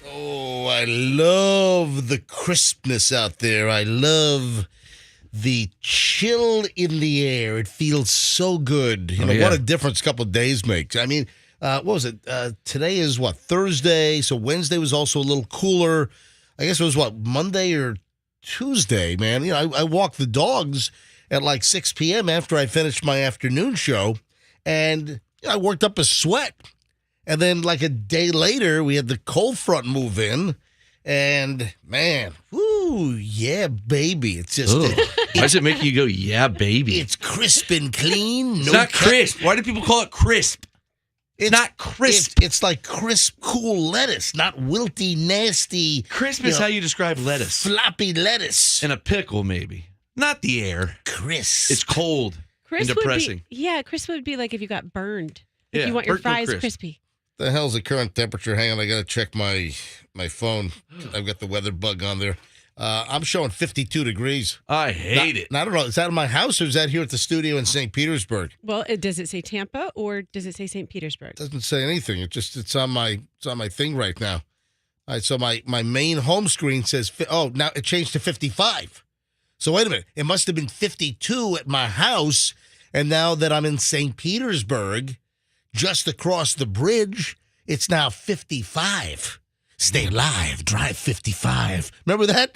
Oh, I love the crispness out there. I love the chill in the air. It feels so good. What a difference a couple of days makes. I mean, what was it? Today is what, Thursday? So Wednesday was also a little cooler. I guess it was what, Monday or Tuesday, man. I walked the dogs at like 6 p.m. after I finished my afternoon show, and I worked up a sweat. And then like a day later, we had the cold front move in, and man, whoo, yeah, baby. It's just why does it make you go, yeah, baby? It's crisp and clean. It's not crisp. Why do people call it crisp? It's not crisp. It's like crisp, cool lettuce, not wilty, nasty. Crisp is how you describe lettuce. Floppy lettuce. And a pickle, maybe. Not the air. Crisp. It's cold and depressing. Crisp would be like if you got burned. If Yeah, you want your burnt no fries crisp. crispy. The hell's the current temperature? Hang on, I got to check my phone. I've got the weather bug on there. I'm showing 52 degrees. I hate it. I don't know. Is that in my house or is that here at the studio in St. Petersburg? Well, does it say Tampa or does it say St. Petersburg? It doesn't say anything. It's on my thing right now. All right, so my main home screen says now it changed to 55. So wait a minute. It must have been 52 at my house, and now that I'm in St. Petersburg, just across the bridge, it's now 55. Stay alive, drive 55. Remember that?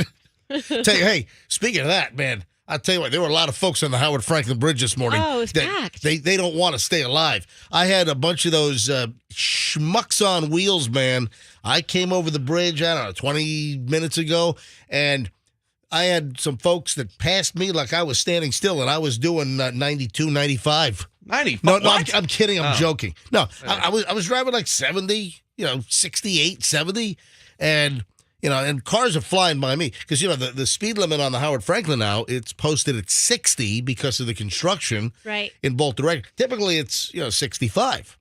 Tell you, hey, speaking of that, man, I'll tell you what, there were a lot of folks on the Howard Franklin Bridge this morning. Oh, it's packed. They don't want to stay alive. I had a bunch of those schmucks on wheels, man. I came over the bridge, I don't know, 20 minutes ago, and I had some folks that passed me like I was standing still, and I was doing 92, 95. 90. No, I'm kidding. I'm joking. No, I was driving like 70, 68, 70, and and cars are flying by me because the speed limit on the Howard Franklin now, it's posted at 60 because of the construction Right. in both directions. Typically, it's 65.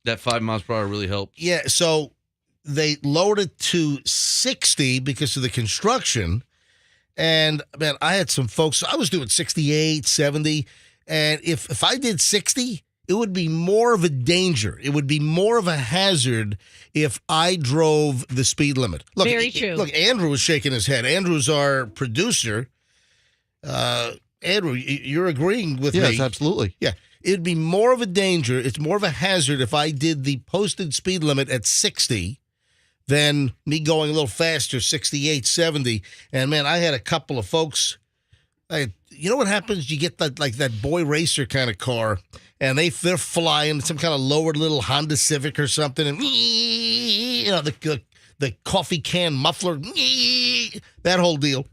That 5 miles per hour really helps. Yeah, so they lowered it to 60 because of the construction, and man, I had some folks. I was doing 68, 70. And if I did 60, it would be more of a danger. It would be more of a hazard if I drove the speed limit. Look, Very true. Look, Andrew was shaking his head. Andrew's our producer. Andrew, you're agreeing with me. Yes, absolutely. Yeah, it'd be more of a danger. It's more of a hazard if I did the posted speed limit at 60 than me going a little faster, 68, 70. And, man, I had a couple of folks. You know what happens? You get that boy racer kind of car, and they're flying some kind of lowered little Honda Civic or something, and the coffee can muffler, that whole deal.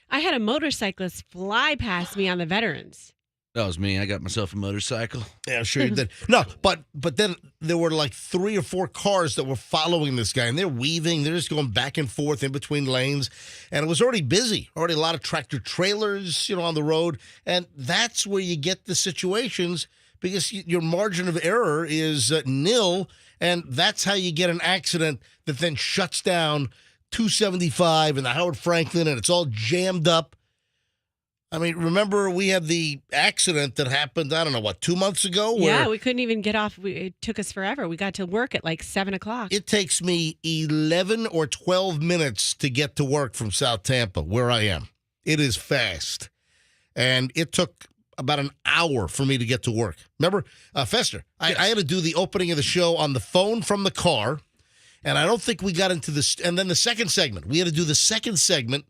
I had a motorcyclist fly past me on the Veterans. That was me. I got myself a motorcycle. Yeah, sure you did. No, but then there were like 3 or 4 cars that were following this guy, and they're weaving. They're just going back and forth in between lanes, and it was already busy. Already a lot of tractor trailers, on the road, and that's where you get the situations because your margin of error is nil, and that's how you get an accident that then shuts down 275 and the Howard Franklin, and it's all jammed up. I mean, remember we had the accident that happened, I don't know, 2 months ago? Yeah, we couldn't even get off. It took us forever. We got to work at like 7 o'clock. It takes me 11 or 12 minutes to get to work from South Tampa, where I am. It is fast. And it took about an hour for me to get to work. Remember, Fester, Yes. I had to do the opening of the show on the phone from the car, and I don't think we got into this. And then the second segment, we had to do the second segment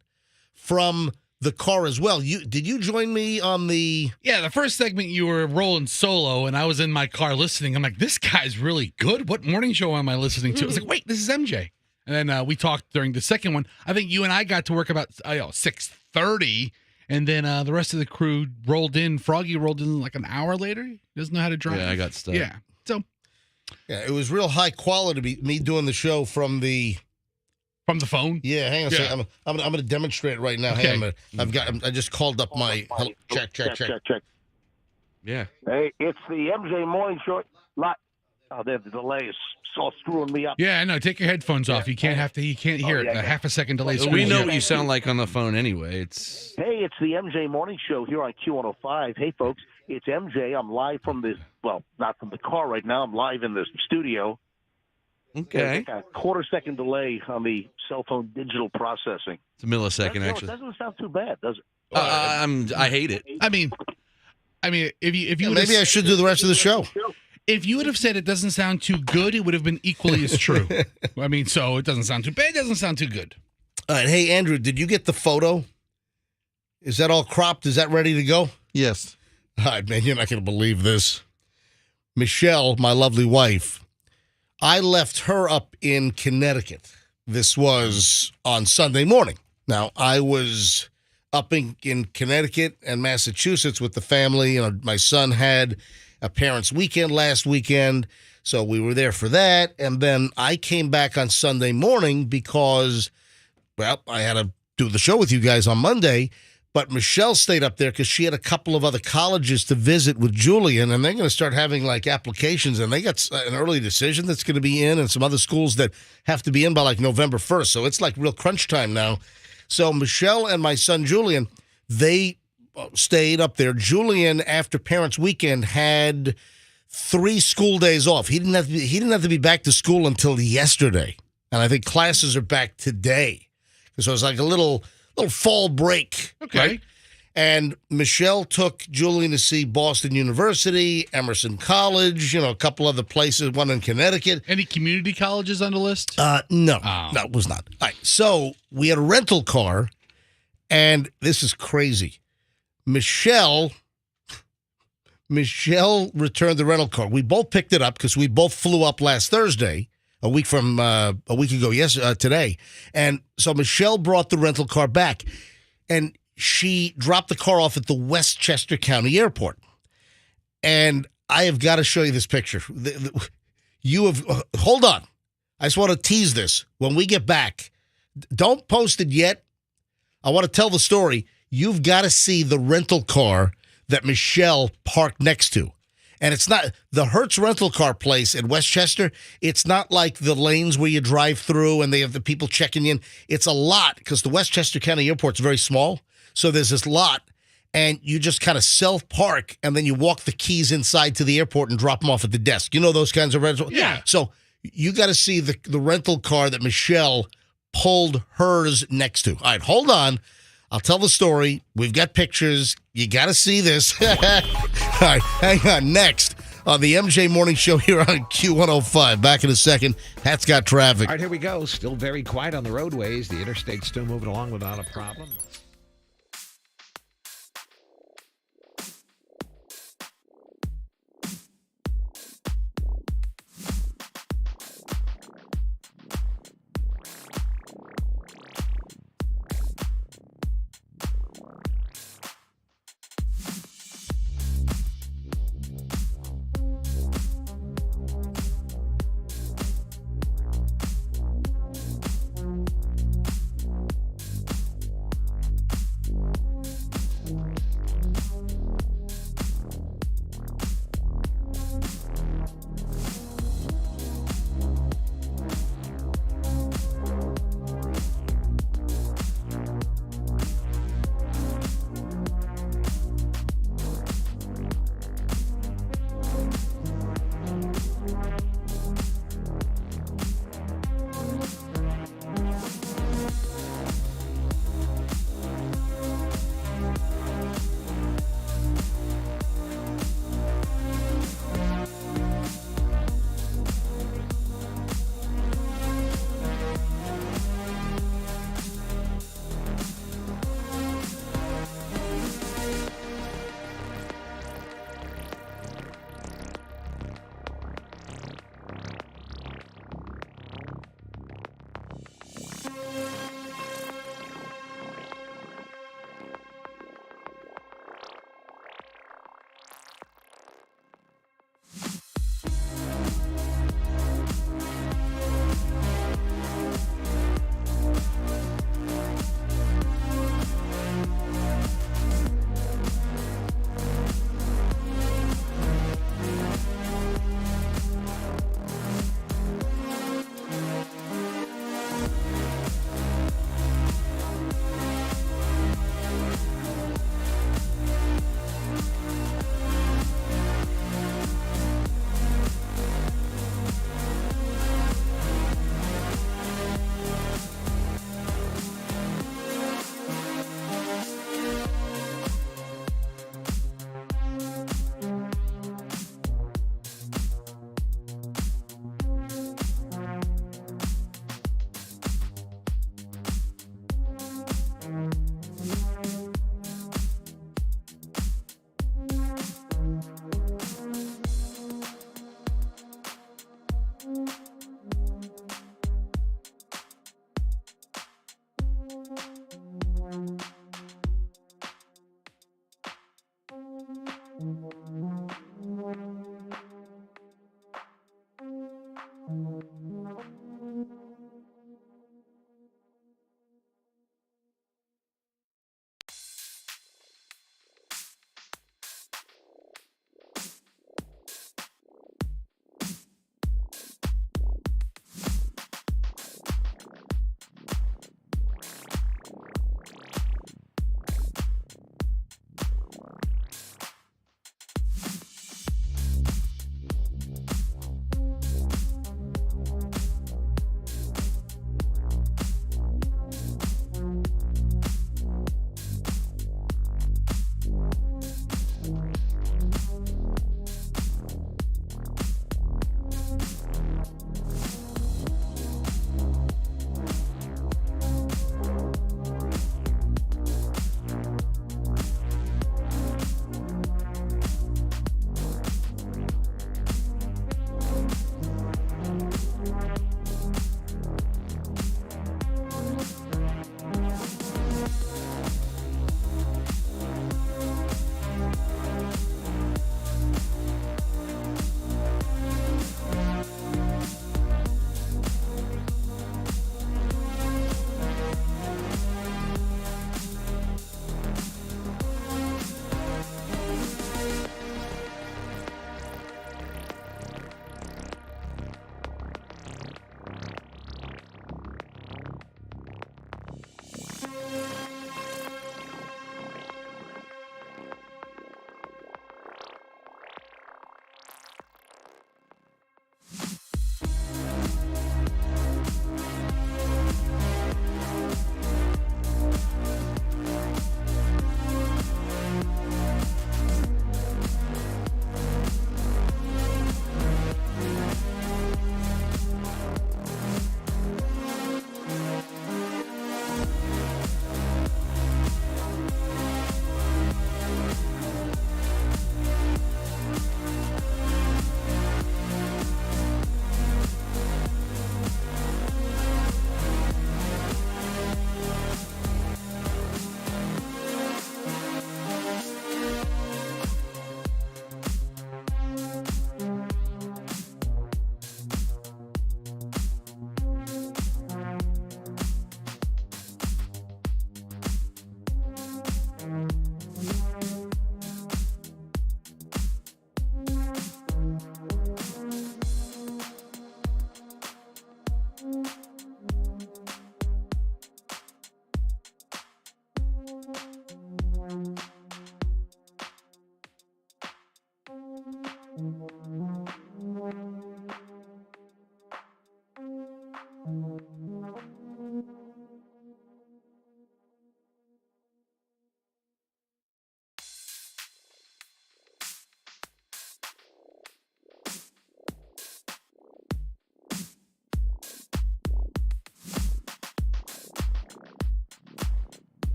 from the car as well. Did you join me on the... Yeah, the first segment you were rolling solo, and I was in my car listening. I'm like, this guy's really good. What morning show am I listening to? I was like, wait, this is MJ. And then we talked during the second one. I think you and I got to work about 6:30, and then the rest of the crew rolled in. Froggy rolled in like an hour later. He doesn't know how to drive. Yeah, I got stuck. Yeah. So Yeah, it was real high quality, me doing the show from the... from the phone. Yeah, hang on a second. I'm going to demonstrate it right now. Okay. Hang on a minute. I just called up my... Check. Yeah. Hey, it's the MJ Morning Show. The delay is so screwing me up. Yeah, I know. Take your headphones off. You can't hear it. yeah. A half a second delay. We know what you sound like on the phone anyway. It's Hey, it's the MJ Morning Show here on Q105. Hey, folks, it's MJ. I'm live from this, well, not from the car right now. I'm live in the studio. Okay. There's like a quarter-second delay on the cell phone digital processing. It's a millisecond, It actually. doesn't sound too bad, does it? I hate it. I mean, if you would Maybe I should do the rest of the show. if you would have said it doesn't sound too good, it would have been equally as true. I mean, so it doesn't sound too bad. It doesn't sound too good. All right. Hey, Andrew, did you get the photo? Is that all cropped? Is that ready to go? Yes. All right, man, you're not going to believe this. Michelle, my lovely wife, I left her up in Connecticut. This was on Sunday morning. Now, I was up in Connecticut and Massachusetts with the family. You know, my son had a parents' weekend last weekend, so we were there for that. And then I came back on Sunday morning because, well, I had to do the show with you guys on Monday. But Michelle stayed up there because she had a couple of other colleges to visit with Julian, and they're going to start having like applications, and they got an early decision that's going to be in, and some other schools that have to be in by like November 1st. So it's like real crunch time now. So Michelle and my son Julian, they stayed up there. Julian, after Parents' Weekend, had 3 school days off. He didn't have to be back to school until yesterday, and I think classes are back today. So it's like a little fall break. Okay. Right? And Michelle took Julian to see Boston University, Emerson College, a couple other places, one in Connecticut. Any community colleges on the list? No, Oh. no, it was not. All right, so we had a rental car, and this is crazy. Michelle returned the rental car. We both picked it up because we both flew up last Thursday. A week ago, today. And so Michelle brought the rental car back, and she dropped the car off at the Westchester County Airport. And I have got to show you this picture. Hold on. I just want to tease this. When we get back, don't post it yet. I want to tell the story. You've got to see the rental car that Michelle parked next to. And it's not the Hertz rental car place in Westchester. It's not like the lanes where you drive through and they have the people checking in. It's a lot because the Westchester County Airport's very small. So there's this lot and you just kind of self-park and then you walk the keys inside to the airport and drop them off at the desk. You know those kinds of rentals? Yeah. So you got to see the rental car that Michelle pulled hers next to. All right, hold on. I'll tell the story. We've got pictures. You got to see this. All right, hang on. Next on the MJ Morning Show here on Q105. Back in a second. Pat's got traffic. All right, here we go. Still very quiet on the roadways. The interstate's still moving along without a problem.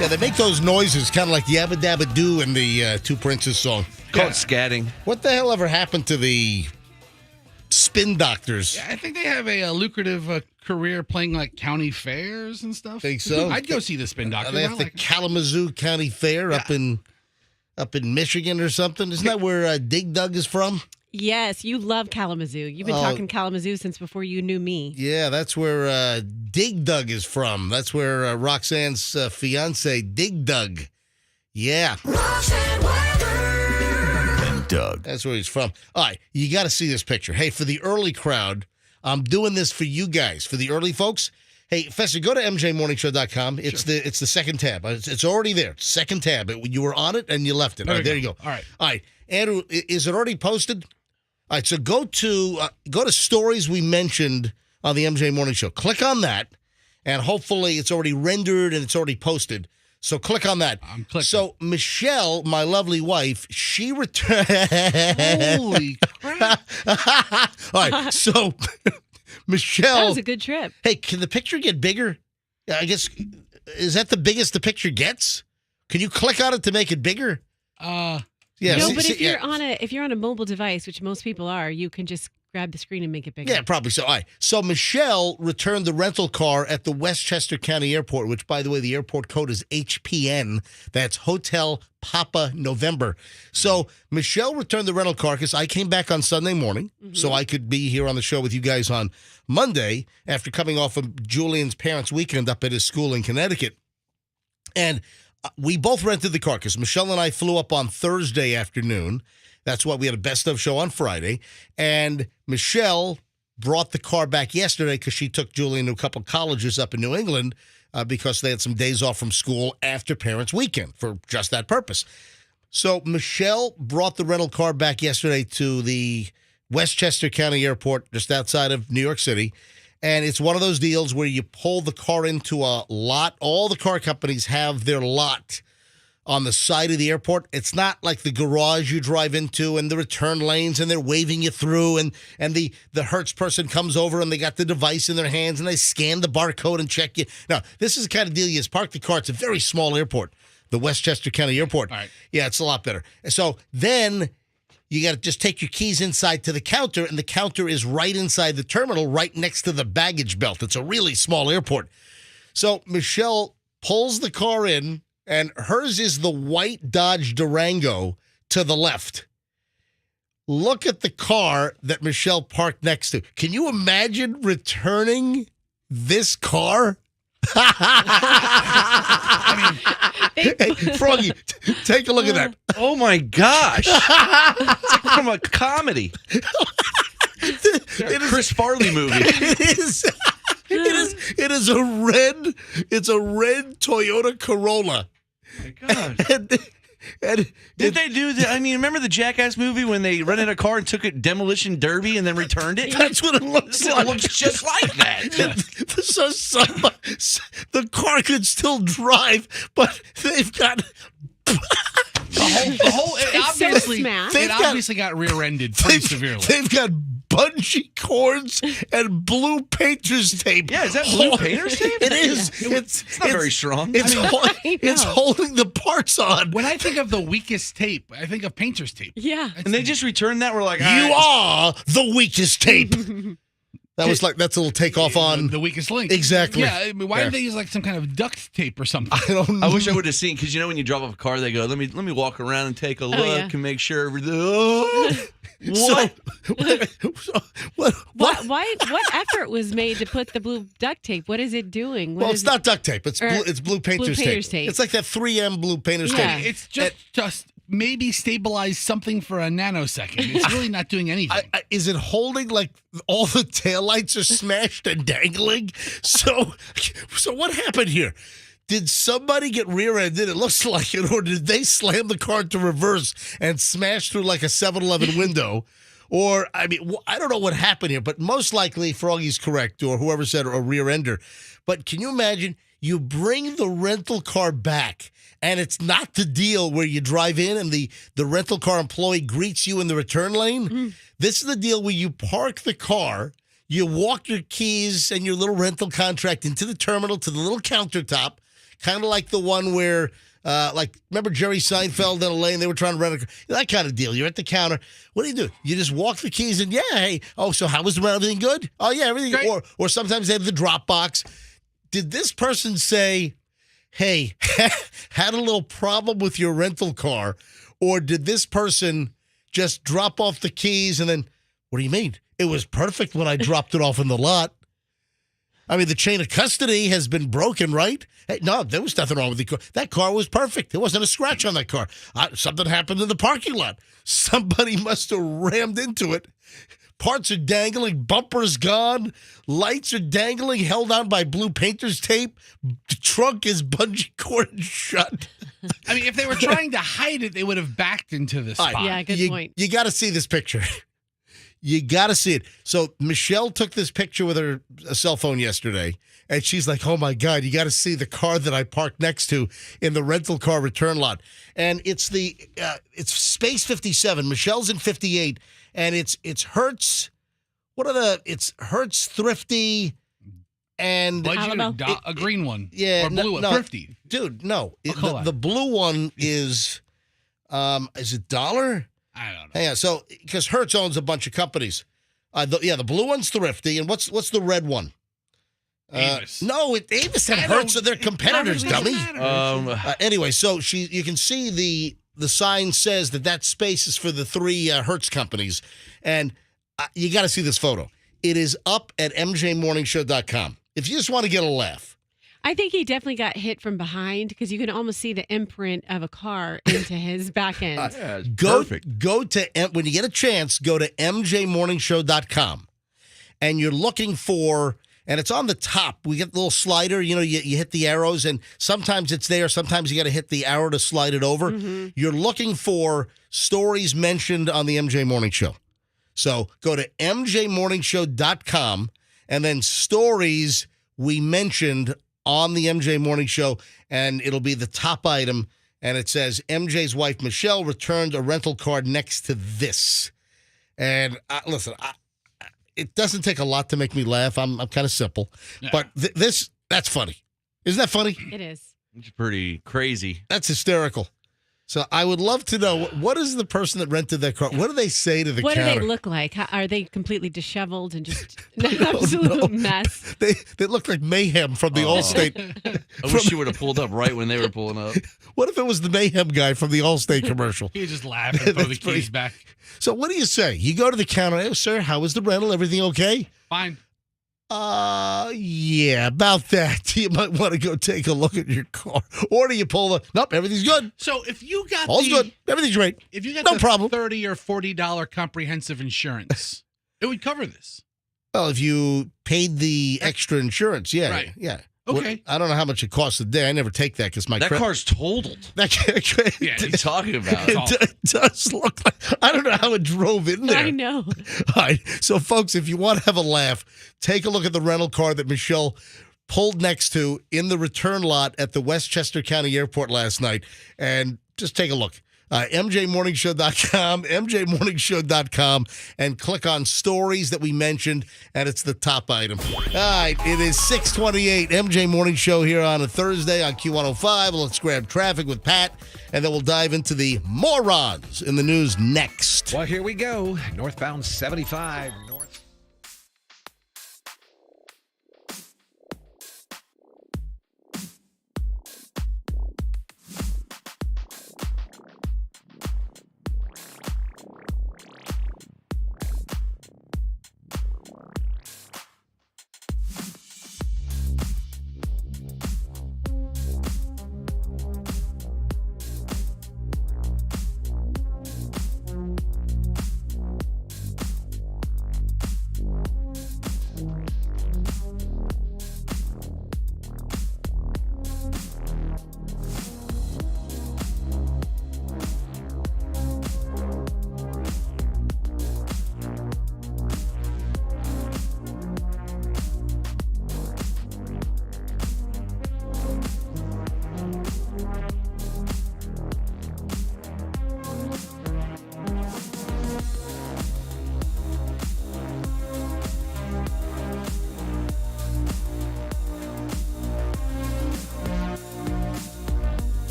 Yeah, they make those noises kind of like Yabba Dabba Doo in the Two Princes song. Called scatting. What the hell ever happened to the spin doctors? Yeah, I think they have a lucrative career playing like county fairs and stuff. Think so? I'd go see the spin doctors. They have the Kalamazoo County Fair up in Michigan or something. Isn't that where Dig Dug is from? Yes, you love Kalamazoo. You've been talking Kalamazoo since before you knew me. Yeah, that's where Dig Dug is from. That's where Roxanne's fiance, Dig Dug. Yeah. Roxanne and Doug. That's where he's from. All right, you got to see this picture. Hey, for the early crowd, I'm doing this for you guys, for the early folks. Hey, Fester, go to mjmorningshow.com. It's the second tab. It's already there. Second tab. You were on it and you left it. All right, there you go. All right. Andrew, is it already posted? All right, so go to stories we mentioned on the MJ Morning Show. Click on that, and hopefully it's already rendered and it's already posted. So click on that. I'm clicking. So Michelle, my lovely wife, she returned. Holy crap. All right, so Michelle. That was a good trip. Hey, can the picture get bigger? I guess, is that the biggest the picture gets? Can you click on it to make it bigger? Yeah, no, but if you're on a mobile device, which most people are, you can just grab the screen and make it bigger. Yeah, probably so. All right. So Michelle returned the rental car at the Westchester County Airport, which, by the way, the airport code is HPN. That's Hotel Papa November. So Michelle returned the rental car because I came back on Sunday morning, so I could be here on the show with you guys on Monday after coming off of Julian's parents' weekend up at his school in Connecticut. And we both rented the car because Michelle and I flew up on Thursday afternoon. That's why we had a best of show on Friday. And Michelle brought the car back yesterday because she took Julian to a couple colleges up in New England because they had some days off from school after parents' weekend for just that purpose. So Michelle brought the rental car back yesterday to the Westchester County Airport just outside of New York City. And it's one of those deals where you pull the car into a lot. All the car companies have their lot on the side of the airport. It's not like the garage you drive into and the return lanes and they're waving you through and the Hertz person comes over and they got the device in their hands and they scan the barcode and check you. Now, this is the kind of deal you just park the car. It's a very small airport, the Westchester County Airport. All right. Yeah, it's a lot better. So then you got to just take your keys inside to the counter, and the counter is right inside the terminal, right next to the baggage belt. It's a really small airport. So Michelle pulls the car in, and hers is the white Dodge Durango to the left. Look at the car that Michelle parked next to. Can you imagine returning this car? Hey, Froggy, take a look at that. Oh my gosh! It's like from a comedy. Chris Farley movie. It is. It's a red Toyota Corolla. Oh my God. And Did they do that? I mean, remember the Jackass movie when they rented a car and took it demolition derby and then returned it? That's what it looks like. It looks just like that. So the car could still drive, but they've got The whole it It's so obviously smashed. it obviously got rear-ended pretty severely. They've got bungee cords and blue painter's tape. Yeah, is that blue painter's tape? It is. It's not very strong. It's, I it's know. holding the parts on. When I think of the weakest tape, I think of painter's tape. Yeah. And they just returned that. We're like, You all right. are the weakest tape. That's a little takeoff on. The weakest link. Exactly. Yeah, I mean, why didn't they use like some kind of duct tape or something? I don't know. I wish I would have seen, because you know when you drop off a car, they go, let me walk around and take a look yeah. and make sure everything. Oh, what? What effort was made to put the blue duct tape? What is it doing? What Well, is it's not duct tape. It's blue painter's painter's tape. tape. It's like that 3M blue painter's Yeah. tape. It's just maybe stabilize something for a nanosecond. It's really not doing anything. Is it holding like all the taillights are smashed and dangling? So what happened here? Did somebody get rear-ended? It looks like it, or did they slam the car into reverse and smash through like a 7-Eleven window? Or, I mean, I don't know what happened here, but most likely Froggy's correct, or whoever said a rear-ender. But can you imagine you bring the rental car back, and it's not the deal where you drive in and the rental car employee greets you in the return lane? Mm. This is the deal where you park the car, you walk your keys and your little rental contract into the terminal to the little countertop, kind of like the one where, remember Jerry Seinfeld in LA and they were trying to rent a car? That kind of deal. You're at the counter. What do? You just walk the keys and, hey, so how was everything good? Oh, yeah, everything good. Or sometimes they have the drop box. Did this person say, hey, had a little problem with your rental car? Or did this person just drop off the keys and then, what do you mean? It was perfect when I dropped it off in the lot. I mean, the chain of custody has been broken, right? Hey, no, there was nothing wrong with the car. That car was perfect. There wasn't a scratch on that car. Something happened in the parking lot. Somebody must have rammed into it. Parts are dangling, bumpers gone, lights are dangling, held on by blue painter's tape. The trunk is bungee cord shut. I mean, if they were trying to hide it, they would have backed into the spot. Yeah, good point. You got to see this picture. You got to see it. So Michelle took this picture with her cell phone yesterday, and she's like, oh, my God, you got to see the car that I parked next to in the rental car return lot. And it's it's Space 57. Michelle's in 58, and it's Hertz. It's Hertz Thrifty and Budget, a green one. Yeah. Or blue one. No, Thrifty. Dude, no. Color. The blue one is it $? I don't know. Hang on. So, because Hertz owns a bunch of companies. The blue one's Thrifty, and what's the red one? Avis. No, Avis and Hertz are their competitors, dummy. Anyway, so you can see the sign says that space is for the 3 Hertz companies, and you got to see this photo. It is up at mjmorningshow.com. If you just want to get a laugh. I think he definitely got hit from behind because you can almost see the imprint of a car into his back end. Yeah, it's Perfect. perfect. When you get a chance, go to mjmorningshow.com, and you're looking for, and it's on the top. We get the little slider, you hit the arrows, and sometimes it's there. Sometimes you got to hit the arrow to slide it over. Mm-hmm. You're looking for stories mentioned on the MJ Morning Show. So go to mjmorningshow.com, and then stories we mentioned on the MJ Morning Show, and it'll be the top item, and it says MJ's wife Michelle returned a rental car next to this. And listen, it doesn't take a lot to make me laugh. I'm kind of simple, but that's funny. Isn't that funny? It is. It's pretty crazy. That's hysterical. So I would love to know, what is the person that rented that car? What do they say to the What counter? do they look like? Are they completely disheveled and just an absolute mess? They look like Mayhem from the Allstate. I wish you would have pulled up right when they were pulling up. What if it was the Mayhem guy from the Allstate commercial? He just laughed and throw the keys back. So what do you say? You go to the counter. Hey, sir, how was the rental? Everything okay? Fine. Yeah, about that. You might want to go take a look at your car. Or do you pull the, nope, everything's good. So if you got All's good. Everything's great. If you got No the problem. $30 or $40 comprehensive insurance, it would cover this. Well, if you paid the extra insurance, yeah. Right. Yeah. Okay. I don't know how much it costs a day. I never take that because my That car's totaled. That Yeah, What are you talking about? it does look like, I don't know how it drove in there. I know. All right. So, folks, if you want to have a laugh, take a look at the rental car that Michelle pulled next to in the return lot at the Westchester County Airport last night, and just take a look. MJMorningshow.com, MJMorningshow.com, and click on stories that we mentioned, and it's the top item. All right, it is 6:28, MJ Morning Show here on a Thursday on Q105. Let's grab traffic with Pat, and then we'll dive into the morons in the news next. Well, here we go. Northbound 75 north.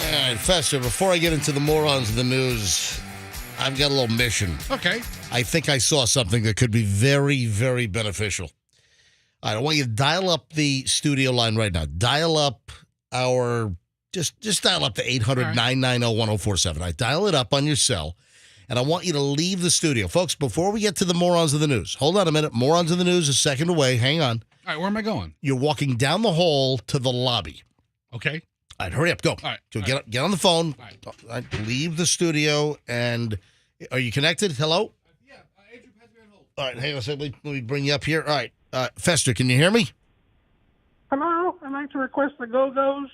All right, Fester, before I get into the morons of the news, I've got a little mission. Okay. I think I saw something that could be very, very beneficial. All right, I want you to dial up the studio line right now. Dial up our, just dial up to 800-990-1047. All right, dial it up on your cell, and I want you to leave the studio. Folks, before we get to the morons of the news, hold on a minute. Morons of the news is a second away. Hang on. All right, where am I going? You're walking down the hall to the lobby. Okay. All right, hurry up, go. All right. So get on the phone. All right, leave the studio, and are you connected? Hello? Yeah, Andrew has me on hold. All right, hang on a second. Let me bring you up here. All right, Fester, can you hear me? Hello, I'd like to request the Go-Go's.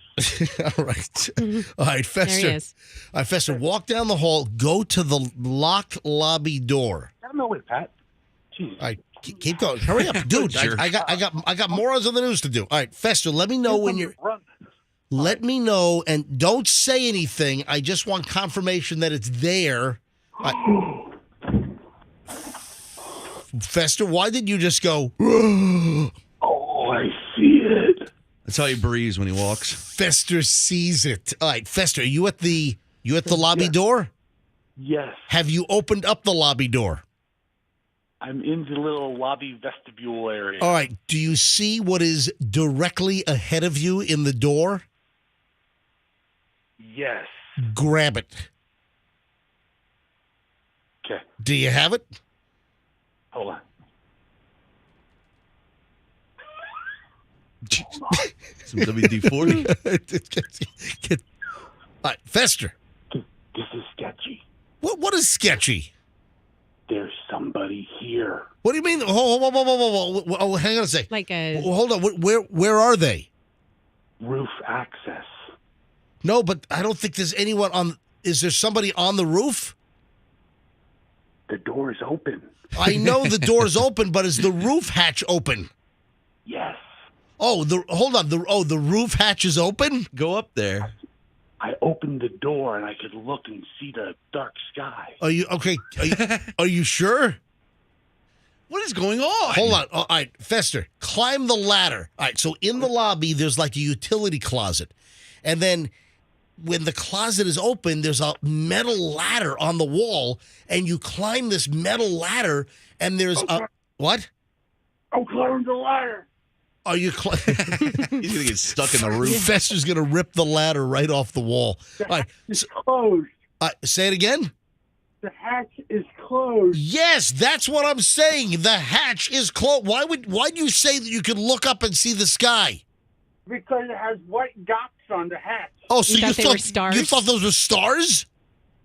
All right. All right, Fester. There he is. All right, Fester, walk down the hall, go to the locked lobby door. No, wait, Pat. Jeez. All right, keep going. Hurry up, dude. I got morons on the news to do. All right, Fester, let me know when you're. Run. Let me know, and don't say anything. I just want confirmation that it's there. Fester, why did you just go? Oh, I see it. That's how he breathes when he walks. Fester sees it. All right, Fester, are you at the lobby door? Yes, Have you opened up the lobby door? I'm in the little lobby vestibule area. All right, do you see what is directly ahead of you in the door? Yes. Grab it. Okay, Do you have it? hold on. Some WD-40. All right, Fester, This is sketchy. what is sketchy? There's somebody here. What do you mean? Oh, hang on a sec. Like a Hold on. Where are they? Roof access. No, but I don't think there's anyone on. Is there somebody on the roof? The door is open. I know the door's open, but is the roof hatch open? Yes. Oh, hold on. The roof hatch is open? Go up there. I opened the door and I could look and see the dark sky. Are you okay? Are you sure? What is going on? Hold on. All right, Fester, climb the ladder. All right, so in the lobby, there's like a utility closet. And then when the closet is open, there's a metal ladder on the wall, and you climb this metal ladder, and there's a... What? I'm climbing the ladder. Are you... He's going to get stuck in the roof. Fester's going to rip the ladder right off the wall. All right, It's closed. say it again? The hatch is closed. Yes, that's what I'm saying. The hatch is closed. Why'd you say that you could look up and see the sky? Because it has white dots on the hatch. Oh, so You thought they were stars? You thought those were stars?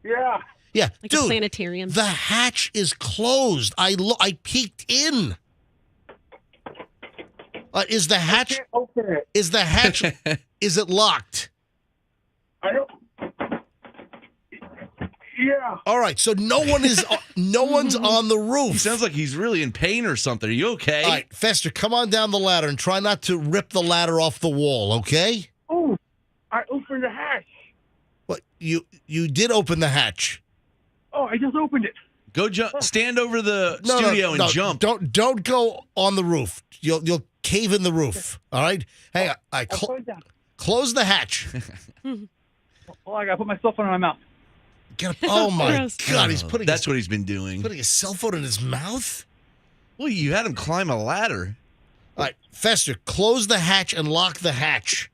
Yeah. Yeah, like a dude. planetarium. The hatch is closed. I peeked in. Is the hatch? Can't open it. Is the hatch? Is it locked? I don't. Yeah. All right, so no one's on the roof. He sounds like he's really in pain or something. Are you okay? All right, Fester, come on down the ladder and try not to rip the ladder off the wall, okay? Oh, I opened the hatch. What you did open the hatch. Oh, I just opened it. Go stand over the studio and jump. Don't go on the roof. You'll cave in the roof. All right. Hey, I'll put it down. close the hatch. Oh, I gotta put my cell phone in my mouth. Oh my Gross. God, he's putting That's what he's been doing. putting his cell phone in his mouth. Well, you had him climb a ladder. All right, Fester, close the hatch and lock the hatch.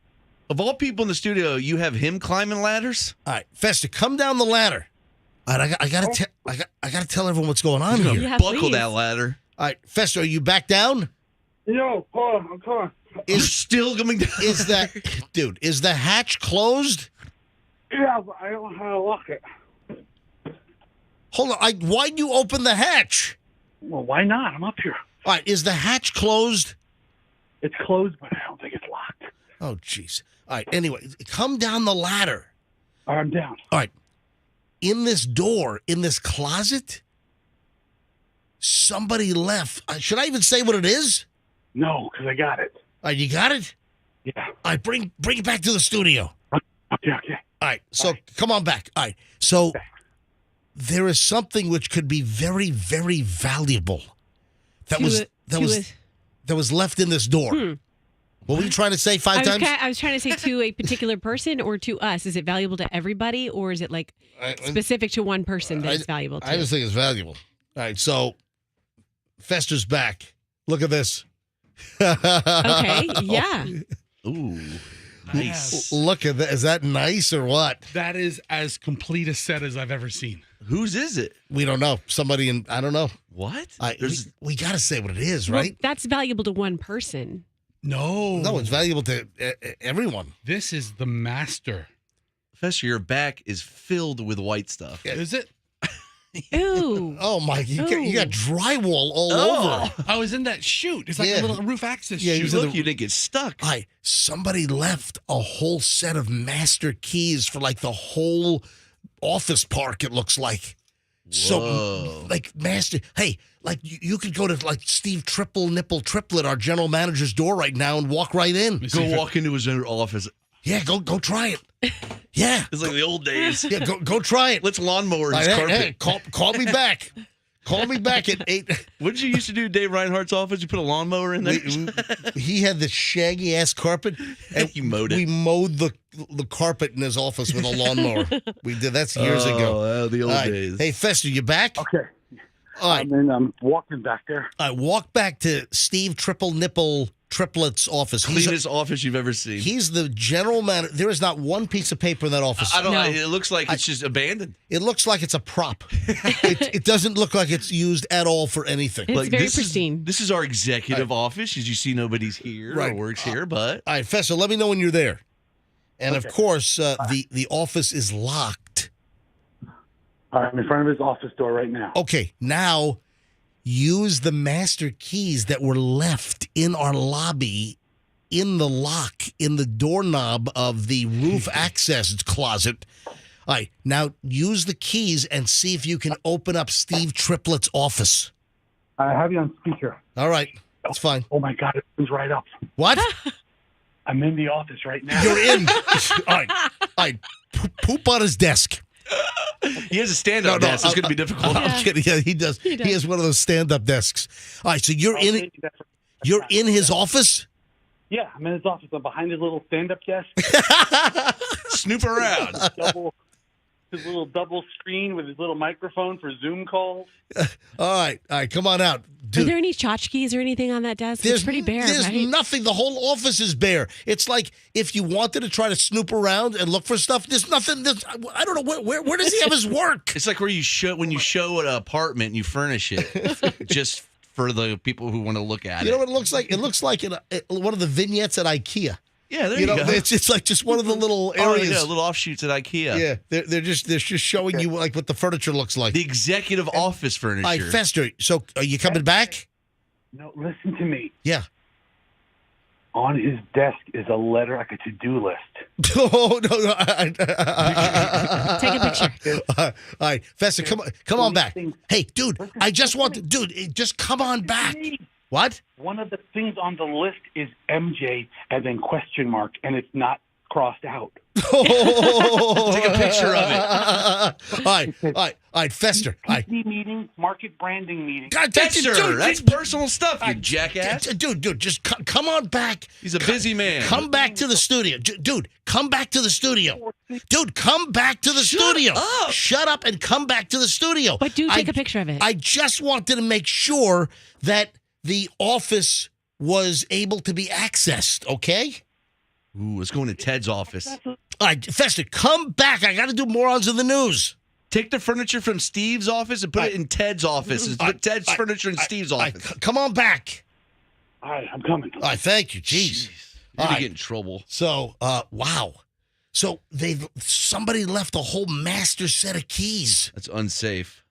Of all people in the studio, you have him climbing ladders? All right, Fester, come down the ladder. All right, I gotta tell everyone what's going on here. Yeah, Buckle please. that ladder. All right, Fester, are you back down? No, hold on, I'm coming. You're still coming down. Is the hatch closed? Yeah, but I don't know how to lock it. Hold on, why'd you open the hatch? Well, why not? I'm up here. All right, is the hatch closed? It's closed, but I don't think it's locked. Oh, jeez. All right, anyway, come down the ladder. All right, I'm down. All right, in this door, in this closet, somebody left. Should I even say what it is? No, because I got it. All right, you got it? Yeah. All right, bring it back to the studio. Okay. All right, so come on back. All right, so there is something which could be very, very valuable that was left in this door. What were you trying to say five times? I was trying to say to a particular person or to us. Is it valuable to everybody, or is it like specific to one person that it's valuable to? I just think it's valuable. All right, so Fester's back. Look at this. Okay, yeah. Ooh, nice. Look at that. Is that nice or what? That is as complete a set as I've ever seen. Whose is it? We don't know. Somebody I don't know. What? We got to say what it is, Well, right? that's valuable to one person. No, it's valuable to everyone. This is the master. Fester, your back is filled with white stuff. Is it? Ooh. Oh, Mike, you got drywall all Oh. over. I was in that chute. It's like Yeah. a little roof access Yeah, he chute. was in Look, you didn't get stuck. Somebody left a whole set of master keys for like the whole office park, it looks like. So, Whoa. like, master, hey, like, you could go to, like, Steve Triple Nipple Triplet, our general manager's door right now and walk right in. Go walk into his office. Yeah, go try it. Yeah. It's like the old days. Yeah, go try it. Let's lawnmower his Hey, carpet. hey, call me back. Call me back at 8. What did you used to do, Dave Reinhardt's office? You put a lawnmower in there? He had this shaggy ass carpet, and You mowed it. We mowed the carpet in his office with a lawnmower. We did that's years ago. The old All right. days. Hey, Fester, you back? Okay. All right. I'm walking back there. All right. Walk back to Steve Triple Nipple Triplet's office. Cleanest office you've ever seen. He's the general manager. There is not one piece of paper in that office. I don't know. No. It looks like it's just abandoned. It looks like it's a prop. it doesn't look like it's used at all for anything. It's very this pristine. This is our executive office. As you see, nobody's here Right. or works here, but All right, Fester, let me know when you're there. And of course, the office is locked. All right, I'm in front of his office door right now. Okay, now use the master keys that were left in our lobby in the lock, in the doorknob of the roof access closet. All right, now use the keys and see if you can open up Steve Triplet's office. I have you on speaker. All right, that's fine. Oh my God, it comes right up. What? I'm in the office right now. You're in. All right. Poop on his desk. he has a stand-up desk. It's going to be difficult. I'm kidding. Yeah, he does. He has one of those stand-up desks. All right, so you're in his office? Yeah, I'm in his office. I'm behind his little stand-up desk. Snoop around. His little double screen with his little microphone for Zoom calls. All right, come on out. Are there any tchotchkes or anything on that desk? It's pretty bare, There's right? nothing. The whole office is bare. It's like if you wanted to try to snoop around and look for stuff, there's nothing. I don't know where does he have his work? It's like when you show an apartment and you furnish it just for the people who want to look at You it. know what it looks like? It looks like one of the vignettes at IKEA. Yeah, there You you know, go. it's like just one of the little Oh, areas. yeah, little offshoots at IKEA. Yeah, they're just showing you like what the furniture looks like. The executive office furniture. All right, Fester. So are you coming back? No, listen to me. Yeah. On his desk is a letter, like a to-do list. Oh no! Take a picture. All right, Fester, come on back. Hey, dude, I just want to, just come on back. What? One of the things on the list is MJ and then question mark, and it's not crossed out. Take a picture of it. All right, Fester. PC meeting, market branding meeting. God, Fester, that's personal stuff, you jackass. Dude, just come on back. He's a busy man. Come back to the studio. Dude, come back to the studio. Dude, come back to the studio. Up. Shut up and come back to the studio. But do take a picture of it. I just wanted to make sure that the office was able to be accessed, okay? Ooh, let's go into Ted's office. All right, Fester, come back. I got to do Morons in the News. Take the furniture from Steve's office and put it in Ted's office. Put Ted's furniture in Steve's office. Come on back. All right, I'm coming. All right, thank you. Jeez. You're going to get in trouble. So, wow. So somebody left a whole master set of keys. That's unsafe.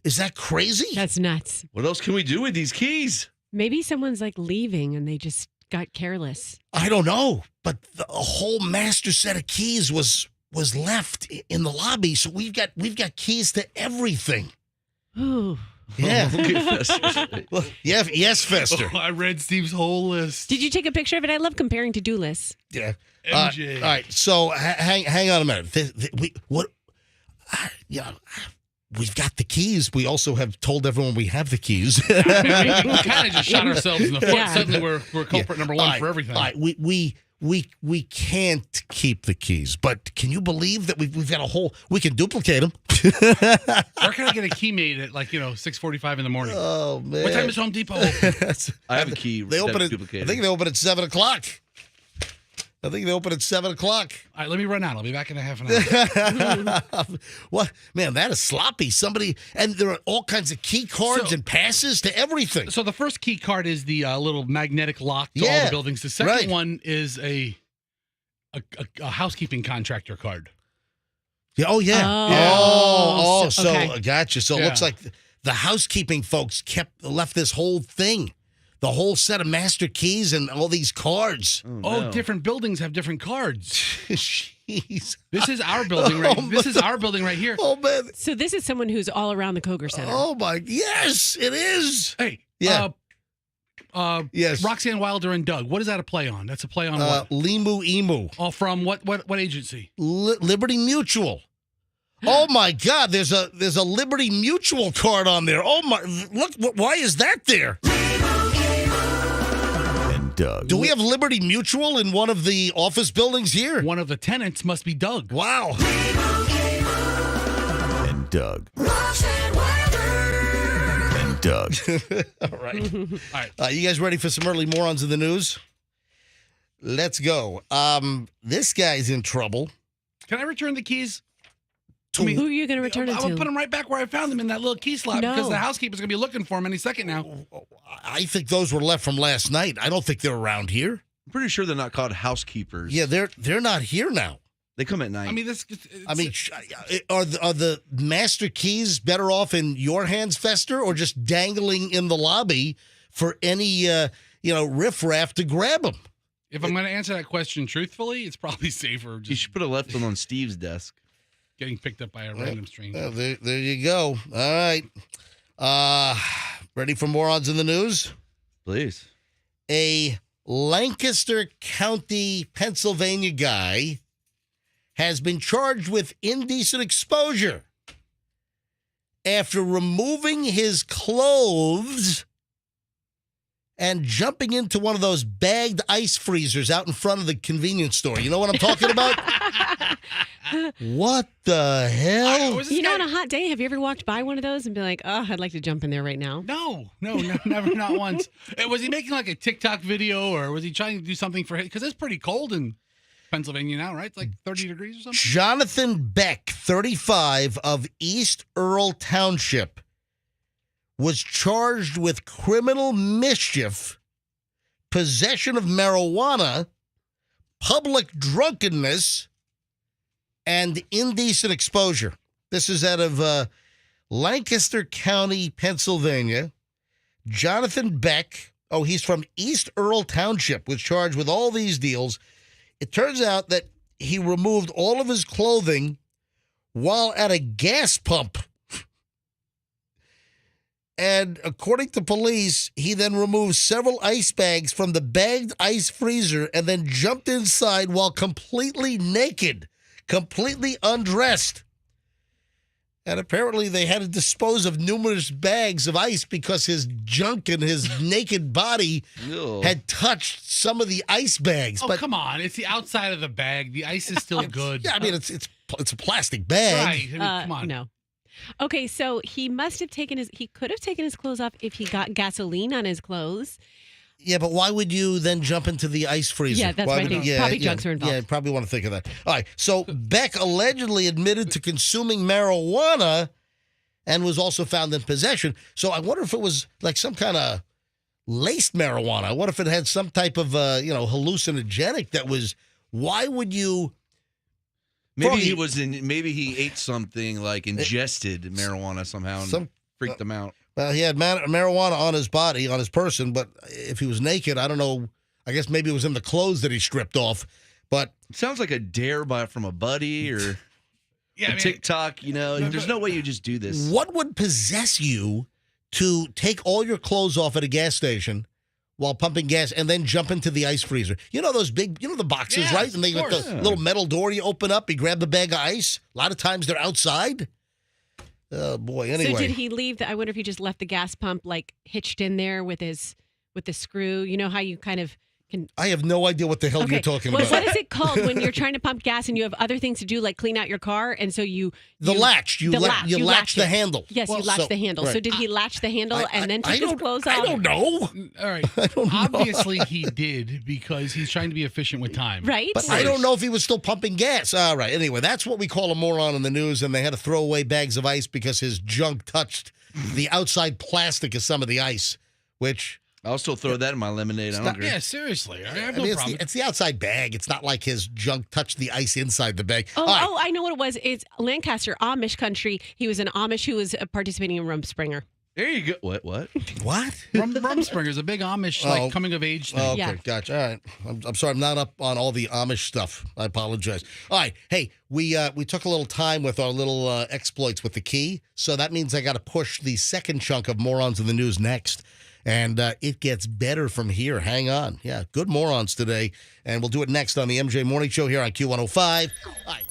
Is that crazy? That's nuts. What else can we do with these keys? Maybe someone's like leaving and they just got careless. I don't know, but a whole master set of keys was left in the lobby, so we've got keys to everything. Ooh. Yeah. Fester. Well, yeah. Yes, Fester. Oh, I read Steve's whole list. Did you take a picture of it? I love comparing to-do lists. Yeah. MJ. All right. So hang on a minute. We've got the keys. We also have told everyone we have the keys. We kind of just shot ourselves in the foot. Yeah. Suddenly we're culprit number one for everything. All right. We can't keep the keys, but can you believe that we've got a whole? We can duplicate them. Where can I get a key made at 6:45 in the morning? Oh man! What time is Home Depot open? I have a key. They open it. duplicated. I think they open at 7:00. I think they open at 7:00. All right, let me run out. I'll be back in a half an hour. What, man? That is sloppy. And there are all kinds of key cards and passes to everything. So the first key card is the little magnetic lock to all the buildings. The second one is a housekeeping contractor card. Yeah. Oh yeah. So okay. Gotcha. So it looks like the housekeeping folks left this whole thing. The whole set of master keys and all these cards. Oh, no. Different buildings have different cards. Jeez. This is our building this is our building right here. Oh, man. So this is someone who's all around the Koger Center. Oh, my. Yes, it is. Hey. Yeah. Yes. Roxanne Wilder and Doug. What is that a play on? That's a play on what? Limu Emu. Oh, from what agency? Liberty Mutual. Oh, my God. There's a Liberty Mutual card on there. Oh, my. Look, why is that there? Doug. Do we have Liberty Mutual in one of the office buildings here? One of the tenants must be Doug. Wow. And Doug. Roxanne Wilder. And Doug. All right. You guys ready for some early Morons in the News? Let's go. This guy's in trouble. Can I return the keys? Who are you going to return it I'm to? going to put them right back where I found them in that little key slot No. because the housekeeper's going to be looking for them any second now. I think those were left from last night. I don't think they're around here. I'm pretty sure they're not called housekeepers. Yeah, they're not here now. They come at night. I mean, Are the master keys better off in your hands, Fester, or just dangling in the lobby for any riffraff to grab them? if I'm going to answer that question truthfully, it's probably safer you just should put a left one on Steve's desk. getting picked up by a random stranger. There you go. All right. Ready for Morons in the News? Please. A Lancaster County, Pennsylvania guy has been charged with indecent exposure after removing his clothes and jumping into one of those bagged ice freezers out in front of the convenience store. You know what I'm talking about? What the hell? You know, on a hot day, have you ever walked by one of those and be like, oh, I'd like to jump in there right now? No, never, not once. Was he making like a TikTok video or was he trying to do something for him? Because it's pretty cold in Pennsylvania now, right? It's like 30 degrees or something. Jonathan Beck, 35, of East Earl Township, was charged with criminal mischief, possession of marijuana, public drunkenness, and indecent exposure. This is out of Lancaster County, Pennsylvania. Jonathan Beck, he's from East Earl Township, was charged with all these deals. It turns out that he removed all of his clothing while at a gas pump. And according to police, he then removed several ice bags from the bagged ice freezer and then jumped inside while completely naked, completely undressed. And apparently they had to dispose of numerous bags of ice because his junk and his naked body had touched some of the ice bags. Oh, but come on. It's the outside of the bag. The ice is still good. Yeah, I mean, it's a plastic bag. Right. I mean, come on. No. Okay, so he must have he could have taken his clothes off if he got gasoline on his clothes. Yeah, but why would you then jump into the ice freezer? Yeah, that's why my would thing. you- Probably drugs are involved. Yeah, probably want to think of that. All right, so Beck allegedly admitted to consuming marijuana and was also found in possession. So I wonder if it was like some kind of laced marijuana. What if it had some type of, hallucinogenic that was, why would you... Maybe Froggy- Maybe he ate something like ingested marijuana somehow and freaked him out. Well, he had marijuana on his body, on his person, but if he was naked, I don't know. I guess maybe it was in the clothes that he stripped off. But It sounds like a dare from a buddy or TikTok. There's no way you just do this. what would possess you to take all your clothes off at a gas station while pumping gas and then jump into the ice freezer? You know those big, the boxes, Yes, right? And they of got the course. little metal door you open up, you grab the bag of ice. A lot of times they're outside. Oh, boy. Anyway. So did he leave? I wonder if he just left the gas pump like hitched in there with the screw. You know how you kind of can. I have no idea what the hell you're talking Well, about. what is it called when you're trying to pump gas and you have other things to do, like clean out your car, and so The latch. You latch the it. handle. Yes, you latch the handle. So right. did he latch the handle and then take his clothes off? I don't know. All right. Obviously, he did because he's trying to be efficient with time. Right? But I don't know if he was still pumping gas. All right. Anyway, that's what we call a moron in the news, and they had to throw away bags of ice because his junk touched the outside plastic of some of the ice, which... I'll still throw that in my lemonade. I don't care. Yeah, seriously. I have I mean, no it's problem. it's the outside bag. It's not like his junk touched the ice inside the bag. Oh, All right. I know what it was. It's Lancaster, Amish country. He was an Amish who was participating in Rumspringer. There you go. What? What? Rumspringer's a big Amish coming of age thing. Oh, okay, Yeah. gotcha. All right. I'm sorry, I'm not up on all the Amish stuff. I apologize. All right. Hey, we took a little time with our little exploits with the key, so that means I got to push the second chunk of Morons in the News next. And it gets better from here. Hang on. Yeah, good morons today. And we'll do it next on the MJ Morning Show here on Q105. All right.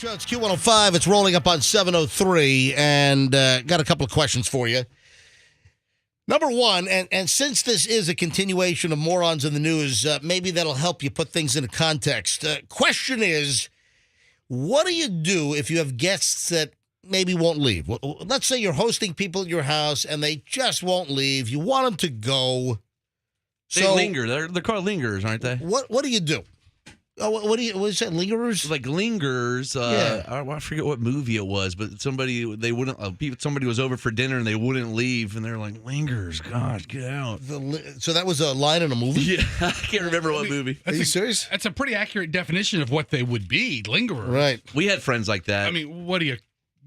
Show. It's Q105. It's rolling up on 703, and got a couple of questions for you. Number one, and since this is a continuation of Morons in the News, maybe that'll help you put things into context. Question is, what do you do if you have guests that maybe won't leave? Let's say you're hosting people at your house, and they just won't leave. You want them to go. They linger. They're called lingers, aren't they? What do you do? Oh, what is that? Lingerers? Like lingers. Yeah. I forget what movie it was, but somebody was over for dinner and they wouldn't leave, and they're like, lingers. God, get out. So that was a line in a movie? Yeah, I can't remember what movie. Are you serious? That's a pretty accurate definition of what they would be, lingerers. Right. We had friends like that. I mean, what do you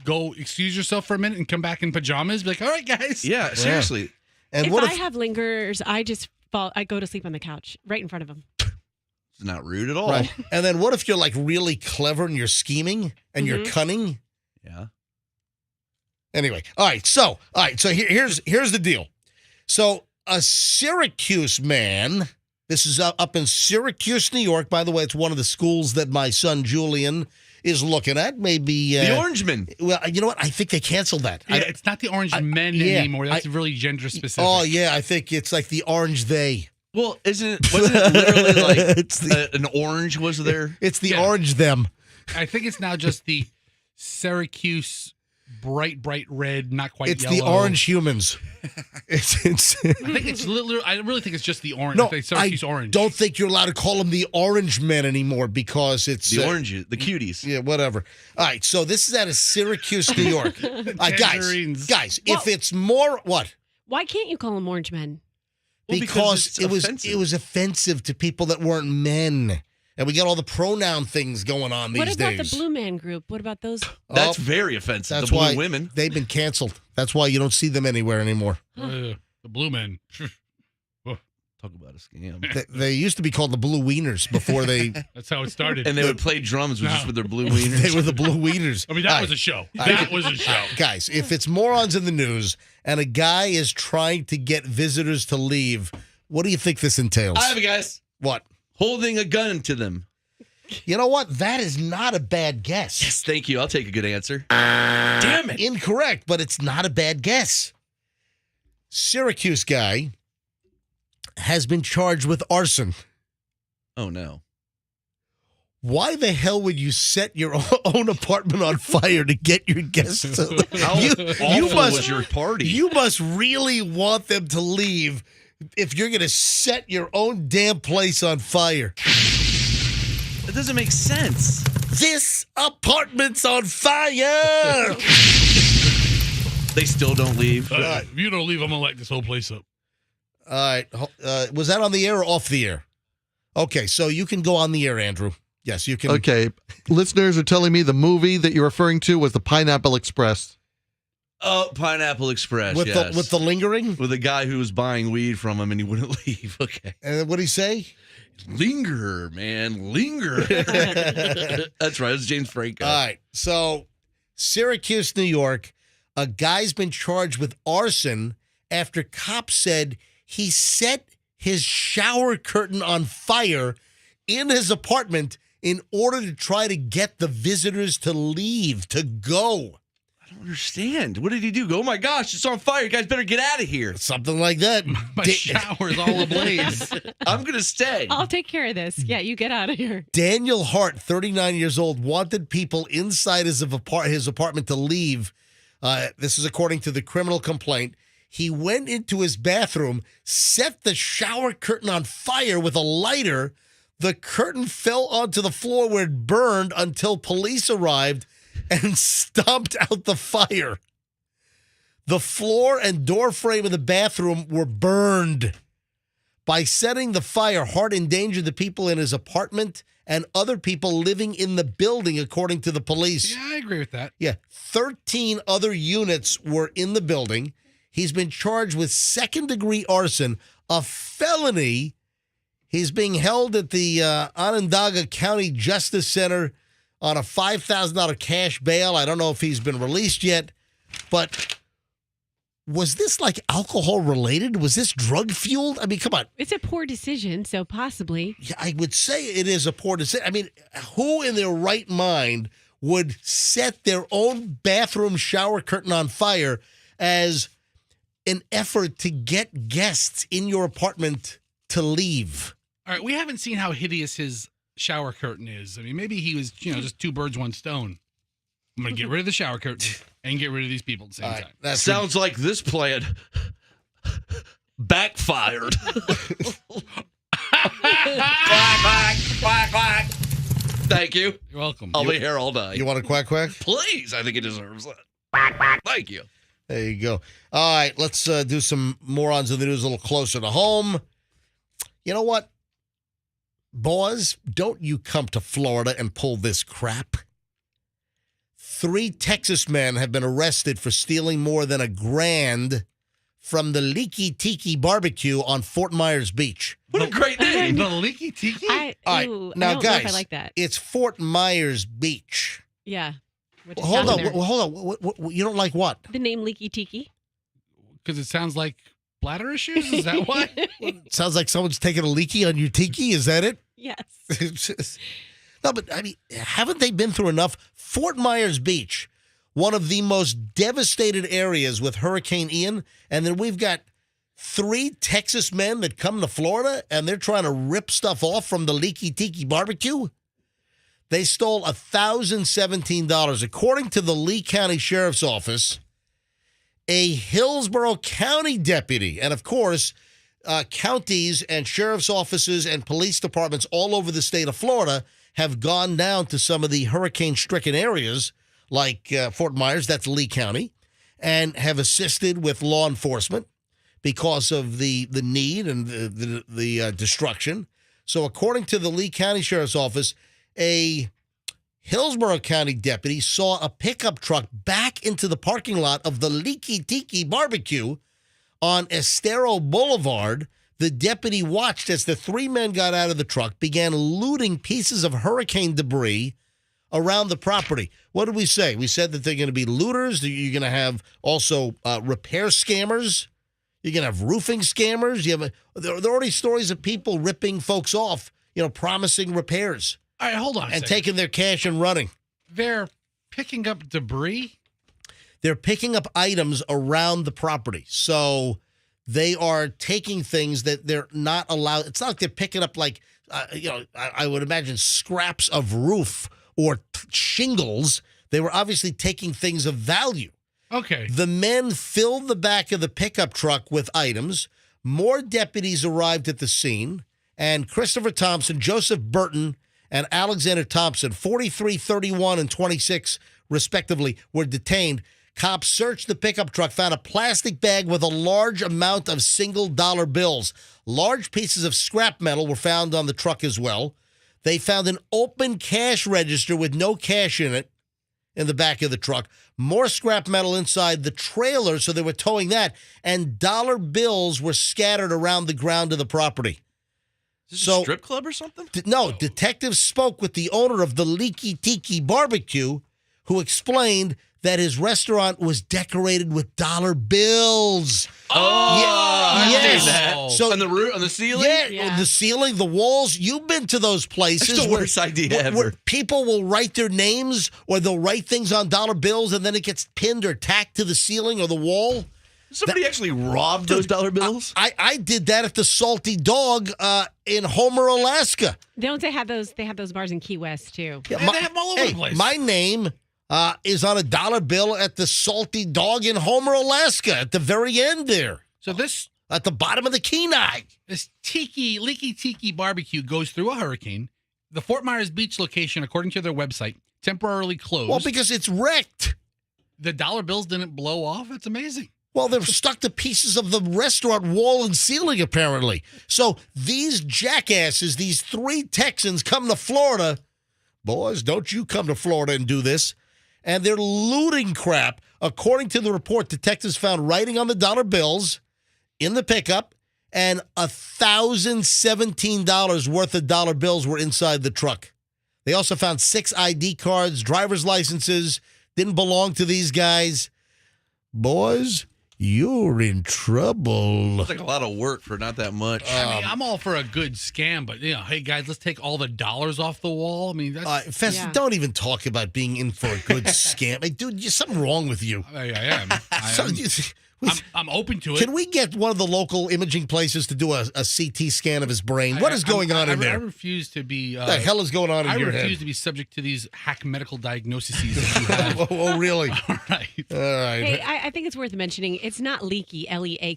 go excuse yourself for a minute and come back in pajamas? Be like, all right, guys. Yeah, seriously. And if what I have lingers, I just I go to sleep on the couch right in front of them. It's not rude at all. Right. And then what if you're like really clever and you're scheming and you're cunning? Yeah. Anyway, all right. So here's the deal. So a Syracuse man, this is up in Syracuse, New York. By the way, it's one of the schools that my son Julian is looking at. Maybe the Orangemen. Well, you know what? I think they canceled that. Yeah, it's not the Orange Men anymore. That's really gender specific. Oh yeah, I think it's like the Orange They. Well, wasn't it literally like an orange was there? It's the Orange Them. I think it's now just the Syracuse bright red, not quite It's yellow. the Orange Humans. It's I think it's literally. I really think it's just the orange. No, Syracuse I Orange. don't think you're allowed to call them the Orange Men anymore because it's the oranges, the cuties. Yeah, whatever. All right, so this is out of Syracuse, New York. Guys, if it's more what? Why can't you call them orange men? Well, because it was offensive to people that weren't men. And we got all the pronoun things going on these days. What about the Blue Man Group? What about those? That's very offensive. That's the Blue why Women. They've been canceled. That's why you don't see them anywhere anymore. The Blue Men. Talk about a scam. They used to be called the Blue Wieners before they. That's how it started. And they would play drums just with their blue wieners. They were the Blue Wieners. I mean, that was a show. That was a show. Guys, if it's Morons in the News and a guy is trying to get visitors to leave, what do you think this entails? I have a guess. What? Holding a gun to them. You know what? That is not a bad guess. Yes, thank you. I'll take a good answer. Damn it. Incorrect, but it's not a bad guess. Syracuse guy has been charged with arson. Oh, no. Why the hell would you set your own apartment on fire to get your guests to How awful was your party? You must really want them to leave if you're going to set your own damn place on fire. That doesn't make sense. This apartment's on fire! They still don't leave. If you don't leave, I'm going to light this whole place up. All right. Was that on the air or off the air? Okay, so you can go on the air, Andrew. Yes, you can. Okay. Listeners are telling me the movie that you're referring to was the Pineapple Express. Oh, Pineapple Express, With yes. the lingering? With a guy who was buying weed from him and he wouldn't leave. Okay. And what did he say? Linger, man. Linger. That's right. It's James Franco. All right. So, Syracuse, New York, a guy's been charged with arson after cops said he set his shower curtain on fire in his apartment in order to try to get the visitors to leave, to go. I don't understand. What did he do? Go, oh my gosh, it's on fire. You guys better get out of here. Something like that. My shower's all ablaze. I'm going to stay. I'll take care of this. Yeah, you get out of here. Daniel Hart, 39 years old, wanted people inside his apartment to leave. This is according to the criminal complaint. He went into his bathroom, set the shower curtain on fire with a lighter. The curtain fell onto the floor where it burned until police arrived and stomped out the fire. The floor and door frame of the bathroom were burned. By setting the fire, Hart endangered the people in his apartment and other people living in the building, according to the police. Yeah, I agree with that. Yeah, 13 other units were in the building. He's been charged with second-degree arson, a felony. He's being held at the Onondaga County Justice Center on a $5,000 cash bail. I don't know if he's been released yet, but was this like alcohol related? Was this drug fueled? I mean, come on. It's a poor decision, so possibly. Yeah, I would say it is a poor decision. I mean, who in their right mind would set their own bathroom shower curtain on fire as an effort to get guests in your apartment to leave. All right, we haven't seen how hideous his shower curtain is. I mean, maybe he was, just two birds, one stone. I'm going to get rid of the shower curtain and get rid of these people at the same time. That sounds like this plan backfired. Quack. Thank you. You're welcome. I'll be here all day. You want a quack quack? Please. I think he deserves it. Thank you. There you go. All right, let's do some morons in the news a little closer to home. You know what? Boys, don't you come to Florida and pull this crap. 3 Texas men have been arrested for stealing more than $1,000 from the Leaky Tiki barbecue on Fort Myers Beach. What a great name. The Leaky Tiki? I All don't right, now know guys, if I like that. it's Fort Myers Beach. Yeah. Which is Hold down on, there. hold on. What, you don't like what? The name Leaky Tiki. Because it sounds like bladder issues? Is that why? Sounds like someone's taking a leaky on your tiki. Is that it? Yes. No, but I mean, haven't they been through enough? Fort Myers Beach, one of the most devastated areas with Hurricane Ian, and then we've got 3 Texas men that come to Florida, and they're trying to rip stuff off from the Leaky Tiki barbecue. They stole $1,017. According to the Lee County Sheriff's Office, a Hillsborough County deputy, and of course, counties and sheriff's offices and police departments all over the state of Florida have gone down to some of the hurricane-stricken areas like Fort Myers, that's Lee County, and have assisted with law enforcement because of the need and the destruction. So according to the Lee County Sheriff's Office, a Hillsborough County deputy saw a pickup truck back into the parking lot of the Leaky Tiki barbecue on Estero Boulevard. The deputy watched as the 3 men got out of the truck, began looting pieces of hurricane debris around the property. What did we say? We said that they're going to be looters. You're going to have also repair scammers. You're going to have roofing scammers. There are already stories of people ripping folks off, promising repairs. All right, hold on a And second. taking their cash and running. They're picking up debris? They're picking up items around the property. So they are taking things that they're not allowed. It's not like they're picking up I would imagine scraps of roof or shingles. They were obviously taking things of value. Okay. The men filled the back of the pickup truck with items. More deputies arrived at the scene, and Christopher Thompson, Joseph Burton, and Alexander Thompson, 43, 31, and 26, respectively, were detained. Cops searched the pickup truck, found a plastic bag with a large amount of single-dollar bills. Large pieces of scrap metal were found on the truck as well. They found an open cash register with no cash in it in the back of the truck. More scrap metal inside the trailer, so they were towing that. And dollar bills were scattered around the ground of the property. Is this a strip club or something? No, detectives spoke with the owner of the Leaky Tiki barbecue, who explained that his restaurant was decorated with dollar bills. I've yes. seen that. So on the roof, on the ceiling? Yeah. the ceiling, the walls. You've been to those places. That's the worst idea ever. Where people will write their names or they'll write things on dollar bills and then it gets pinned or tacked to the ceiling or the wall. Somebody actually robbed those dollar bills? I did that at the Salty Dog in Homer, Alaska. Don't they have those? They have those bars in Key West too. Yeah, They have them all over the place. My name is on a dollar bill at the Salty Dog in Homer, Alaska, at the very end there. So this At the bottom of the Kenai. This Leaky Tiki barbecue goes through a hurricane. The Fort Myers Beach location, according to their website, temporarily closed. Well, because it's wrecked. The dollar bills didn't blow off. That's amazing. Well, they're stuck to pieces of the restaurant wall and ceiling, apparently. So these jackasses, these 3 Texans come to Florida. Boys, don't you come to Florida and do this. And they're looting crap. According to the report, detectives found writing on the dollar bills in the pickup, and $1,017 worth of dollar bills were inside the truck. They also found 6 ID cards, driver's licenses, didn't belong to these guys. Boys, you're in trouble. It's like a lot of work for not that much. I mean, I'm all for a good scam, but hey guys, let's take all the dollars off the wall. I mean, that's Fess, don't even talk about being in for a good scam. Hey, dude, there's something wrong with you. I am. I'm open to it. Can we get one of the local imaging places to do a CT scan of his brain? What is going on in there? I refuse to be. What the hell is going on in your head? I refuse to be subject to these hack medical diagnoses that you have. Oh, really? All right. Hey, I think it's worth mentioning. It's not leaky, Leaky.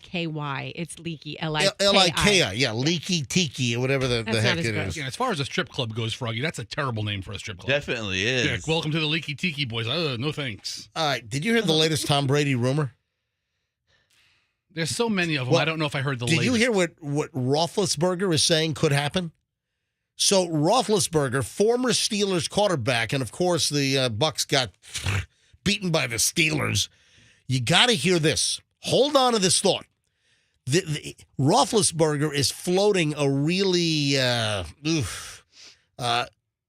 It's leaky, Liki. Liki, yeah, Leaky Tiki or whatever the heck it is. Yeah, as far as a strip club goes, Froggy, that's a terrible name for a strip club. Definitely is. Yeah, welcome to the Leaky Tiki, boys. No thanks. All right, did you hear the latest Tom Brady rumor? There's so many of them. I don't know if I heard the latest. Did you hear what Roethlisberger is saying could happen? So Roethlisberger, former Steelers quarterback, and of course the Bucks got beaten by the Steelers. You got to hear this. Hold on to this thought. Roethlisberger is floating a really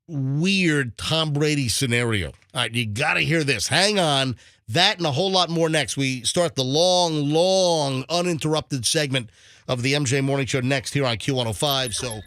weird Tom Brady scenario. All right, you got to hear this. Hang on. That and a whole lot more next. We start the long, uninterrupted segment of the MJ Morning Show next here on Q105. So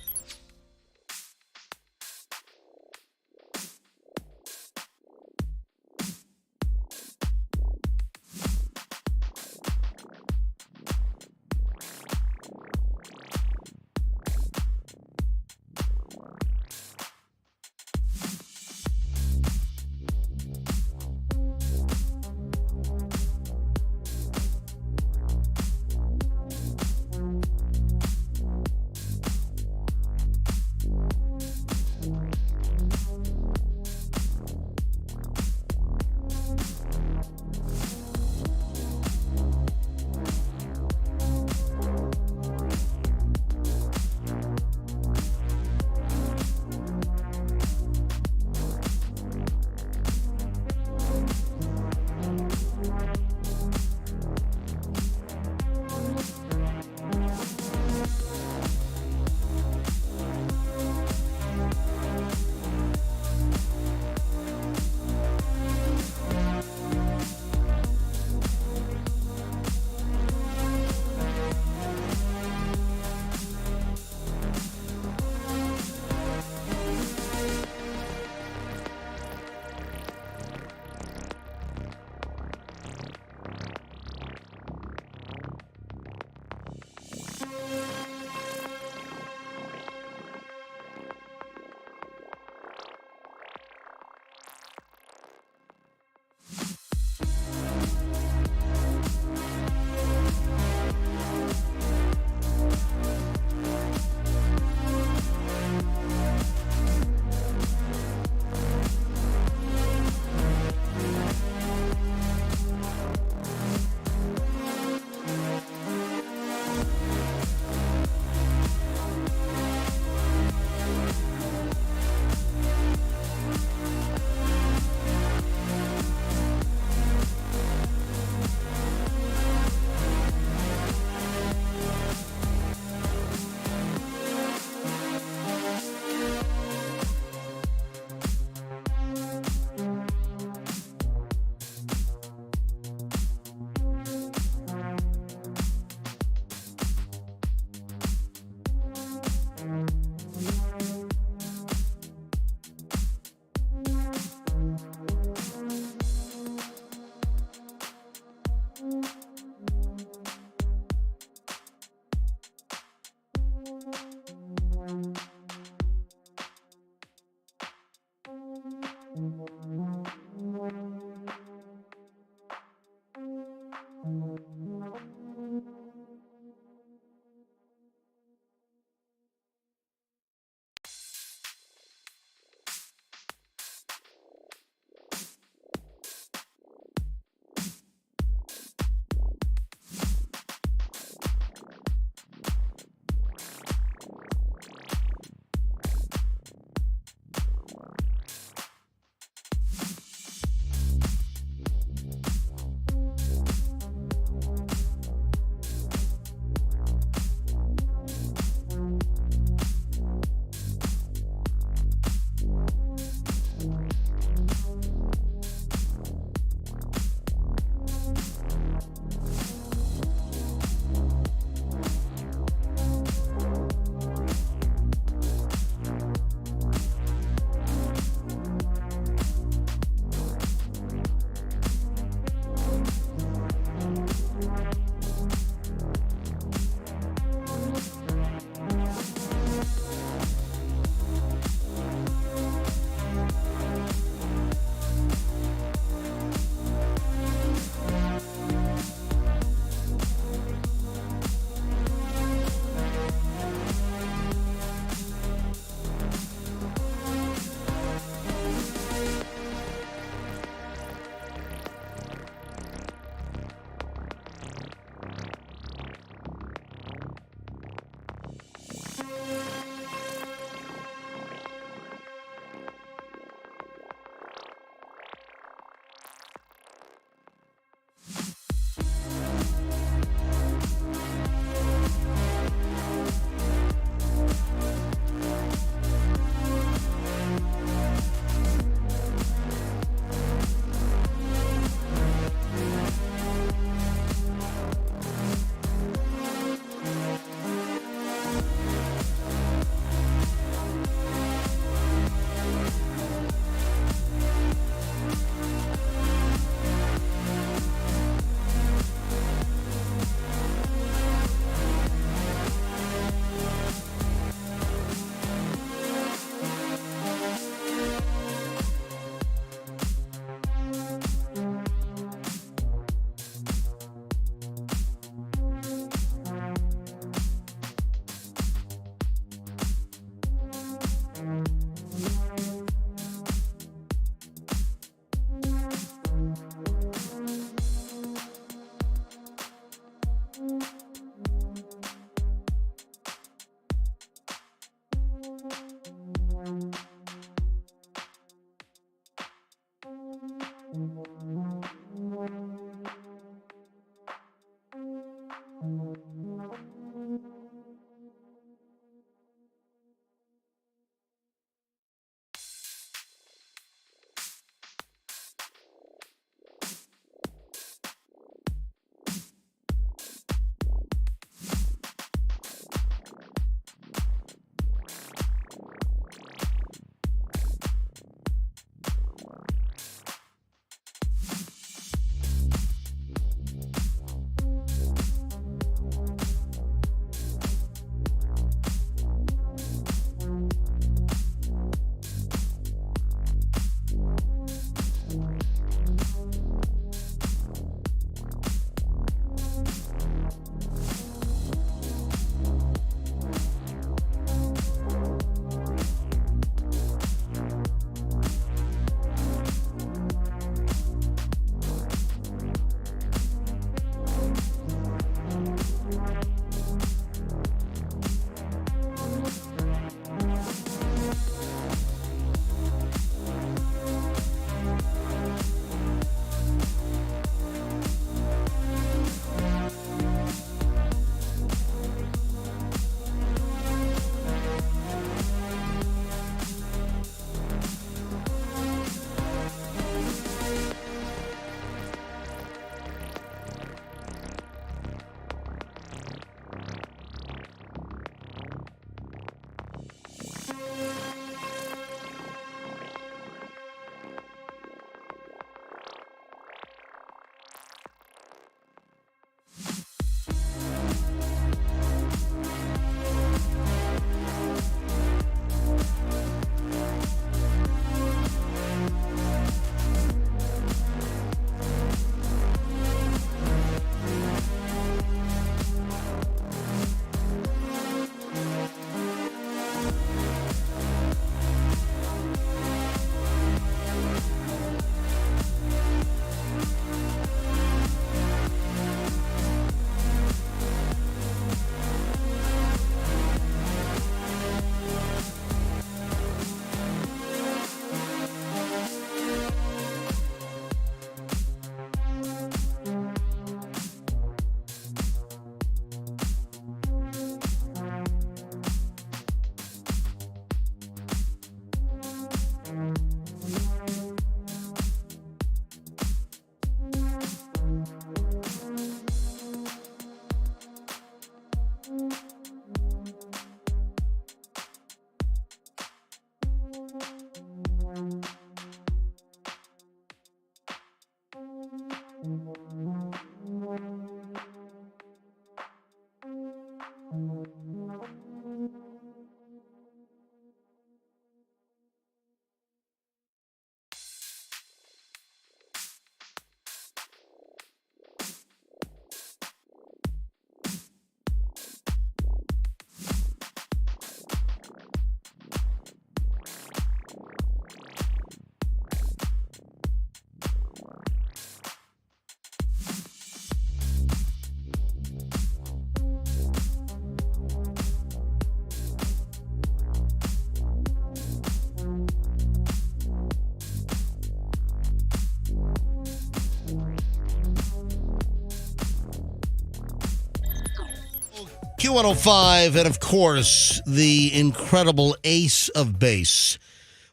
Q105, and of course, the incredible Ace of Base.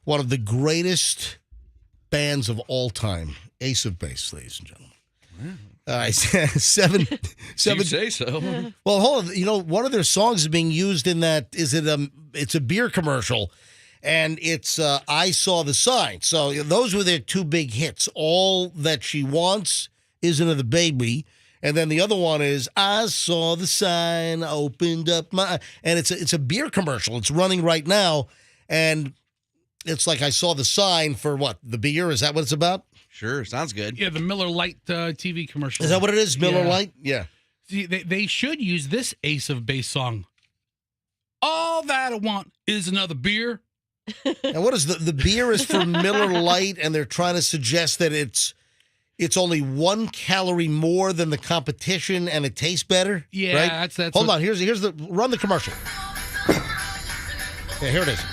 One of the greatest bands of all time. Ace of Base, ladies and gentlemen. Wow. All right, seven. You say so. Well, hold on. You know, one of their songs is being used in that, it's a beer commercial, and it's I Saw the Sign. So those were their two big hits. All That She Wants, Isn't It the Baby? And then the other one is I Saw the Sign, Opened Up My... And it's a beer commercial. It's running right now, and it's like I saw the sign for what? The beer? Is that what it's about? Sure, sounds good. Yeah, the Miller Lite TV commercial. Is that what it is? Miller Lite? Yeah. See, they should use this Ace of Base song. All that I want is another beer. And what is the beer is for Miller Lite, and they're trying to suggest that it's only 1 calorie more than the competition, and it tastes better. Yeah, right? that's. Hold on, here's the run the commercial. Yeah, here it is.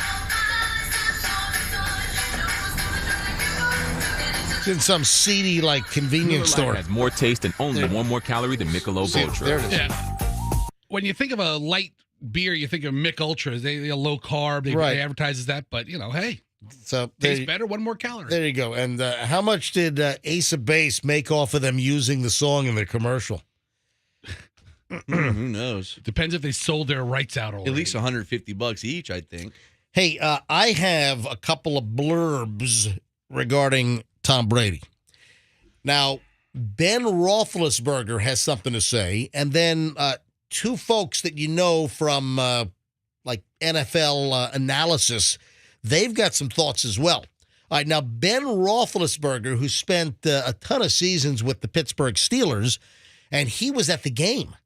It's in some seedy convenience store. Has more taste and only 1 more calorie than Michelob Ultra. There it is. Yeah. When you think of a light beer, you think of Mick Ultra. They're low carb. They advertise as that, but hey. So tastes better, 1 more calorie. There you go. And how much did Ace of Base make off of them using the song in their commercial? Who knows? Depends if they sold their rights out already. At least $150 each, I think. Hey, I have a couple of blurbs regarding Tom Brady. Now, Ben Roethlisberger has something to say, and then two folks that you know from NFL analysis. They've got some thoughts as well. All right, now, Ben Roethlisberger, who spent a ton of seasons with the Pittsburgh Steelers, and he was at the game.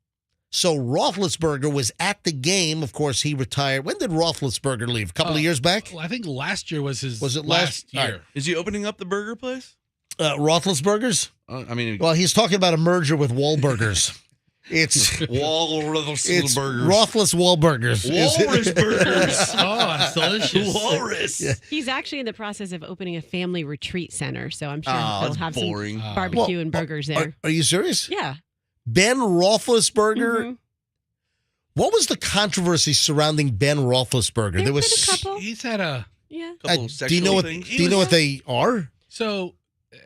So Roethlisberger was at the game. Of course, he retired. When did Roethlisberger leave? A couple of years back? Well, I think last year was his last year. right. Is he opening up the burger place? Roethlisberger's? Well, he's talking about a merger with Wahlburgers. It's Wahlburgers. Rothless Wahlburgers. Walrus burgers. Oh, that's delicious. Walrus. Yeah. He's actually in the process of opening a family retreat center, so I'm sure he'll have boring. some barbecue and burgers there. Are you serious? Yeah. Ben Roethlisberger. Mm-hmm. What was the controversy surrounding Ben Roethlisberger? There was a couple. He's had a couple do you know what? things. Do you know what they are? So.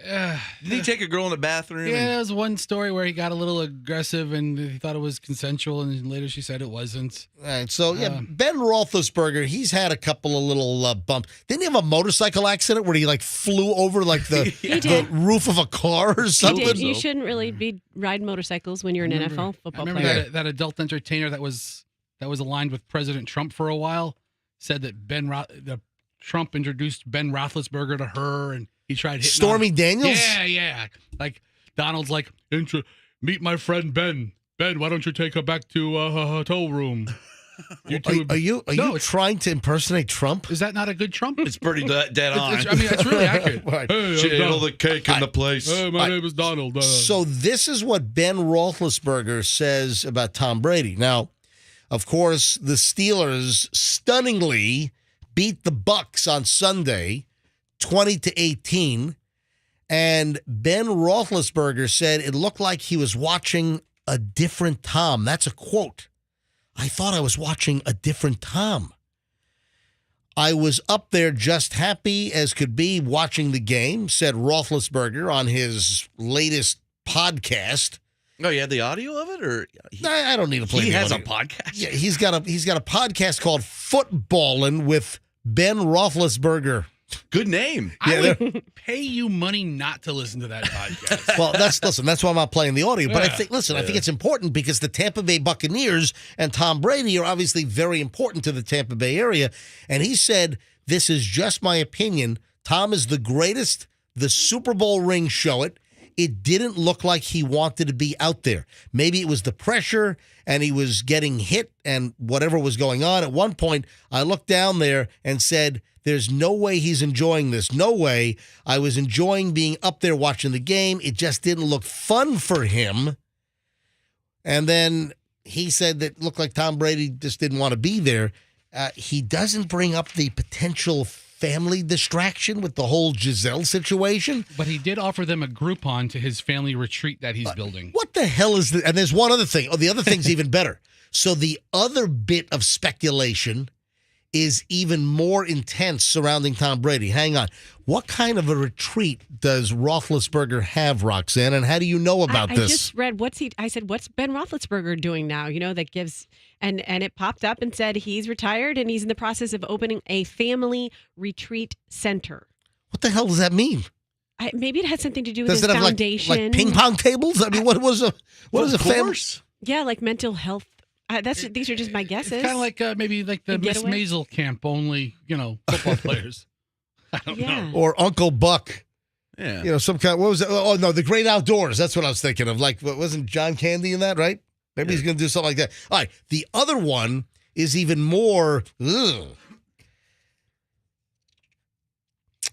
Did he take a girl in the bathroom? Yeah, there was one story where he got a little aggressive and he thought it was consensual, and later she said it wasn't. All right, so Ben Roethlisberger, he's had a couple of little bumps. Didn't he have a motorcycle accident where he flew over the roof of a car or something? He did. You shouldn't really be riding motorcycles when you're an NFL football player. I remember that adult entertainer that was aligned with President Trump for a while said that Trump introduced Ben Roethlisberger to her, and he tried hitting Stormy Daniels? Yeah. Donald's meet my friend Ben. Ben, why don't you take her back to a hotel room? Are you trying to impersonate Trump? Is that not a good Trump? It's pretty dead on. It's really accurate. Right. Hey, she ate all the cake in the place. Hey, my name is Donald. So this is what Ben Roethlisberger says about Tom Brady. Now, of course, the Steelers stunningly beat the Bucs on Sunday, 20-18, and Ben Roethlisberger said it looked like he was watching a different Tom. That's a quote. I thought I was watching a different Tom. I was up there just happy as could be watching the game, said Roethlisberger on his latest podcast. Oh, you had the audio of it, or I don't need to play. He the has audio. a podcast. Yeah, he's got a podcast called Footballin' with Ben Roethlisberger. Good name. I would pay you money not to listen to that podcast. Well, that's why I'm not playing the audio. But I think it's important because the Tampa Bay Buccaneers and Tom Brady are obviously very important to the Tampa Bay area. And he said, this is just my opinion. Tom is the greatest. The Super Bowl rings show it. It didn't look like he wanted to be out there. Maybe it was the pressure and he was getting hit and whatever was going on. At one point, I looked down there and said, there's no way he's enjoying this. No way. I was enjoying being up there watching the game. It just didn't look fun for him. And then he said that it looked like Tom Brady just didn't want to be there. He doesn't bring up the potential family distraction with the whole Giselle situation. But he did offer them a Groupon to his family retreat that he's building. What the hell is this? And there's one other thing. Oh, the other thing's even better. So the other bit of speculation is even more intense surrounding Tom Brady. Hang on. What kind of a retreat does Roethlisberger have, Roxanne, and how do you know about this? I just read I said, what's Ben Roethlisberger doing now? That gives, and it popped up and said he's retired and he's in the process of opening a family retreat center. What the hell does that mean? Maybe it has something to do with Does his it have foundation. like ping pong tables? I mean, what is a family? Yeah, like mental health. These are just my guesses. It's kind of like maybe like the Miss Maisel camp, only football players. I don't know. Or Uncle Buck. Yeah. Some kind. What was it? Oh no, the Great Outdoors. That's what I was thinking of. Like, wasn't John Candy in that? Right? Maybe he's going to do something like that. All right. The other one is even more. Ugh.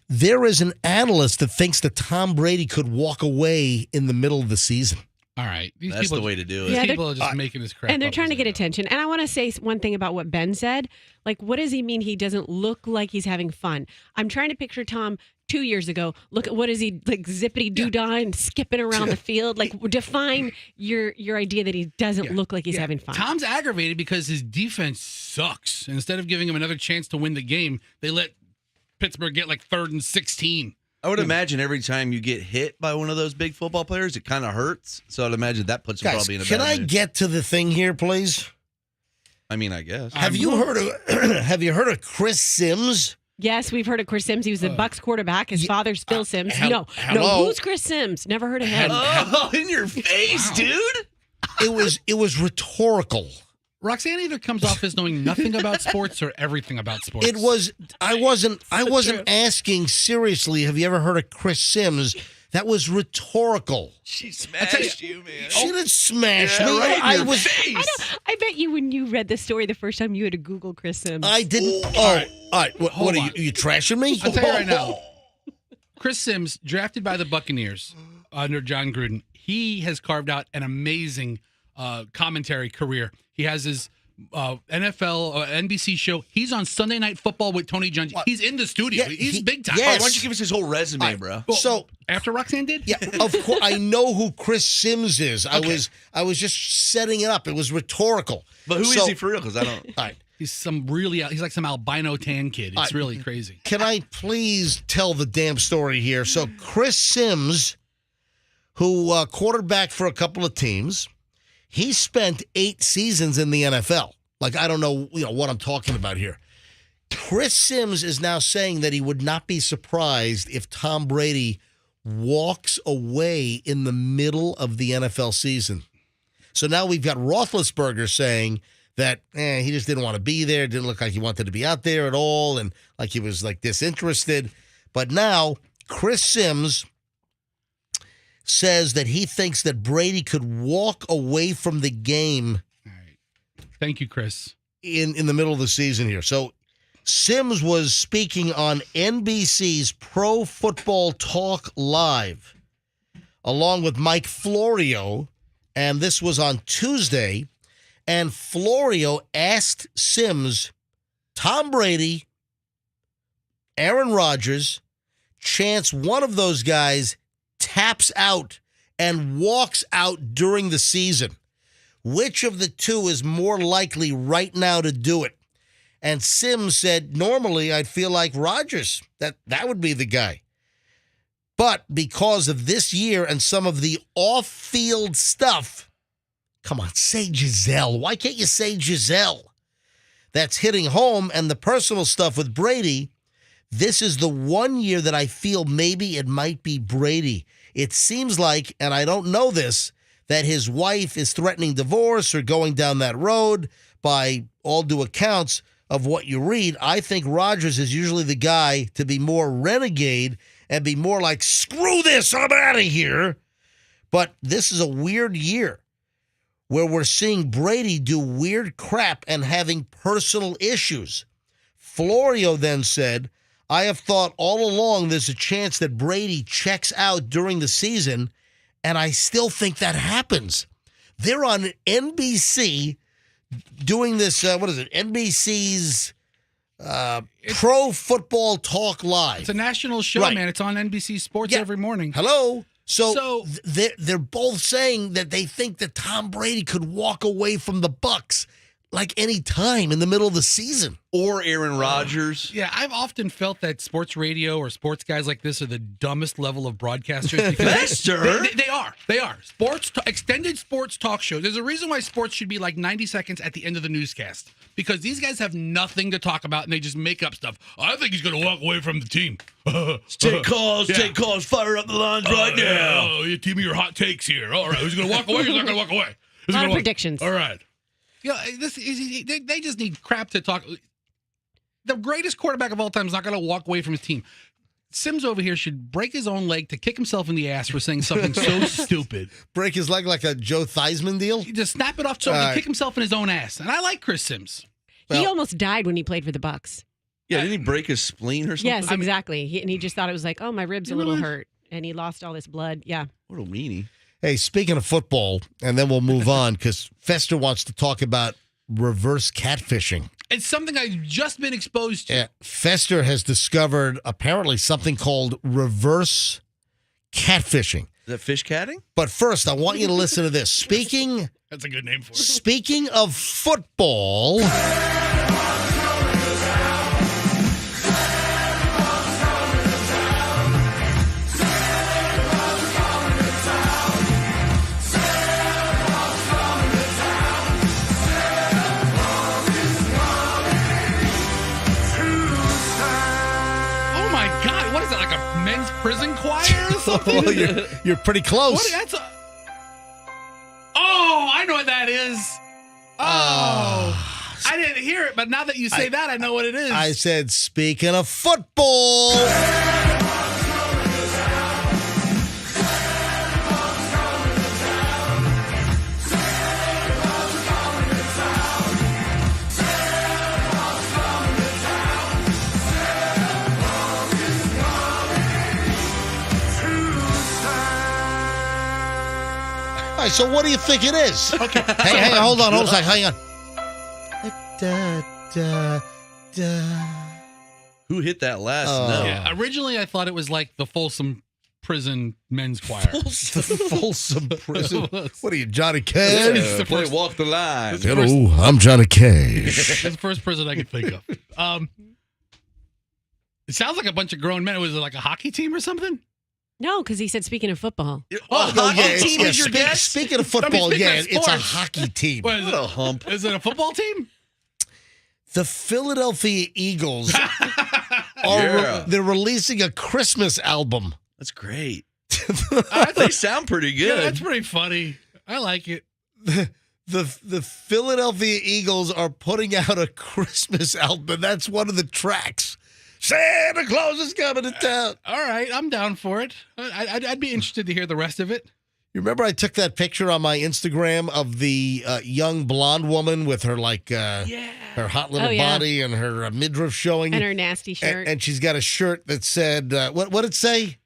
There is an analyst that thinks that Tom Brady could walk away in the middle of the season. All right. That's the way to do it. These people are just making this crap. And they're up trying to as get they go. attention. And I want to say one thing about what Ben said. Like, what does he mean he doesn't look like he's having fun? I'm trying to picture Tom 2 years ago. Look at what is he, like, zippity doo-dah and skipping around the field? Like, define your idea that he doesn't look like he's having fun. Tom's aggravated because his defense sucks. And instead of giving him another chance to win the game, they let Pittsburgh get like 3rd and 16. I would imagine every time you get hit by one of those big football players, it kind of hurts. So I'd imagine that puts him Guys, probably in a can bad I mood. get to the thing here, please? I mean, I guess. Have you heard of Chris Sims? Yes, we've heard of Chris Sims. He was the Bucs quarterback. His father's Phil Sims. No, hello? who's Chris Sims? Never heard of him. Oh, in your face, dude. It was rhetorical. Roxanne either comes off as knowing nothing about sports or everything about sports. It was. I wasn't asking seriously. Have you ever heard of Chris Sims? That was rhetorical. She smashed you, man. She didn't smash me. Right I in your was. face. I bet you when you read the story the first time you had to Google Chris Sims. I didn't. All right. What are you trashing me? I'll tell you right now. Chris Sims, drafted by the Buccaneers under John Gruden, he has carved out an amazing commentary career. He has his NFL NBC show. He's on Sunday Night Football with Tony Jones. He's in the studio. Yeah, He's big time. Why yes. don't you give us his whole resume, bro? Well, So after Roxanne did? yeah, of course I know who Chris Sims is. I was just setting it up. It was rhetorical. But who is he for real? Because I don't. All right. He's like some albino tan kid. It's really crazy. Can I please tell the damn story here? So Chris Sims, who quarterbacked for a couple of teams, he spent 8 seasons in the NFL. Like, I don't know, what I'm talking about here. Chris Sims is now saying that he would not be surprised if Tom Brady walks away in the middle of the NFL season. So now we've got Roethlisberger saying that he just didn't want to be there, didn't look like he wanted to be out there at all, and like he was like disinterested. But now Chris Sims says that he thinks that Brady could walk away from the game. All right. Thank you, Chris. In the middle of the season here. So Sims was speaking on NBC's Pro Football Talk Live along with Mike Florio, and this was on Tuesday, and Florio asked Sims, Tom Brady, Aaron Rodgers, chance one of those guys taps out and walks out during the season. Which of the two is more likely right now to do it? And Sims said, normally I'd feel like Rodgers. That would be the guy. But because of this year and some of the off-field stuff, come on, say Giselle. Why can't you say Giselle? That's hitting home, and the personal stuff with Brady, this is the one year that I feel maybe it might be Brady. It seems like, and I don't know this, that his wife is threatening divorce or going down that road. By all due accounts of what you read, I think Rodgers is usually the guy to be more renegade and be more like, screw this, I'm out of here. But this is a weird year where we're seeing Brady do weird crap and having personal issues. Florio then said, I have thought all along there's a chance that Brady checks out during the season, and I still think that happens. They're on NBC doing this, NBC's Pro Football Talk Live. It's a national show, Right. man. It's on NBC Sports Yeah. every morning. Hello? So they're both saying that they think that Tom Brady could walk away from the Bucs like any time in the middle of the season. Or Aaron Rodgers. Yeah, I've often felt that sports radio or sports guys like this are the dumbest level of broadcasters. Because they are. Extended sports talk shows. There's a reason why sports should be like 90 seconds at the end of the newscast. Because these guys have nothing to talk about and they just make up stuff. I think he's going to walk away from the team. Take calls, fire up the lines right now. Oh, you team of your hot takes here. All right, who's going to walk away? Who's not going to walk away? A lot of predictions. All right. They just need crap to talk. The greatest quarterback of all time is not going to walk away from his team. Sims over here should break his own leg to kick himself in the ass for saying something so stupid. Break his leg like a Joe Theismann deal? He just snap it off so he can kick himself in his own ass. And I like Chris Sims. He almost died when he played for the Bucs. Yeah, didn't he break his spleen or something? Yes, exactly. He just thought it was like, oh, my ribs are a little hurt. And he lost all this blood. Yeah. What a weenie. Hey, speaking of football, and then we'll move on because Fester wants to talk about reverse catfishing. It's something I've just been exposed to. Yeah, Fester has discovered apparently something called reverse catfishing. Is that fish catting? But first, I want you to listen to this. That's a good name for it. Speaking of football. Men's prison choir or something? Well, you're pretty close. I know what that is. I didn't hear it, but now that you say that, I know what it is. I said, speaking of football. All right, so what do you think it is? Okay. Hang on, hold on a second. Hang on. Who hit that last note? Yeah, originally, I thought it was like the Folsom Prison Men's Choir. Folsom Prison? What are you, Johnny Cage? Play Walk the Line. Hello, I'm Johnny Cage. That's the first prison I could think of. It sounds like a bunch of grown men. Was it like a hockey team or something? No, because he said, speaking of football. Team is your guess? Speaking of football, it's a hockey team. What is it? A hump? Is it a football team? The Philadelphia Eagles they're releasing a Christmas album. That's great. They sound pretty good. Yeah, that's pretty funny. I like it. The Philadelphia Eagles are putting out a Christmas album. That's one of the tracks. Santa Claus is coming to town. All right, I'm down for it. I'd be interested to hear the rest of it. You remember I took that picture on my Instagram of the young blonde woman with her her hot little body and her midriff showing. And her nasty shirt. And she's got a shirt that said, what did it say?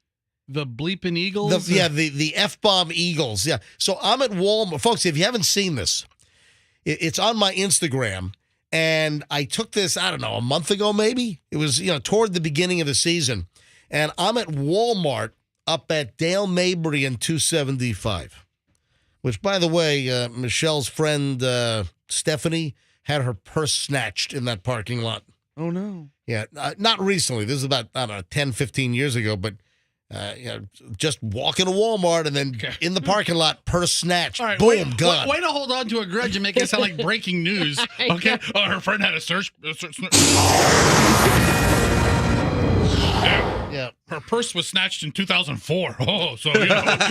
The bleeping Eagles? The F-bomb Eagles. Yeah. So I'm at Walmart. Folks, if you haven't seen this, it's on my Instagram. And I took this, I don't know, a month ago maybe. It was, toward the beginning of the season. And I'm at Walmart up at Dale Mabry and 275, which, by the way, Michelle's friend Stephanie had her purse snatched in that parking lot. Oh, no. Yeah, not recently. This is about, I don't know, 10, 15 years ago, but just walking to Walmart and then in the parking lot, purse snatched. All right, boom, gone. Way to hold on to a grudge and make it sound like breaking news. Okay? Her friend had a search. Yeah. Her purse was snatched in 2004. Oh, so,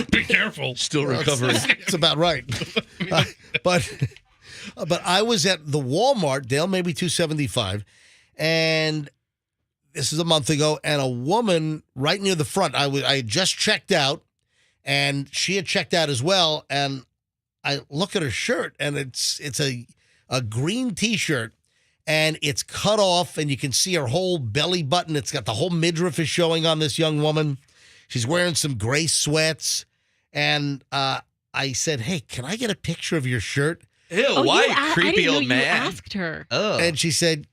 be careful. Still recovering. That's about right. But I was at the Walmart, Dale maybe 275, and this is a month ago, and a woman right near the front. I had just checked out, and she had checked out as well. And I look at her shirt, and it's a green T-shirt, and it's cut off, and you can see her whole belly button. It's got the whole midriff is showing on this young woman. She's wearing some gray sweats, and I said, "Hey, can I get a picture of your shirt?" Ew, why creepy old man? You asked her. Oh. And she said,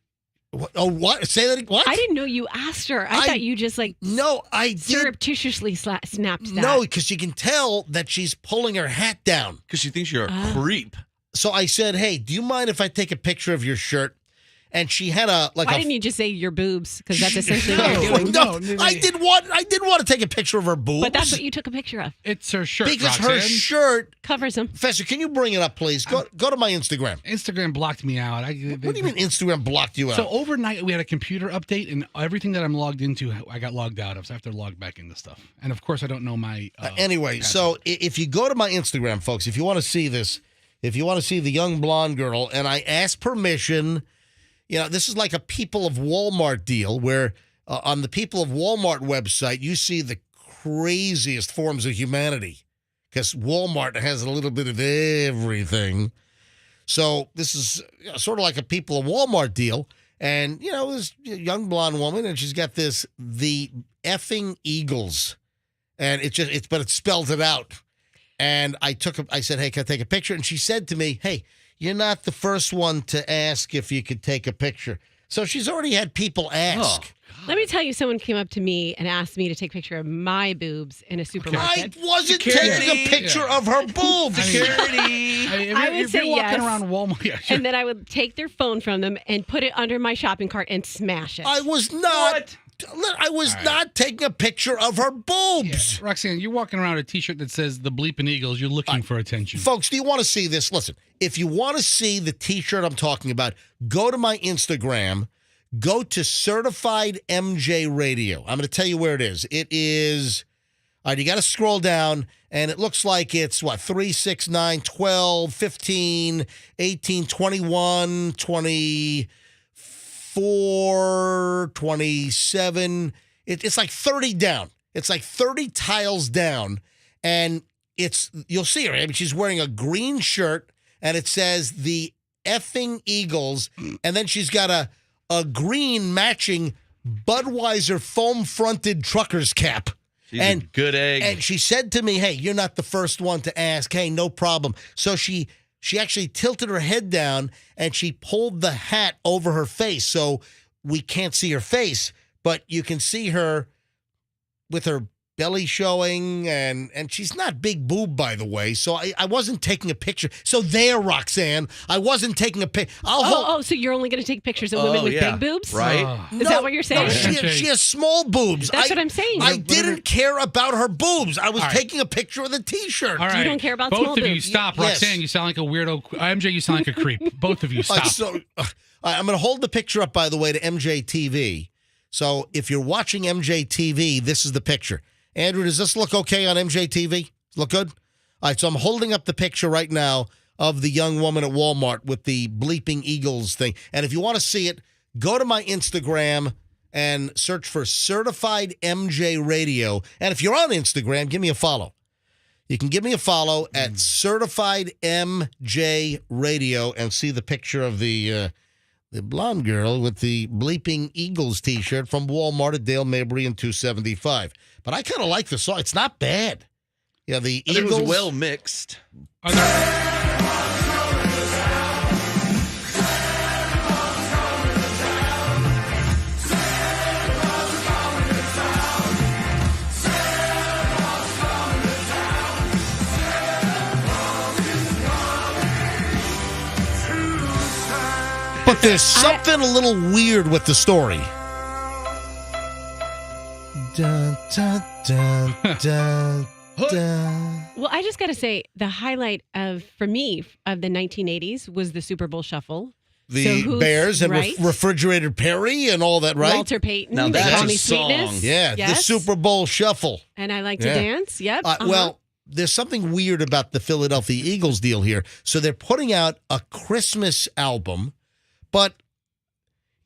Oh, what? Say that. What? I didn't know you asked her. I thought you just No, I did. surreptitiously snapped that. No, because you can tell that she's pulling her hat down. Because she thinks you're a creep. So I said, "Hey, do you mind if I take a picture of your shirt?" And she had Why didn't you just say your boobs? Because that's essentially what you're doing. No, I did want to take a picture of her boobs. But that's what you took a picture of. It's her shirt, because Roxanne. her shirt covers them. Professor, can you bring it up, please? Go to my Instagram. Instagram blocked me out. What do you mean Instagram blocked you out? So overnight we had a computer update, and everything that I'm logged into, I got logged out of. So I have to log back into stuff. And of course, I don't know my. Anyway, password. So if you go to my Instagram, folks, if you want to see this, if you want to see the young blonde girl, and I ask permission. This is like a People of Walmart deal where on the People of Walmart website, you see the craziest forms of humanity because Walmart has a little bit of everything. So this is sort of like a People of Walmart deal. And, this young blonde woman, and she's got the effing Eagles. And but it spells it out. And I said, hey, can I take a picture? And she said to me, hey, you're not the first one to ask if you could take a picture. So she's already had people ask. Oh, Let me tell you, someone came up to me and asked me to take a picture of my boobs in a supermarket. I wasn't taking a picture of her boobs. Security. I would say you're walking yes. around Walmart, yeah, sure. And then I would take their phone from them and put it under my shopping cart and smash it. I was not. Not taking a picture of her boobs. Yeah. Roxanne, you're walking around with a T-shirt that says the bleeping Eagles. You're looking for attention. Folks, do you want to see this? Listen, if you want to see the T-shirt I'm talking about, go to my Instagram. Go to Certified MJ Radio. I'm going to tell you where it is. It is, all right, you got to scroll down, and it looks like it's, 3, 6, 9, 12, 15, 18, 21, 24, 27. It's like 30 down. It's like 30 tiles down, and you'll see her. I mean, she's wearing a green shirt, and it says the effing Eagles, and then she's got a green matching Budweiser foam-fronted trucker's cap. She's a good egg. And she said to me, hey, you're not the first one to ask. Hey, no problem. So she actually tilted her head down, and she pulled the hat over her face. So we can't see her face, but you can see her with her belly showing, and she's not big boob, by the way. So I wasn't taking a picture. So there, Roxanne, I wasn't taking a picture. So you're only going to take pictures of women with big boobs? Right. Is that what you're saying? No, she has small boobs. That's what I'm saying. I didn't care about her boobs. I was taking a picture of the T-shirt. All right. You don't care about both small of you boobs. stop. Yes. Roxanne, you sound like a weirdo. MJ, you sound like a creep. Both of you stop. I'm going to hold the picture up, by the way, to MJ TV. So if you're watching MJ TV, this is the picture. Andrew, does this look okay on MJ TV? Look good? All right, so I'm holding up the picture right now of the young woman at Walmart with the bleeping Eagles thing. And if you want to see it, go to my Instagram and search for Certified MJ Radio. And if you're on Instagram, give me a follow. You can give me a follow at Certified MJ Radio and see the picture of the blonde girl with the bleeping Eagles T-shirt from Walmart at Dale Mabry and 275. But I kind of like the song. It's not bad. Yeah, the Eagles. It was well mixed. But there's something a little weird with the story. Dun, dun, dun, dun, dun. Well, I just got to say, the highlight for me of the 1980s was the Super Bowl Shuffle. The Bears and Refrigerator Perry and all that, right? Walter Payton. Now They that's Call a Me song. Sweetness. Yeah, Yes. the Super Bowl Shuffle. And I like to dance. Yep. Well, there's something weird about the Philadelphia Eagles deal here. So they're putting out a Christmas album, but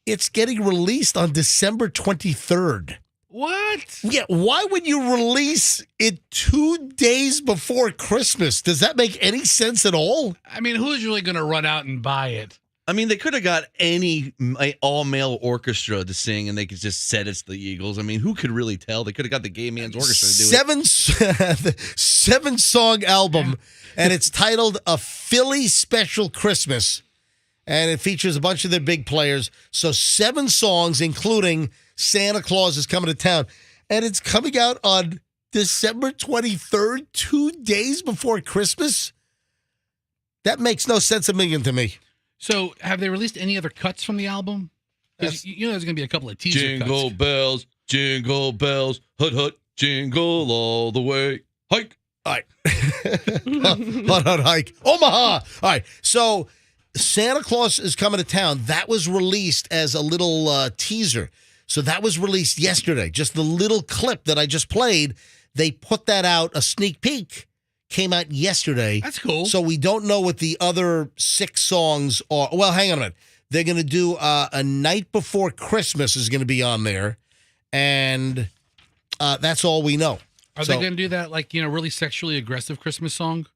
it's getting released on December 23rd. What? Yeah, why would you release it 2 days before Christmas? Does that make any sense at all? I mean, who's really going to run out and buy it? I mean, they could have got any all-male orchestra to sing, and they could just said it's the Eagles. I mean, who could really tell? They could have got the gay man's orchestra to do it. Seven-song album, and it's titled A Philly Special Christmas. and it features a bunch of their big players. So 7 songs, including Santa Claus is Coming to Town. And it's coming out on December 23rd, 2 days before Christmas. That makes no sense a million to me. So, have they released any other cuts from the album? Because you know there's going to be a couple of teaser Jingle cuts. bells, hut, hut, jingle all the way. Hike. All right. Hut, hike. Omaha. All right. So, Santa Claus is Coming to Town. That was released as a little teaser. So, that was released yesterday. Just the little clip that I just played, they put that out, a sneak peek. Came out yesterday. That's cool. So we don't know what the other 6 songs are. Well, hang on a minute. They're going to do A Night Before Christmas is going to be on there. And that's all we know. Are they going to do that, like, really sexually aggressive Christmas song?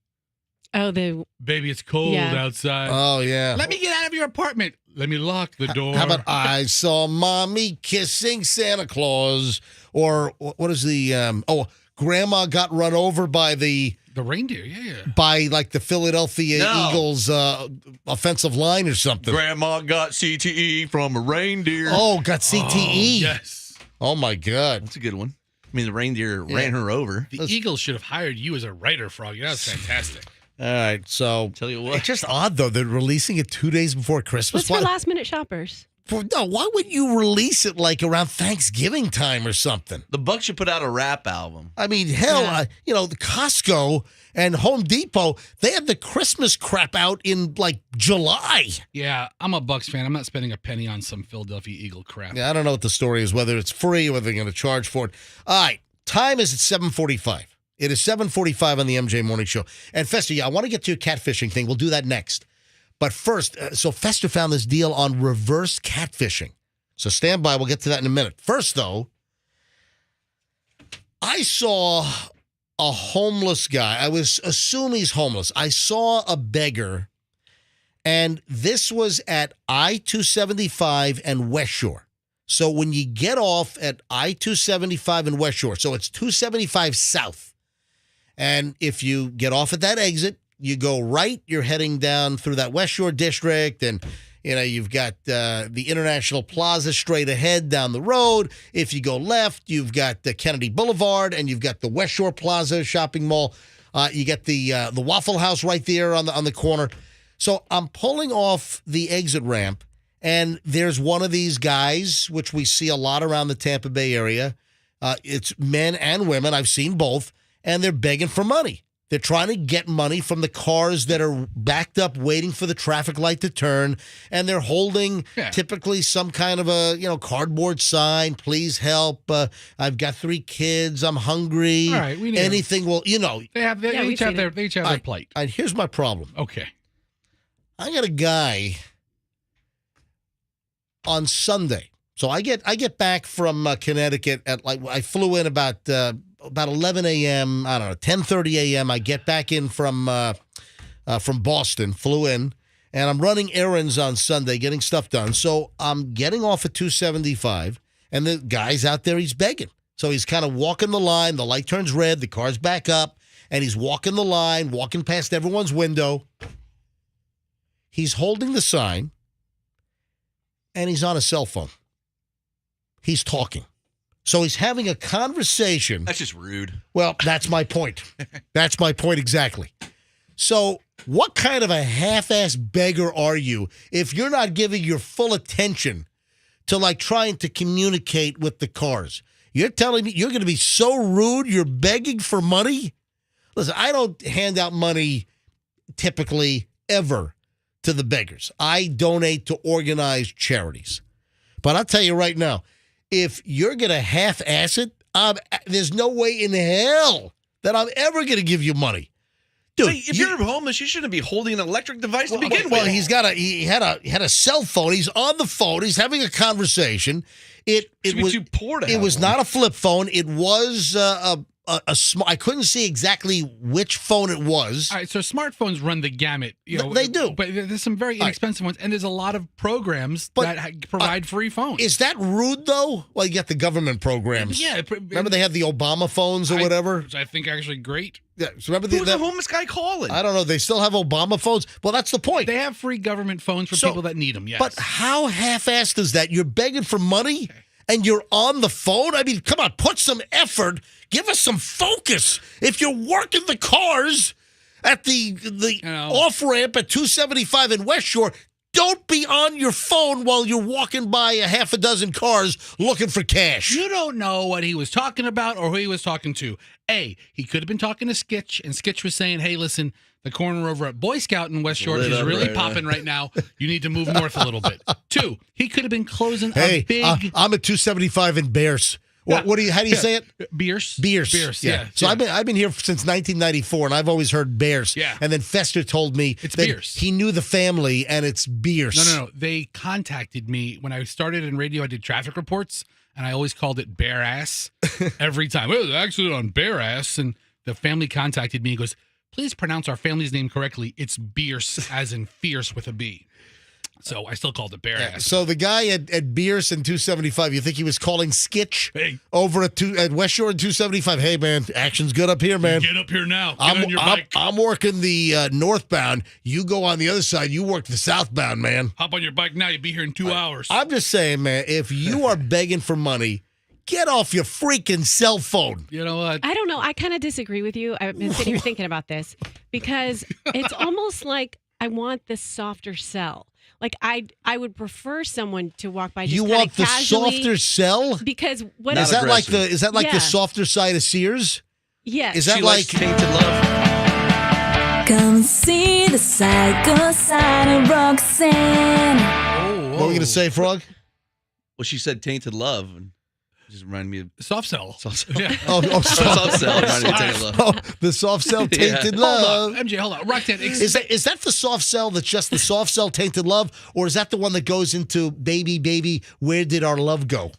Oh, Baby, it's cold outside. Oh, yeah. Let me get out of your apartment. Let me lock the door. How about I saw mommy kissing Santa Claus? Or what is the, Grandma got run over by the reindeer, yeah. By like the Philadelphia Eagles offensive line or something. Grandma got CTE from a reindeer. Oh, got CTE. Oh, yes. Oh, my God. That's a good one. I mean, the reindeer ran her over. The Eagles should have hired you as a writer, Froggy. That was fantastic. All right, so tell you what. It's just odd, though. They're releasing it 2 days before Christmas. What's for last-minute shoppers? No, why would you release it like around Thanksgiving time or something? The Bucks should put out a rap album. I mean, hell, the Costco and Home Depot, they had the Christmas crap out in like July. Yeah, I'm a Bucks fan. I'm not spending a penny on some Philadelphia Eagle crap. Yeah, I don't know what the story is, whether it's free or whether they're going to charge for it. All right, time is at 7:45. It is 7:45 on the MJ Morning Show. And Fester, I want to get to your catfishing thing. We'll do that next. But first, so Fester found this deal on reverse catfishing. So stand by. We'll get to that in a minute. First, though, I saw a homeless guy. I was assuming he's homeless. I saw a beggar, and this was at I-275 and West Shore. So when you get off at I-275 and West Shore, so it's 275 South, and if you get off at that exit, you go right, you're heading down through that West Shore district, and you've got the International Plaza straight ahead down the road. If you go left, you've got the Kennedy Boulevard, and you've got the West Shore Plaza shopping mall. You get the Waffle House right there on the corner. So I'm pulling off the exit ramp, and there's one of these guys, which we see a lot around the Tampa Bay area. It's men and women. I've seen both, and they're begging for money. They're trying to get money from the cars that are backed up waiting for the traffic light to turn, and they're holding typically some kind of a cardboard sign, please help, I've got 3 kids, I'm hungry. All right, we need anything will, They each have their plight. All right, here's my problem. Okay. I got a guy on Sunday. So I get back from Connecticut at I flew in about 11 a.m. I don't know, 10:30 a.m. I get back in from Boston, flew in, and I'm running errands on Sunday, getting stuff done. So I'm getting off at 275, and the guy's out there, he's begging. So he's kind of walking the line. The light turns red, the car's back up, and he's walking the line, walking past everyone's window. He's holding the sign, and he's on a cell phone. He's talking. So he's having a conversation. That's just rude. Well, that's my point. That's my point exactly. So what kind of a half-ass beggar are you if you're not giving your full attention to trying to communicate with the cars? You're telling me you're going to be so rude you're begging for money? Listen, I don't hand out money typically ever to the beggars. I donate to organized charities. But I'll tell you right now, if you're going to half-ass it, there's no way in hell that I'm ever going to give you money. Dude, if you're homeless, you shouldn't be holding an electric device to begin with. Well, he had a cell phone. He's on the phone. He's having a conversation. It was not a flip phone. It was a small. I couldn't see exactly which phone it was. All right, so smartphones run the gamut. They do, but there's some very inexpensive ones, and there's a lot of programs that provide free phones. Is that rude though? Well, you got the government programs. Yeah, remember they have the Obama phones or whatever. Which I think actually great. Yeah, so remember Who's the homeless guy calling? I don't know. They still have Obama phones. Well, that's the point. They have free government phones for people that need them, yes. But how half-assed is that? You're begging for money and you're on the phone? I mean, come on, put some effort. Give us some focus. If you're working the cars at the off-ramp at 275 in West Shore, don't be on your phone while you're walking by a half a dozen cars looking for cash. You don't know what he was talking about or who he was talking to. A, he could have been talking to Skitch, and Skitch was saying, hey, listen, the corner over at Boy Scout in West Shore is really popping right now. You need to move north a little bit. 2, he could have been closing a big... I'm at 275 in Bears. How do you say it? Beers. Beers, yeah. So I've been here since 1994, and I've always heard Bears. Yeah. And then Fester told me it's that Beers. He knew the family, and it's Beers. No. They contacted me when I started in radio. I did traffic reports, and I always called it Bear Ass every time. Well, it was an accident on Bear Ass, and the family contacted me and goes, please pronounce our family's name correctly. It's Beers, as in fierce with a B. So I still called it Bear Ass. So the guy at Beers and 275, you think he was calling Skitch over at West Shore and 275? Hey, man, action's good up here, man. Get up here now. Get on your bike. I'm working the northbound. You go on the other side. You work the southbound, man. Hop on your bike now. You'll be here in 2 hours. I'm just saying, man, if you are begging for money, get off your freaking cell phone. You know what? I don't know. I kind of disagree with you. I've been sitting here thinking about this because it's almost like I want this softer sell. Like I would prefer someone to walk by. Just you want the casually, softer sell? Because what is that like the softer side of Sears? Yes. Is that she like Tainted Love? Come see the psycho side of Roxanne. What were we gonna say, Frog? Well, she said Tainted Love. And it just reminded me of soft sell. Soft sell. Yeah. Soft sell. Reminded me of Tainted Love. Oh, the soft sell Tainted Love. Hold on. MJ, hold on. Roxanne, is that the soft sell that's just the soft sell Tainted Love? Or is that the one that goes into Baby, Baby, Where Did Our Love Go?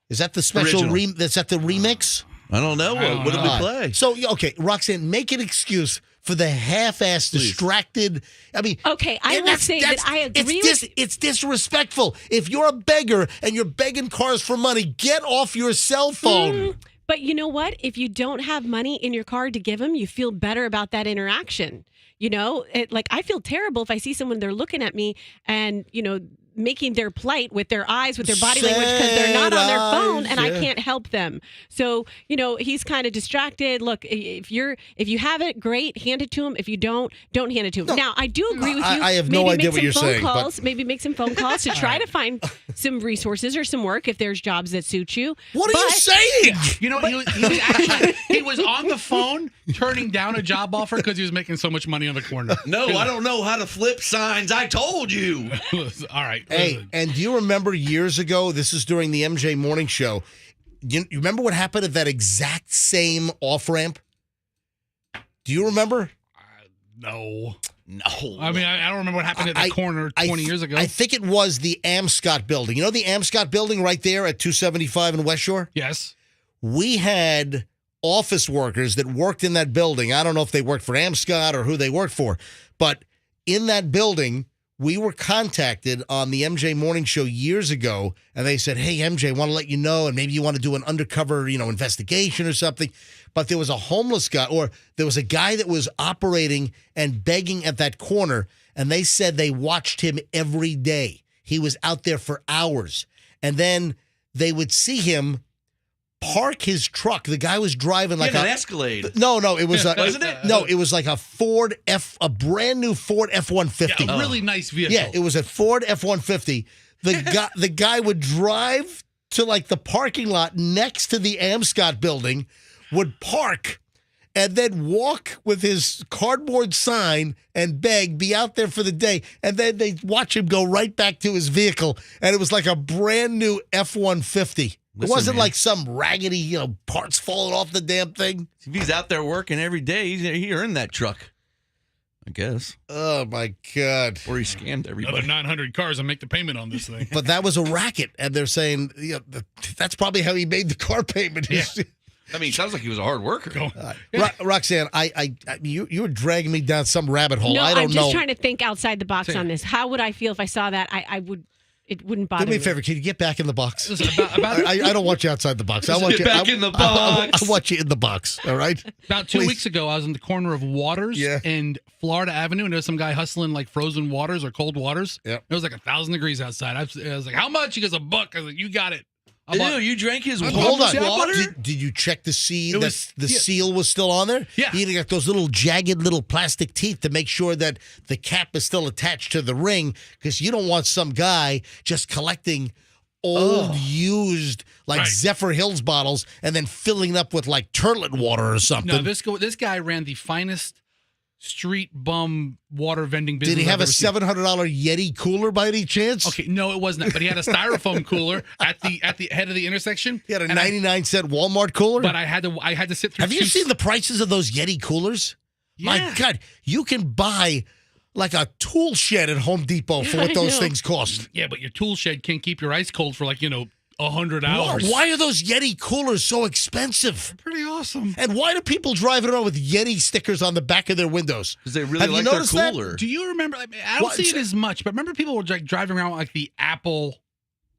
Is that the special that's at the remix? I don't know. What did we play? So, okay, Roxanne, make an excuse for the half-assed, distracted. I mean, okay, I will say that I agree it's disrespectful. If you're a beggar and you're begging cars for money, get off your cell phone. But you know what? If you don't have money in your car to give them, you feel better about that interaction. You know, I feel terrible if I see someone, they're looking at me and, making their plight with their eyes, with their body language, because they're not on their phone and I can't help them. So, he's kind of distracted. Look, if you have it, great, hand it to him. If you don't hand it to him. Now, I do agree with you. I have no idea what you're saying. Maybe make some phone calls to try to find some resources or some work if there's jobs that suit you. What are you saying? He was on the phone turning down a job offer because he was making so much money on the corner. No, I don't know how to flip signs. I told you. All right. Hey, and do you remember years ago, this is during the MJ Morning Show, you remember what happened at that exact same off-ramp? Do you remember? No. I mean, I don't remember what happened at the corner 20 years ago. I think it was the Amscott building. You know the Amscott building right there at 275 in West Shore? Yes. We had office workers that worked in that building. I don't know if they worked for Amscott or who they worked for, but in that building, we were contacted on the MJ Morning Show years ago, and they said, hey, MJ, want to let you know, and maybe you want to do an undercover, investigation or something. But there was a homeless guy, or there was a guy that was operating and begging at that corner, and they said they watched him every day. He was out there for hours. And then they would see him park his truck. The guy was driving like an Escalade. No, it was wasn't it? No, it was like a brand new Ford F-150. Yeah, a really nice vehicle. Yeah, it was a Ford F-150. The guy would drive to like the parking lot next to the Amscott building, would park, and then walk with his cardboard sign and beg, be out there for the day, and then they'd watch him go right back to his vehicle, and it was like a brand new F-150. It wasn't like some raggedy, parts falling off the damn thing. If he's out there working every day, he earned that truck, I guess. Oh, my God. Or he scammed everybody. Another 900 cars and make the payment on this thing. But that was a racket, and they're saying that's probably how he made the car payment. Yeah. I mean, it sounds like he was a hard worker. Roxanne, you were dragging me down some rabbit hole. No, I don't know. I'm just trying to think outside the box on this. How would I feel if I saw that? I would. it wouldn't bother Do me a favor. Can you get back in the box? Listen, about I don't want you outside the box. I want you back in the box. I want you in the box. All right. About 2 Please. weeks ago, I was in the corner of Waters and Florida Avenue, and there was some guy hustling like frozen waters or cold waters. Yep. It was like 1,000 degrees outside. I was like, "How much?" He goes, "$1." I was like, "You got it." Ew, you drank his Hold on. water? Did you check to see It that was- the yeah. seal was still on there? Yeah. You got those little jagged little plastic teeth to make sure that the cap is still attached to the ring, because you don't want some guy just collecting old, used, like Right. Zephyr Hills bottles and then filling up with like turlet water or something. No, this guy ran the finest street bum water vending business. Did he have I've a ever seen. $700 Yeti cooler by any chance? Okay, no, it wasn't. But he had a styrofoam cooler at the head of the intersection. He had a and 99-cent Walmart cooler? But I had to sit through. Have you seen the prices of those Yeti coolers? My Yeah. God, you can buy like a tool shed at Home Depot for what I those know. things cost. Yeah, but your tool shed can't keep your ice cold for 100 Why, hours. why are those Yeti coolers so expensive? Pretty awesome. And why do people drive around with Yeti stickers on the back of their windows? Because they really Have you like their noticed that? cooler. Do you remember? I don't What? see it as much, but remember people were like driving around with like the Apple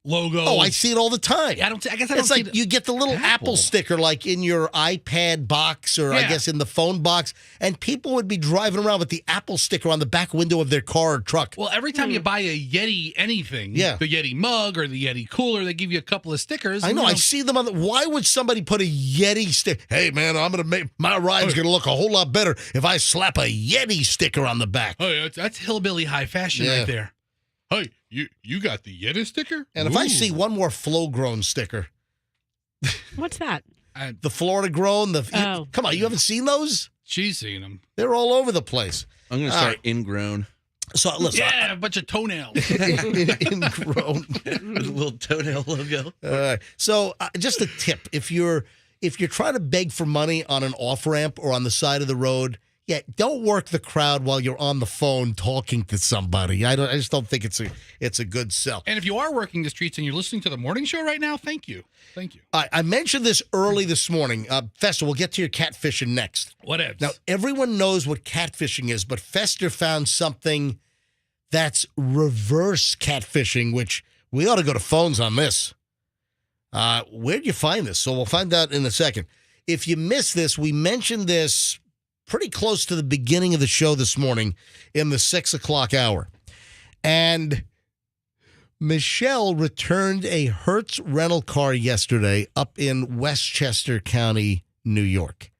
logo. Oh, I see it all the time. I guess I don't It's see like you get the little Apple sticker like in your iPad box or I Yeah. guess in the phone box, and people would be driving around with the Apple sticker on the back window of their car or truck. Well, every time you buy a Yeti anything, Yeah. the Yeti mug or the Yeti cooler, they give you a couple of stickers. I and, know. you I see them on the. Why would somebody put a Yeti sticker? Hey, man, I'm going to make my ride's going to look a whole lot better if I slap a Yeti sticker on the back. Oh, yeah, that's hillbilly high fashion Yeah. right there. Hey, you got the Yeti sticker? And if I Ooh. see one more Flow Grown sticker, What's that? the Florida Grown, Oh. come on, you haven't seen those? She's seen them. They're all over the place. I'm going to start ingrown. So listen, Yeah, a bunch of toenails. ingrown. With a little toenail logo. All right. So just a tip: if you're trying to beg for money on an off ramp or on the side of the road, yeah, don't work the crowd while you're on the phone talking to somebody. I just don't think it's a good sell. And if you are working the streets and you're listening to the morning show right now, thank you. Thank you. I mentioned this early this morning. Fester, we'll get to your catfishing next. Whatevs. Now, everyone knows what catfishing is, but Fester found something that's reverse catfishing, which we ought to go to phones on this. Where'd you find this? So we'll find out in a second. If you missed this, we mentioned this pretty close to the beginning of the show this morning in the 6 o'clock hour. And Michelle returned a Hertz rental car yesterday up in Westchester County, New York.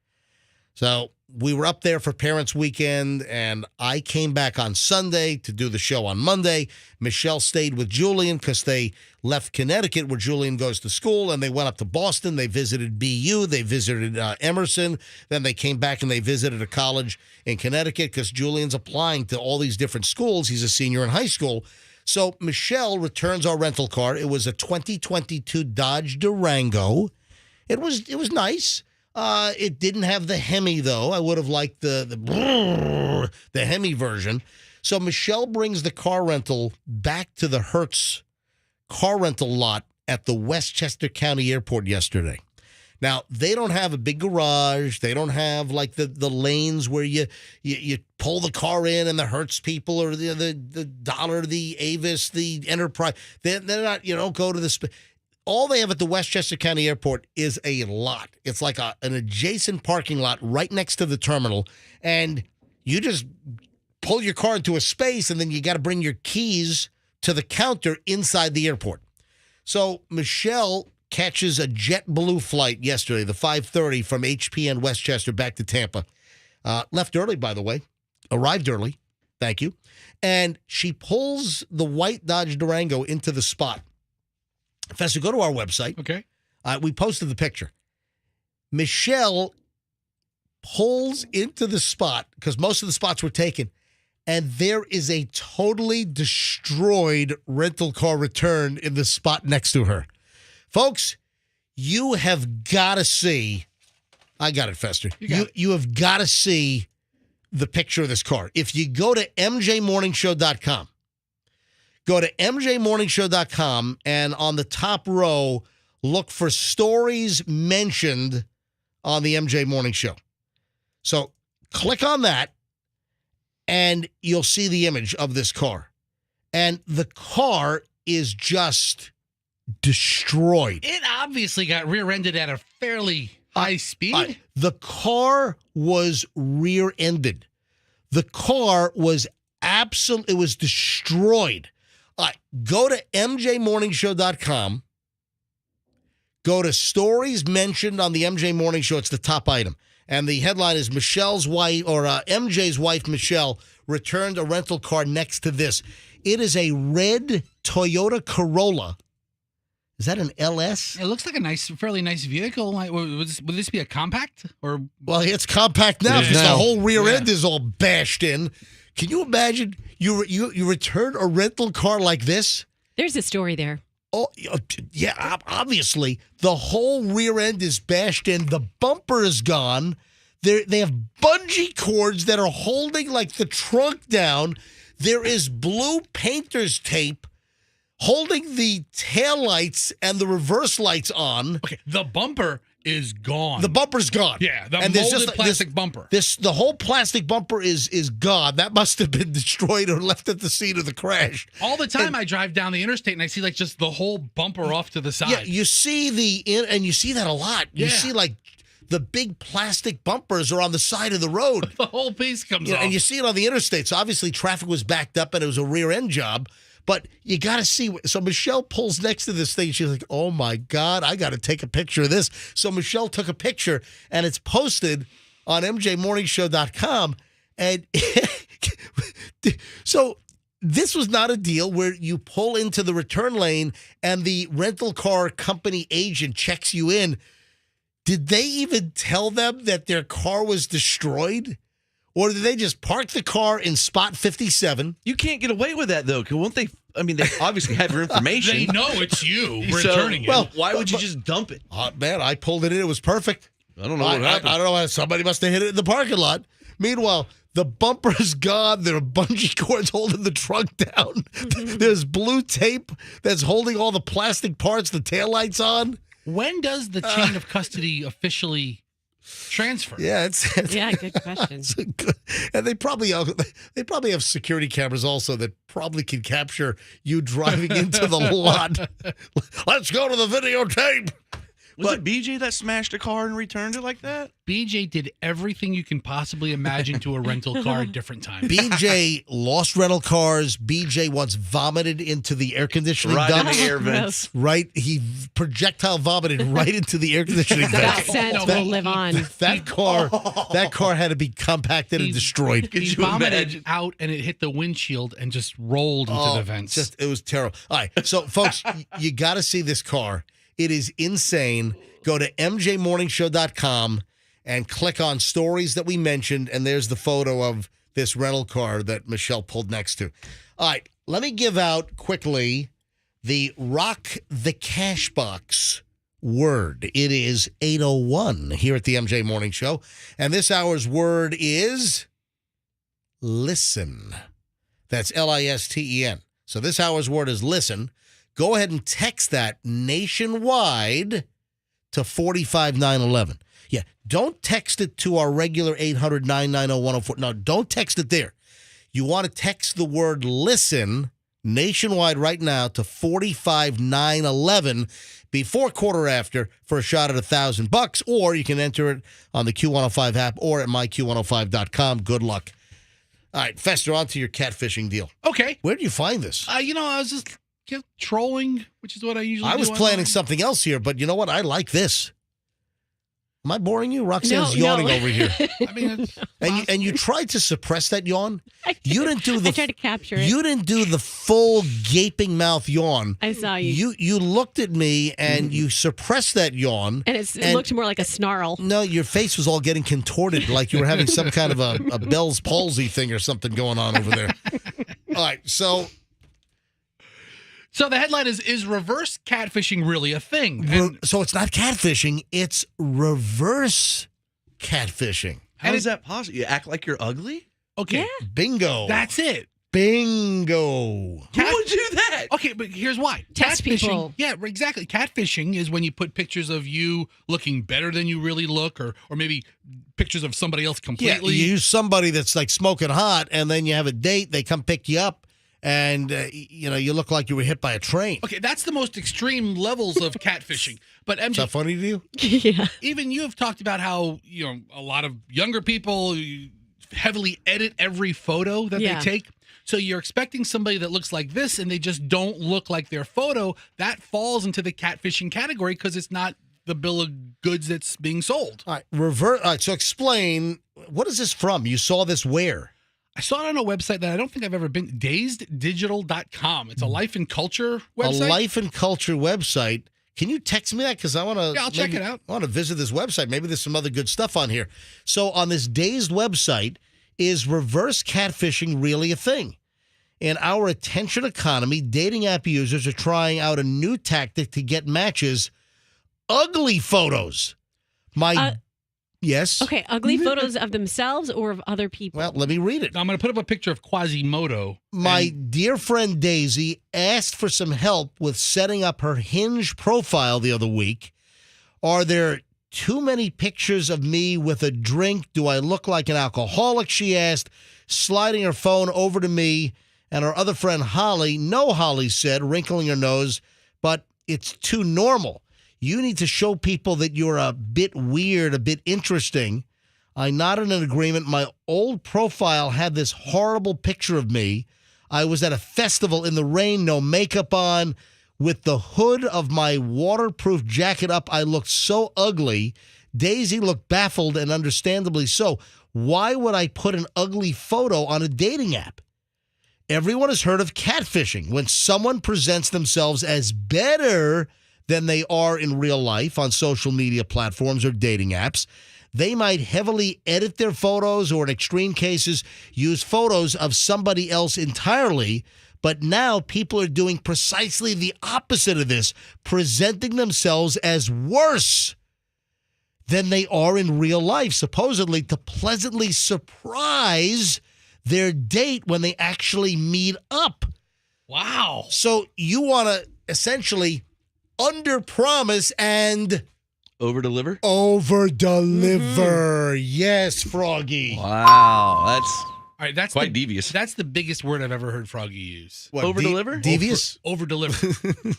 So we were up there for Parents Weekend, and I came back on Sunday to do the show on Monday. Michelle stayed with Julian because they left Connecticut, where Julian goes to school, and they went up to Boston. They visited BU. They visited Emerson. Then they came back and they visited a college in Connecticut because Julian's applying to all these different schools. He's a senior in high school. So Michelle returns our rental car. It was a 2022 Dodge Durango. It was nice. It didn't have the Hemi, though. I would have liked the Hemi version. So Michelle brings the car rental back to the Hertz car rental lot at the Westchester County Airport yesterday. Now, they don't have a big garage. They don't have like the lanes where you pull the car in and the Hertz people or the Dollar, the Avis, the Enterprise. They're not, go to the... All they have at the Westchester County Airport is a lot. It's like an adjacent parking lot right next to the terminal, and you just pull your car into a space, and then you got to bring your keys to the counter inside the airport. So Michelle catches a JetBlue flight yesterday, the 5:30 from HPN Westchester back to Tampa. Left early, by the way. Arrived early. Thank you. And she pulls the white Dodge Durango into the spot. Fester, go to our website. Okay. We posted the picture. Michelle pulls into the spot because most of the spots were taken, and there is a totally destroyed rental car return in the spot next to her. Folks, you have got to see. I got it, Fester. You have got to see the picture of this car. If you go to mjmorningshow.com, go to mjmorningshow.com, and on the top row, look for stories mentioned on the MJ Morning Show. So click on that, and you'll see the image of this car. And the car is just destroyed. It obviously got rear-ended at a fairly high speed. The car was rear-ended. The car was it was destroyed. Go to mjmorningshow.com. Go to stories mentioned on the MJ Morning Show. It's the top item. And the headline is Michelle's wife, or MJ's wife, Michelle, returned a rental car next to this. It is a red Toyota Corolla. Is that an LS? It looks like a fairly nice vehicle. Would this be a compact? Or Well, it's compact now because the whole rear end is all bashed in. Can you imagine you return a rental car like this? There's a story there. Oh, yeah, obviously. The whole rear end is bashed in. The bumper is gone. They have bungee cords that are holding like the trunk down. There is blue painter's tape holding the taillights and the reverse lights on. Okay, the bumper is gone. The bumper's gone. Yeah, the molded plastic bumper. The whole plastic bumper is gone. That must have been destroyed or left at the scene of the crash. All the time I drive down the interstate and I see like just the whole bumper off to the side. Yeah, you see and you see that a lot. You see like the big plastic bumpers are on the side of the road. The whole piece comes off. And you see it on the interstate. So obviously traffic was backed up and it was a rear end job. But you got to see. So Michelle pulls next to this thing. She's like, oh, my God, I got to take a picture of this. So Michelle took a picture, and it's posted on mjmorningshow.com. And so this was not a deal where you pull into the return lane and the rental car company agent checks you in. Did they even tell them that their car was destroyed? Or did they just park the car in spot 57? You can't get away with that, though. Won't they? I mean, they obviously have your information. They know it's you returning it. Well, why would you just dump it? Man, I pulled it in. It was perfect. I don't know what happened. I don't know. Somebody must have hit it in the parking lot. Meanwhile, the bumper's gone. There are bungee cords holding the trunk down. There's blue tape that's holding all the plastic parts, the taillights on. When does the chain of custody officially transfer? Yeah, good question. And they probably have security cameras also that probably can capture you driving into the lot. Let's go to the videotape. Was it BJ that smashed a car and returned it like that? BJ did everything you can possibly imagine to a rental car at different times. BJ lost rental cars. BJ once vomited into the air conditioning ducts. In the air vents. Right, he projectile vomited right into the air conditioning vents. That will live on. That car had to be compacted and destroyed. He vomited out and it hit the windshield and just rolled into the vents. It was terrible. All right, so folks, you got to see this car. It is insane. Go to mjmorningshow.com and click on stories that we mentioned, and there's the photo of this rental car that Michelle pulled next to. All right, let me give out quickly the Rock the Cash Box word. It is 8:01 here at the MJ Morning Show, and this hour's word is listen. That's L-I-S-T-E-N. So this hour's word is listen. Go ahead and text that nationwide to 45911. Yeah, don't text it to our regular 800-990-104. No, don't text it there. You want to text the word listen nationwide right now to 45911 before quarter after for a shot at $1,000, or you can enter it on the Q105 app or at myq105.com. Good luck. All right, Fester, on to your catfishing deal. Okay. Where did you find this? I was just trolling, which is what I usually do. I was planning something else here, but you know what? I like this. Am I boring you? Roxanne's yawning over here. I mean, and you tried to suppress that yawn. You didn't do the. I tried to capture it. You didn't do the full gaping mouth yawn. I saw you. You looked at me and you suppressed that yawn. And it looked more like a snarl. No, your face was all getting contorted, like you were having some kind of a Bell's palsy thing or something going on over there. All right, So the headline is reverse catfishing really a thing? So it's not catfishing, it's reverse catfishing. How is that possible? You act like you're ugly? Okay. Yeah. Bingo. That's it. Bingo. Who would do that? Okay, but here's why. Test people. Yeah, exactly. Catfishing is when you put pictures of you looking better than you really look, or maybe pictures of somebody else completely. Yeah, you use somebody that's like smoking hot, and then you have a date, they come pick you up, and you look like you were hit by a train. Okay, that's the most extreme levels of catfishing. But MJ, Is that funny to you? Yeah. even you have talked about how a lot of younger people heavily edit every photo that they take. So you're expecting somebody that looks like this, and they just don't look like their photo. That falls into the catfishing category because it's not the bill of goods that's being sold. All right, so explain, what is this from? You saw this where? I saw it on a website that I don't think I've ever been, dazeddigital.com. It's a life and culture website. A life and culture website. Can you text me that? Because I want to. Yeah, I'll check it out. I want to visit this website. Maybe there's some other good stuff on here. So on this Dazed website, is reverse catfishing really a thing? In our attention economy, dating app users are trying out a new tactic to get matches: ugly photos. Yes? Okay, ugly photos of themselves or of other people? Well, let me read it. Now, I'm going to put up a picture of Quasimodo. My dear friend Daisy asked for some help with setting up her Hinge profile the other week. Are there too many pictures of me with a drink? Do I look like an alcoholic? She asked, sliding her phone over to me and her other friend Holly. No, Holly said, wrinkling her nose, but it's too normal. You need to show people that you're a bit weird, a bit interesting. I nodded in agreement. My old profile had this horrible picture of me. I was at a festival in the rain, no makeup on, with the hood of my waterproof jacket up. I looked so ugly. Daisy looked baffled, and understandably so. Why would I put an ugly photo on a dating app? Everyone has heard of catfishing, when someone presents themselves as better than they are in real life on social media platforms or dating apps. They might heavily edit their photos, or in extreme cases, use photos of somebody else entirely. But now people are doing precisely the opposite of this, presenting themselves as worse than they are in real life, supposedly to pleasantly surprise their date when they actually meet up. Wow. So you want to essentially under-promise and over-deliver? Over-deliver. Yes, Froggy. Wow. That's that's quite devious. That's the biggest word I've ever heard Froggy use. What, over-deliver? Devious? Over-deliver.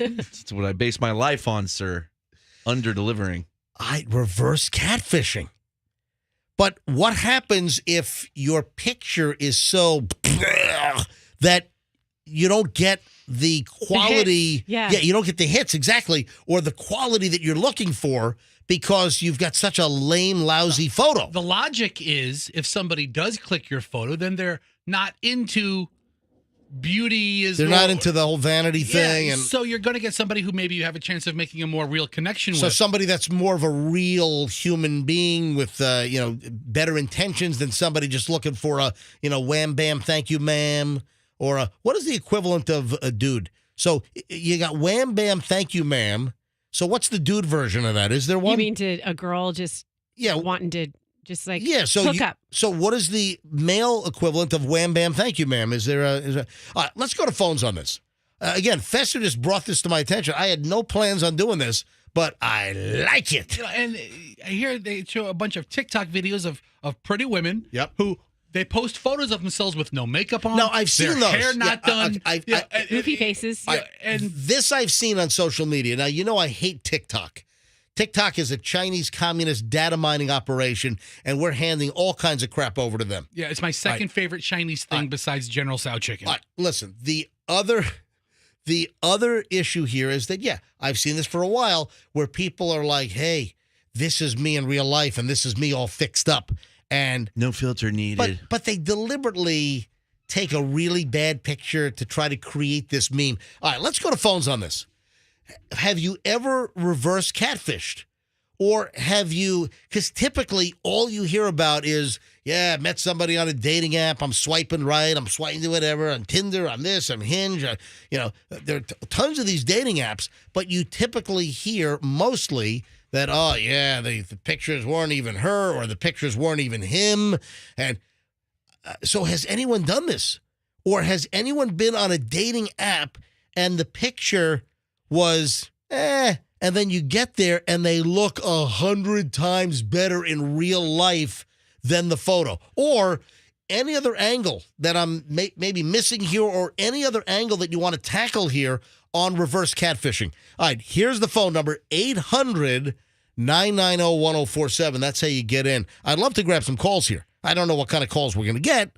That's what I base my life on, sir. Under-delivering. Reverse catfishing. But what happens if your picture is so that you don't get the quality? You don't get the hits, exactly, or the quality that you're looking for because you've got such a lame, lousy photo. The logic is, if somebody does click your photo, then they're not into beauty. They're not into the whole vanity thing. And so you're going to get somebody who maybe you have a chance of making a more real connection with. So somebody that's more of a real human being with, better intentions than somebody just looking for a, wham, bam, thank you, ma'am. Or what is the equivalent of a dude? So you got wham, bam, thank you, ma'am. So what's the dude version of that? Is there one? You mean to a girl just wanting to just hook up? So what is the male equivalent of wham, bam, thank you, ma'am? Is there all right, let's go to phones on this. Again, Fester just brought this to my attention. I had no plans on doing this, but I like it. And I hear they show a bunch of TikTok videos of pretty women who they post photos of themselves with no makeup on. No, I've seen their those. Hair not done. Goofy faces. And this I've seen on social media. Now, I hate TikTok. TikTok is a Chinese communist data mining operation, and we're handing all kinds of crap over to them. Yeah, it's my second favorite Chinese thing besides General Tso chicken. All right, listen, the other issue here is that, I've seen this for a while, where people are like, hey, this is me in real life, and this is me all fixed up. And no filter needed. But they deliberately take a really bad picture to try to create this meme. All right, let's go to phones on this. Have you ever reverse catfished? Or have you, because typically all you hear about is, met somebody on a dating app, I'm swiping right, I'm swiping to whatever, on Tinder, on this, on Hinge. There are tons of these dating apps, but you typically hear mostly that, the pictures weren't even her or the pictures weren't even him. And so has anyone done this? Or has anyone been on a dating app and the picture was, and then you get there and they look 100 times better in real life than the photo? Or any other angle that I'm maybe missing here, or any other angle that you want to tackle here on reverse catfishing. All right, here's the phone number, 800-990-1047. That's how you get in. I'd love to grab some calls here. I don't know what kind of calls we're going to get,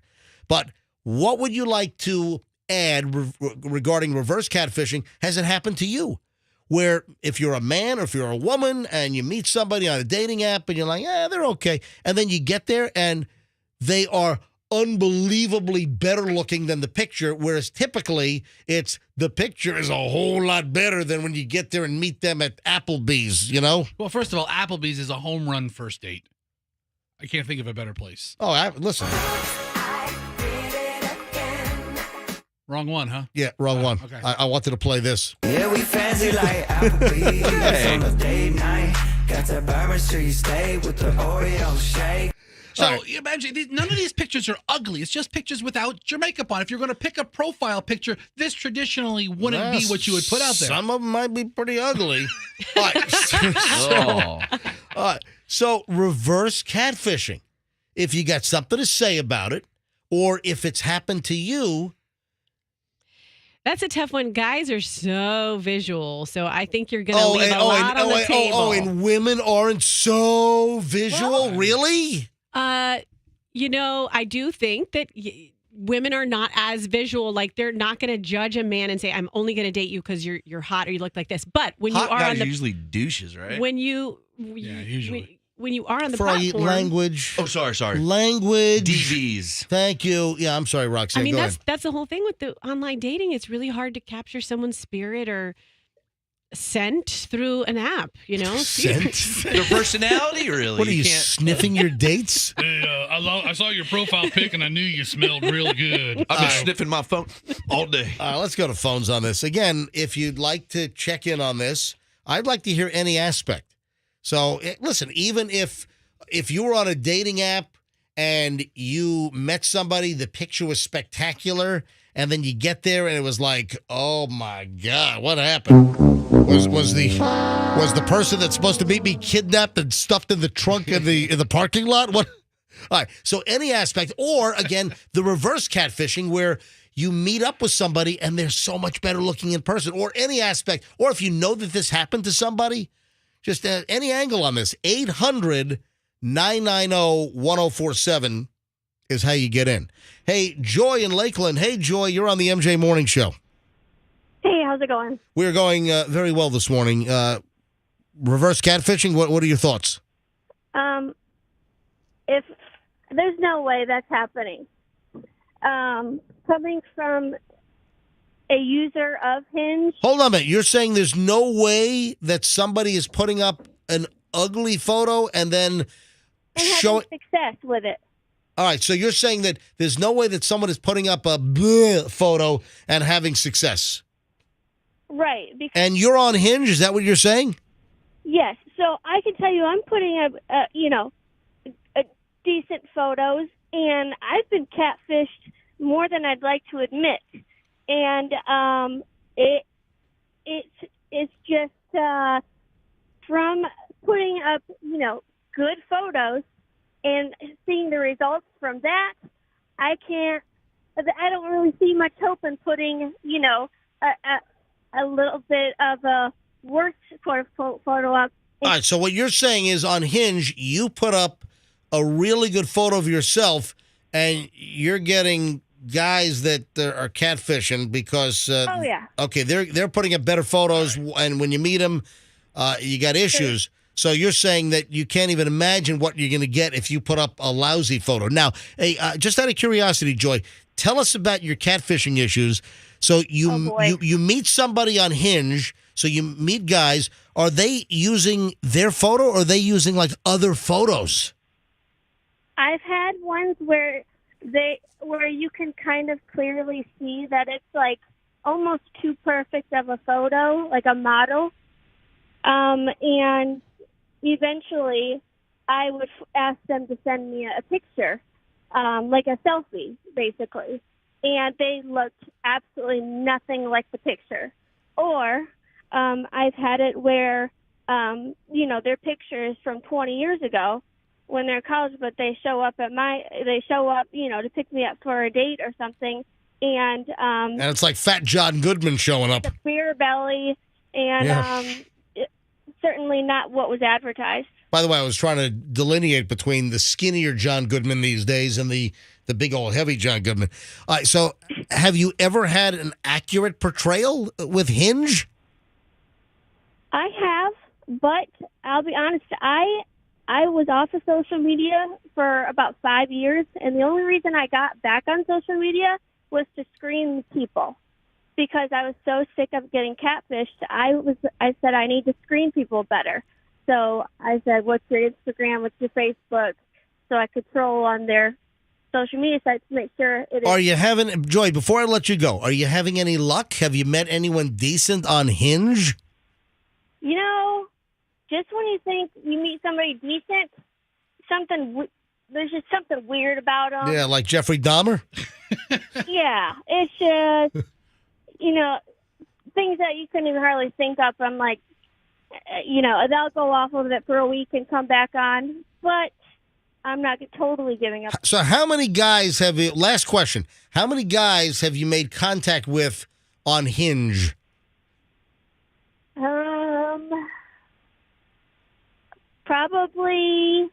but what would you like to add regarding reverse catfishing? Has it happened to you? Where if you're a man or if you're a woman and you meet somebody on a dating app and you're like, they're okay. And then you get there and they are unbelievably better looking than the picture, whereas typically it's the picture is a whole lot better than when you get there and meet them at Applebee's, you know? Well, first of all, Applebee's is a home run first date. I can't think of a better place. Oh, listen. Wrong one, huh? Yeah, wrong one. Okay. I wanted to play this. Yeah, we fancy like Applebee's on a date night. Got that Bourbon Street steak with the Oreo shake. So imagine, none of these pictures are ugly. It's just pictures without your makeup on. If you're going to pick a profile picture, this traditionally wouldn't be what you would put out there. Some of them might be pretty ugly. All right. So reverse catfishing. If you got something to say about it, or if it's happened to you. That's a tough one. Guys are so visual, so I think you're going to leave a lot on the table. And women aren't so visual? Really? I do think that women are not as visual. Like, they're not going to judge a man and say, I'm only going to date you because you're hot or you look like this. But when hot you are guys on the usually douches, right? Usually. When you are on the Froggy, platform, language. Oh, sorry. Language. DVs. Thank you. Yeah, I'm sorry, Roxanne. I mean, Go ahead. that's the whole thing with the online dating. It's really hard to capture someone's spirit or scent through an app, Scent? Their personality, really? What are you sniffing your dates? Hey, I saw your profile pic and I knew you smelled real good. I've been sniffing my phone all day. Let's go to phones on this. Again, if you'd like to check in on this, I'd like to hear any aspect. So, listen, even if you were on a dating app and you met somebody, the picture was spectacular, and then you get there and it was like, oh my God, what happened? Was the person that's supposed to meet me kidnapped and stuffed in the trunk in the parking lot? What? All right. So any aspect, or again, the reverse catfishing where you meet up with somebody and they're so much better looking in person, or any aspect, or if you know that this happened to somebody, just any angle on this. 800-990-1047 is how you get in. Hey, Joy in Lakeland. Hey, Joy, you're on the MJ Morning Show. Hey, how's it going? We're going very well this morning. Reverse catfishing, what are your thoughts? If there's no way that's happening. Coming from a user of Hinge. Hold on a minute. You're saying there's no way that somebody is putting up an ugly photo and then showing success with it. All right, so you're saying that there's no way that someone is putting up a bleh photo and having success. Right. And you're on Hinge, is that what you're saying? Yes. So I can tell you I'm putting up, decent photos, and I've been catfished more than I'd like to admit. And it's just from putting up, good photos and seeing the results from that, I don't really see much hope in putting, a little bit of a worse photo up. All right, so what you're saying is on Hinge, you put up a really good photo of yourself, and you're getting guys that are catfishing because okay, they're putting up better photos, and when you meet them, you got issues. So you're saying that you can't even imagine what you're going to get if you put up a lousy photo. Now, hey, just out of curiosity, Joy, tell us about your catfishing issues. So you meet somebody on Hinge. So you meet guys. Are they using their photo, or are they using like other photos? I've had ones where you can kind of clearly see that it's like almost too perfect of a photo, like a model. And eventually I would ask them to send me a picture, like a selfie, basically. And they looked absolutely nothing like the picture. Or I've had it where, their picture is from 20 years ago, when they're college, but they show up, to pick me up for a date or something. And it's like Fat John Goodman showing up. The beer belly, and certainly not what was advertised. By the way, I was trying to delineate between the skinnier John Goodman these days and the big old heavy John Goodman. All right, so have you ever had an accurate portrayal with Hinge? I have, but I'll be honest, I was off of social media for about 5 years, and the only reason I got back on social media was to screen people, because I was so sick of getting catfished. I said I need to screen people better. So I said, what's your Instagram, what's your Facebook, so I could troll on their social media sites to make sure it is. Are you having, Joy, before I let you go, are you having any luck? Have you met anyone decent on Hinge? Just when you think you meet somebody decent, there's just something weird about them. Yeah, like Jeffrey Dahmer? Yeah, it's just, things that you couldn't even hardly think of. I'm like, they'll go off of it for a week and come back on, but I'm not totally giving up. So how many guys have you, last question, how many guys have you made contact with on Hinge? Probably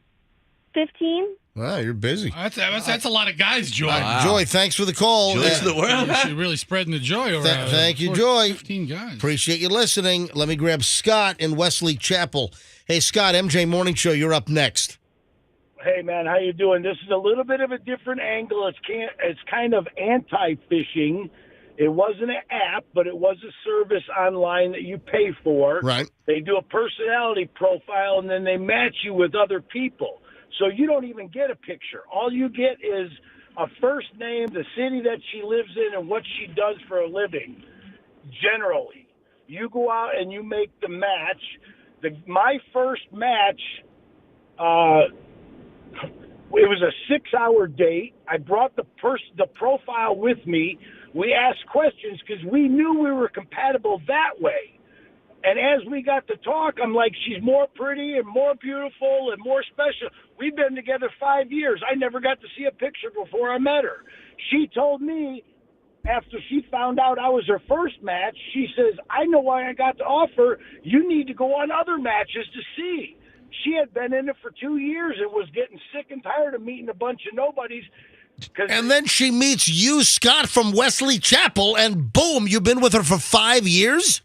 15. Wow, you're busy. That's a lot of guys, Joy. Wow. Joy, thanks for the call. Joy's the world. You're really spreading the joy around. Thank you, Joy. 15 guys. Appreciate you listening. Let me grab Scott in Wesley Chapel. Hey, Scott, MJ Morning Show, you're up next. Hey, man, how you doing? This is a little bit of a different angle. It's kind of anti-phishing. It wasn't an app, but it was a service online that you pay for. Right. They do a personality profile, and then they match you with other people. So you don't even get a picture. All you get is a first name, the city that she lives in, and what she does for a living, generally. You go out and you make the match. My first match, it was a 6-hour date. I brought the profile with me. We asked questions because we knew we were compatible that way. And as we got to talk, I'm like, she's more pretty and more beautiful and more special. We've been together 5 years. I never got to see a picture before I met her. She told me after she found out I was her first match, she says, I know why I got the offer. You need to go on other matches to see. She had been in it for 2 years and was getting sick and tired of meeting a bunch of nobodies. And then she meets you, Scott, from Wesley Chapel, and boom, you've been with her for 5 years?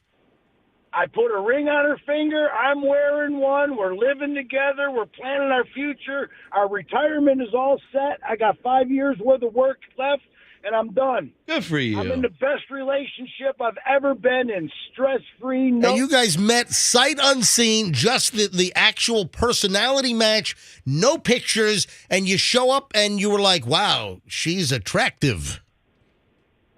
I put a ring on her finger. I'm wearing one. We're living together. We're planning our future. Our retirement is all set. I got 5 years worth of work left, and I'm done. Good for you. I'm in the best relationship I've ever been in, stress-free. And you guys met sight unseen, just the actual personality match, no pictures, and you show up and you were like, wow, she's attractive.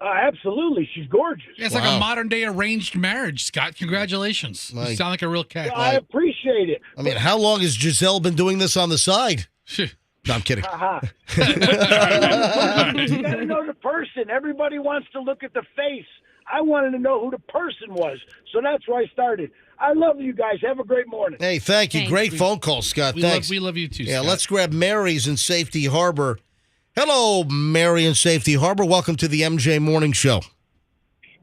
Absolutely. She's gorgeous. Yeah, it's like a modern-day arranged marriage, Scott. Congratulations. You sound like a real cat. Well, I appreciate it. I mean, how long has Giselle been doing this on the side? No, I'm kidding. You got to know the person. Everybody wants to look at the face. I wanted to know who the person was. So that's where I started. I love you guys. Have a great morning. Hey, thank you. Great phone call, Scott. Thanks. We love you too, Yeah, Scott. let's grab Mary's in Safety Harbor. Hello, Mary in Safety Harbor. Welcome to the MJ Morning Show.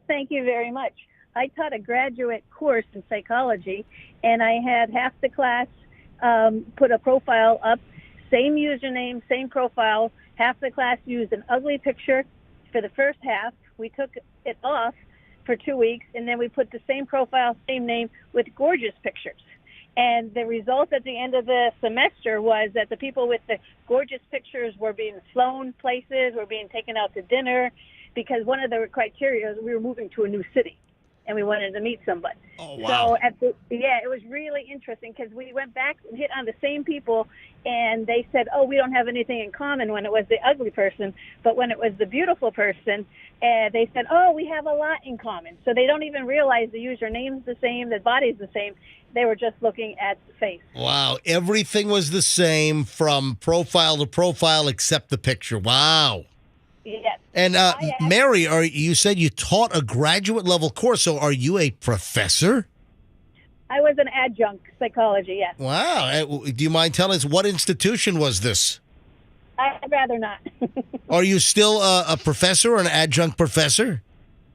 Thank you very much. I taught a graduate course in psychology, and I had half the class put a profile up, same username, same profile. Half the class used an ugly picture for the first half. We took it off for 2 weeks, and then we put the same profile, same name with gorgeous pictures. And the result at the end of the semester was that the people with the gorgeous pictures were being flown places, were being taken out to dinner, because one of the criteria was we were moving to a new city, and we wanted to meet somebody. Oh, wow. So, it was really interesting because we went back and hit on the same people, and they said, oh, we don't have anything in common when it was the ugly person, but when it was the beautiful person, they said, oh, we have a lot in common. So they don't even realize the username's the same, the body's the same. They were just looking at the face. Wow. Everything was the same from profile to profile except the picture. Wow. Yes. And Mary, you said you taught a graduate level course, so are you a professor? I was an adjunct psychology, yes. Wow. Do you mind telling us what institution was this? I'd rather not. Are you still a professor or an adjunct professor?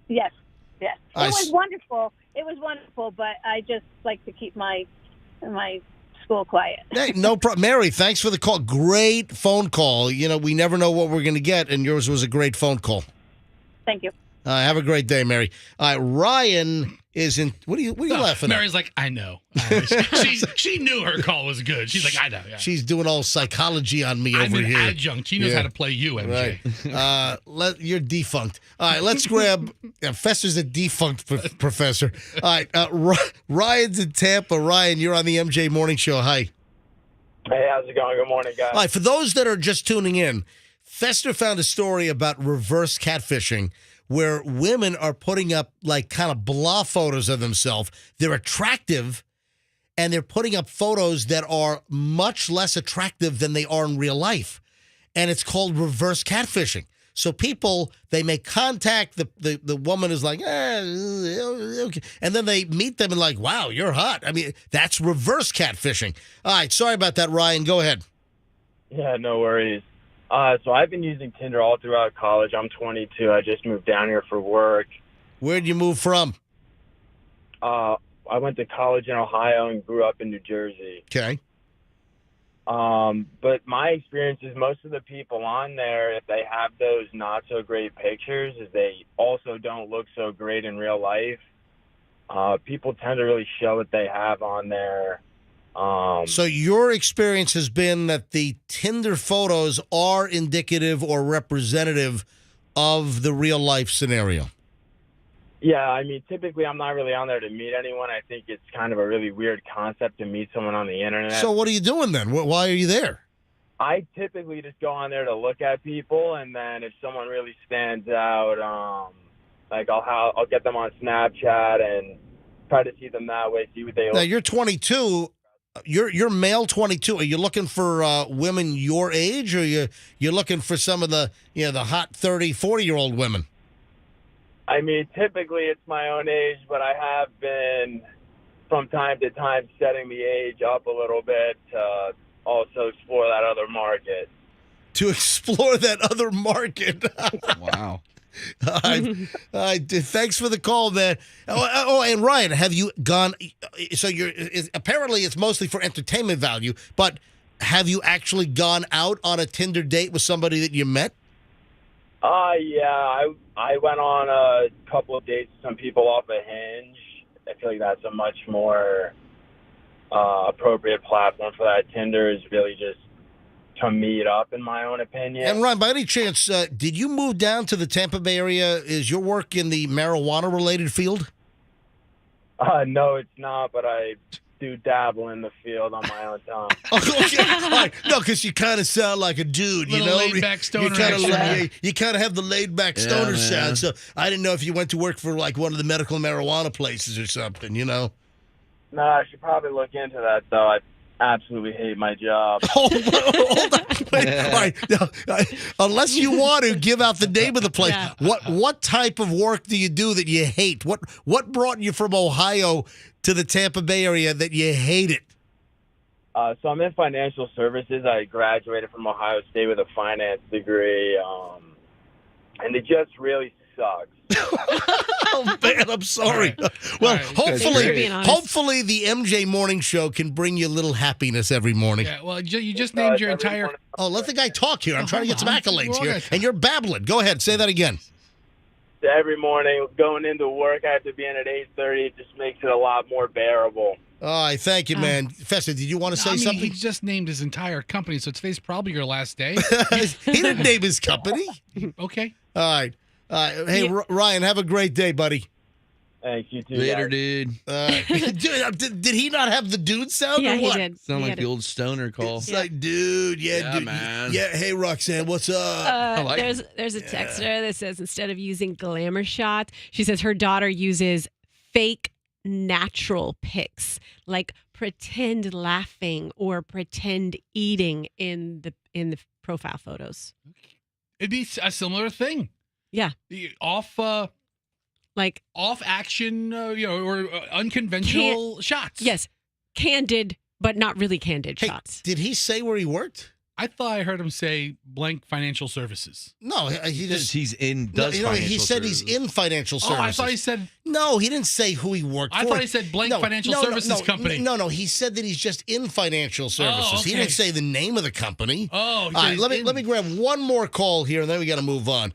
Yes. It was wonderful. It was wonderful, but I just like to keep my school quiet. Hey, no problem. Mary, thanks for the call. Great phone call. You know, we never know what we're going to get, and yours was a great phone call. Thank you. Have a great day, Mary. Ryan is in. What are you laughing Mary's like, I know. She knew her call was good. She's like, I know. Yeah. at? She's doing all psychology on me I'm over an here. adjunct. She knows how to play you, MJ. Right. You're defunct. All right, let's grab. Fester's a defunct professor. All right, Ryan's in Tampa. Ryan, you're on the MJ Morning Show. Hi. Hey, how's it going? Good morning, guys. All right, for those that are just tuning in, Fester found a story about reverse catfishing where women are putting up like kind of blah photos of themselves. They're attractive, and they're putting up photos that are much less attractive than they are in real life. And it's called reverse catfishing. So people, they make contact, the woman is like, okay. And then they meet them and like, wow, you're hot. I mean, that's reverse catfishing. All right, sorry about that, Ryan. Go ahead. Yeah, no worries. So I've been using Tinder all throughout college. I'm 22. I just moved down here for work. Where'd you move from? I went to college in Ohio and grew up in New Jersey. Okay. But my experience is most of the people on there, if they have those not so great pictures, is they also don't look so great in real life. People tend to really show what they have on there. So your experience has been that the Tinder photos are indicative or representative of the real life scenario. Yeah, I mean, typically I'm not really on there to meet anyone. I think it's kind of a really weird concept to meet someone on the internet. So what are you doing then? Why are you there? I typically just go on there to look at people, and then if someone really stands out, like I'll get them on Snapchat and try to see them that way, see what they look. Now you're 22. You're male 22. Are you looking for women your age, or you're looking for some of the the hot 30, 40-year-old women? I mean, typically it's my own age, but I have been from time to time setting the age up a little bit to also explore that other market. To explore that other market. Wow. Thanks for the call, man. Oh, and Ryan, have you gone? So apparently it's mostly for entertainment value, but have you actually gone out on a Tinder date with somebody that you met? Yeah, I went on a couple of dates with some people off of Hinge. I feel like that's a much more appropriate platform for that. Tinder is really just to meet up, in my own opinion. And Ryan, by any chance, did you move down to the Tampa Bay area? Is your work in the marijuana-related field? No, it's not, but I do dabble in the field on my own time. Okay. Right. No, because you kind of sound like a dude, you know? Laid-back stoner. You kind of have the laid-back stoner sound, so I didn't know if you went to work for like one of the medical marijuana places or something, you know? No, I should probably look into that, though. I absolutely hate my job. Hold on. Wait, all right. Now, unless you want to give out the name of the place, what type of work do you do that you hate? What brought you from Ohio to the Tampa Bay area that you hate it? So I'm in financial services. I graduated from Ohio State with a finance degree, and it just really sucks. Oh man, I'm sorry. Right. Well, hopefully the MJ Morning Show can bring you a little happiness every morning. Yeah, well, you just named your entire... Oh, let the guy talk here. I'm trying to get some accolades here, and you're babbling. Go ahead, say that again. Every morning, going into work, I have to be in at 8:30. It just makes it a lot more bearable. Oh, I thank you, man. Festa, did you want to say something? He just named his entire company, so today's probably your last day. He didn't name his company. Okay. All right. Hey, Ryan, have a great day, buddy. Thank you, too. Later, dude. Did he not have the dude sound? Yeah, or what? he did. Sound like the old stoner call. It's like, dude, dude. Man. Yeah, hey, Roxanne, what's up? There's a texter that says instead of using glamour shots, she says her daughter uses fake natural pics, like pretend laughing or pretend eating in the profile photos. It'd be a similar thing. Yeah. Like off action, or unconventional shots. Yes, candid, but not really candid shots. Did he say where he worked? I thought I heard him say blank financial services. No, he just he said he's in financial services. Oh, I thought he said no. He didn't say who he worked for. I thought he said blank financial services company. No. He said that he's just in financial services. Oh, okay. He didn't say the name of the company. Oh, all right. Let me grab one more call here, and then we got to move on.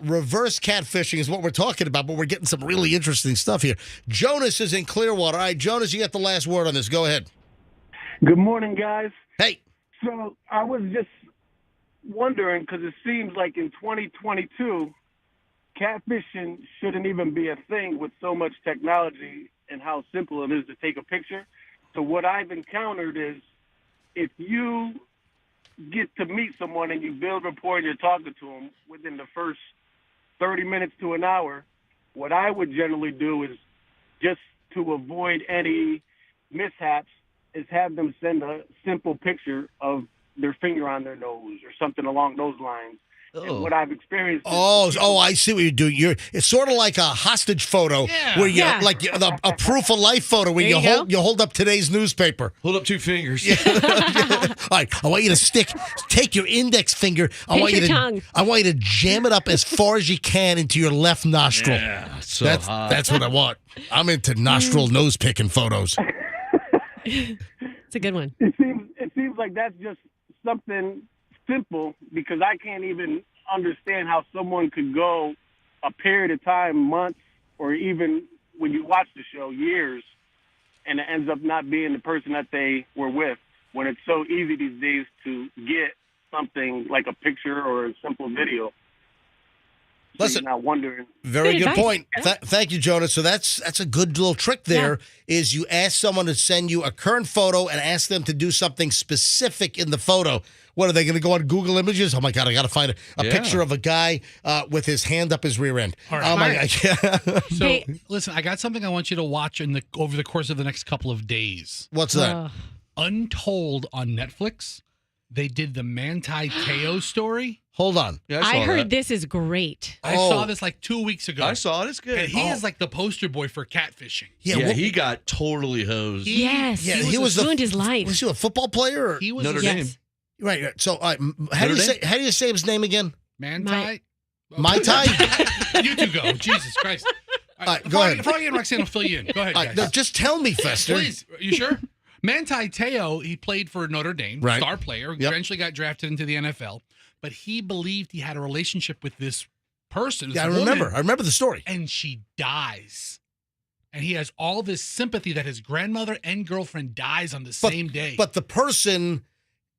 Reverse catfishing is what we're talking about, but we're getting some really interesting stuff here. Jonas is in Clearwater. All right, Jonas, you got the last word on this. Go ahead. Good morning, guys. Hey. So I was just wondering, because it seems like in 2022, catfishing shouldn't even be a thing with so much technology and how simple it is to take a picture. So what I've encountered is if you get to meet someone and you build rapport and you're talking to them within the first 30 minutes to an hour, what I would generally do is, just to avoid any mishaps, is have them send a simple picture of their finger on their nose or something along those lines. And what I've experienced. I see what you're doing. It's sort of like a hostage photo, where you like a proof of life photo where you hold up today's newspaper. Hold up two fingers. All right, I want you to take your index finger. I want you to jam it up as far as you can into your left nostril. Yeah, that's what I want. I'm into nostril nose picking photos. It's a good one. It seems like that's just something simple, because I can't even understand how someone could go a period of time, months, or even when you watch the show, years, and it ends up not being the person that they were with, when it's so easy these days to get something like a picture or a simple video. So Listen, you're not wondering. Very good point. Thank you, Jonas. So that's a good little trick there. Is you ask someone to send you a current photo and ask them to do something specific in the photo. What, are they going to go on Google Images? Oh, my God, I got to find a picture of a guy with his hand up his rear end. All right. Oh, my God. So, listen, I got something I want you to watch over the course of the next couple of days. What's that? Untold on Netflix. They did the Manti Te'o story. Hold on. Yeah, I heard this is great. I saw this like 2 weeks ago. I saw it. It's good. And he is like the poster boy for catfishing. Yeah, he got totally hosed. Yes. Yeah, he ruined his life. Was he a football player? Or? He was Notre Dame. Right. So, how do you say his name again? Manti. Mai Tai? You two go. Jesus Christ. All right, go ahead. Froggy and Roxanne will fill you in. Go ahead, guys. No, just tell me, Fester. Please. Are you sure? Manti Te'o, he played for Notre Dame, star player, eventually got drafted into the NFL, but he believed he had a relationship with this person. I remember the story. And she dies. And he has all this sympathy that his grandmother and girlfriend dies on the same day. But the person,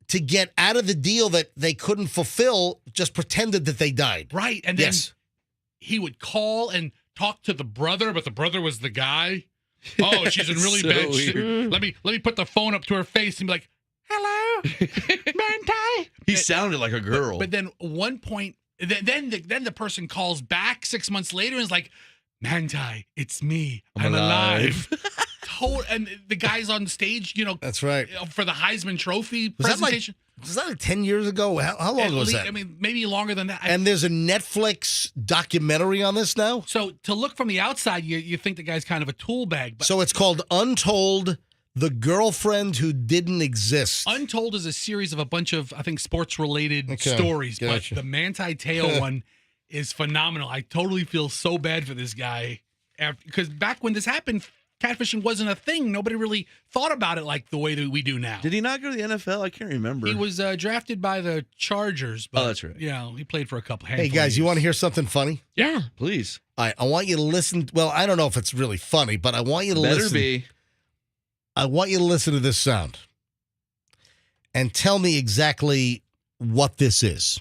to get out of the deal that they couldn't fulfill, just pretended that they died. Right. And then he would call and talk to the brother, but the brother was the guy. Oh, she's in really bad shape. Let me put the phone up to her face and be like, "Hello, Manti." He sounded like a girl. But then one point, then the person calls back 6 months later and is like, "Manti, it's me. I'm alive." And the guy's on stage, That's right, for the Heisman Trophy presentation. Was that like 10 years ago? How long was that? I mean, maybe longer than that. And there's a Netflix documentary on this now? So to look from the outside, you think the guy's kind of a tool bag. But so it's called Untold, The Girlfriend Who Didn't Exist. Untold is a series of a bunch of, I think, sports-related stories. Gotcha. But the Manti Te'o one is phenomenal. I totally feel so bad for this guy. Because back when this happened, catfishing wasn't a thing. Nobody really thought about it like the way that we do now. Did he not go to the NFL? I can't remember. He was drafted by the Chargers. But, that's right. He played for a couple. Hey, guys, you want to hear something funny? Yeah. Please. I want you to listen. Well, I don't know if it's really funny, but I want you to listen. Better be. I want you to listen to this sound and tell me exactly what this is.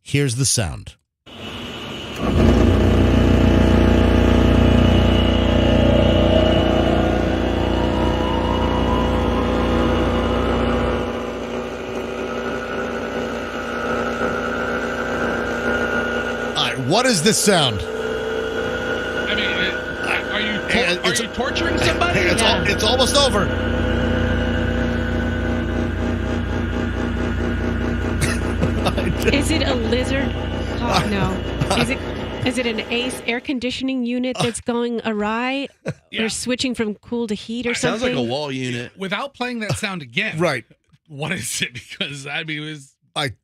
Here's the sound. What is this sound? I mean, are you torturing somebody? It's almost over. Is it a lizard? Oh, no. Is it? Is it an air conditioning unit that's going awry? Yeah. Or switching from cool to heat or Sounds something? like a wall unit. Without playing that sound again. Right. What is it? Because, I mean, it was...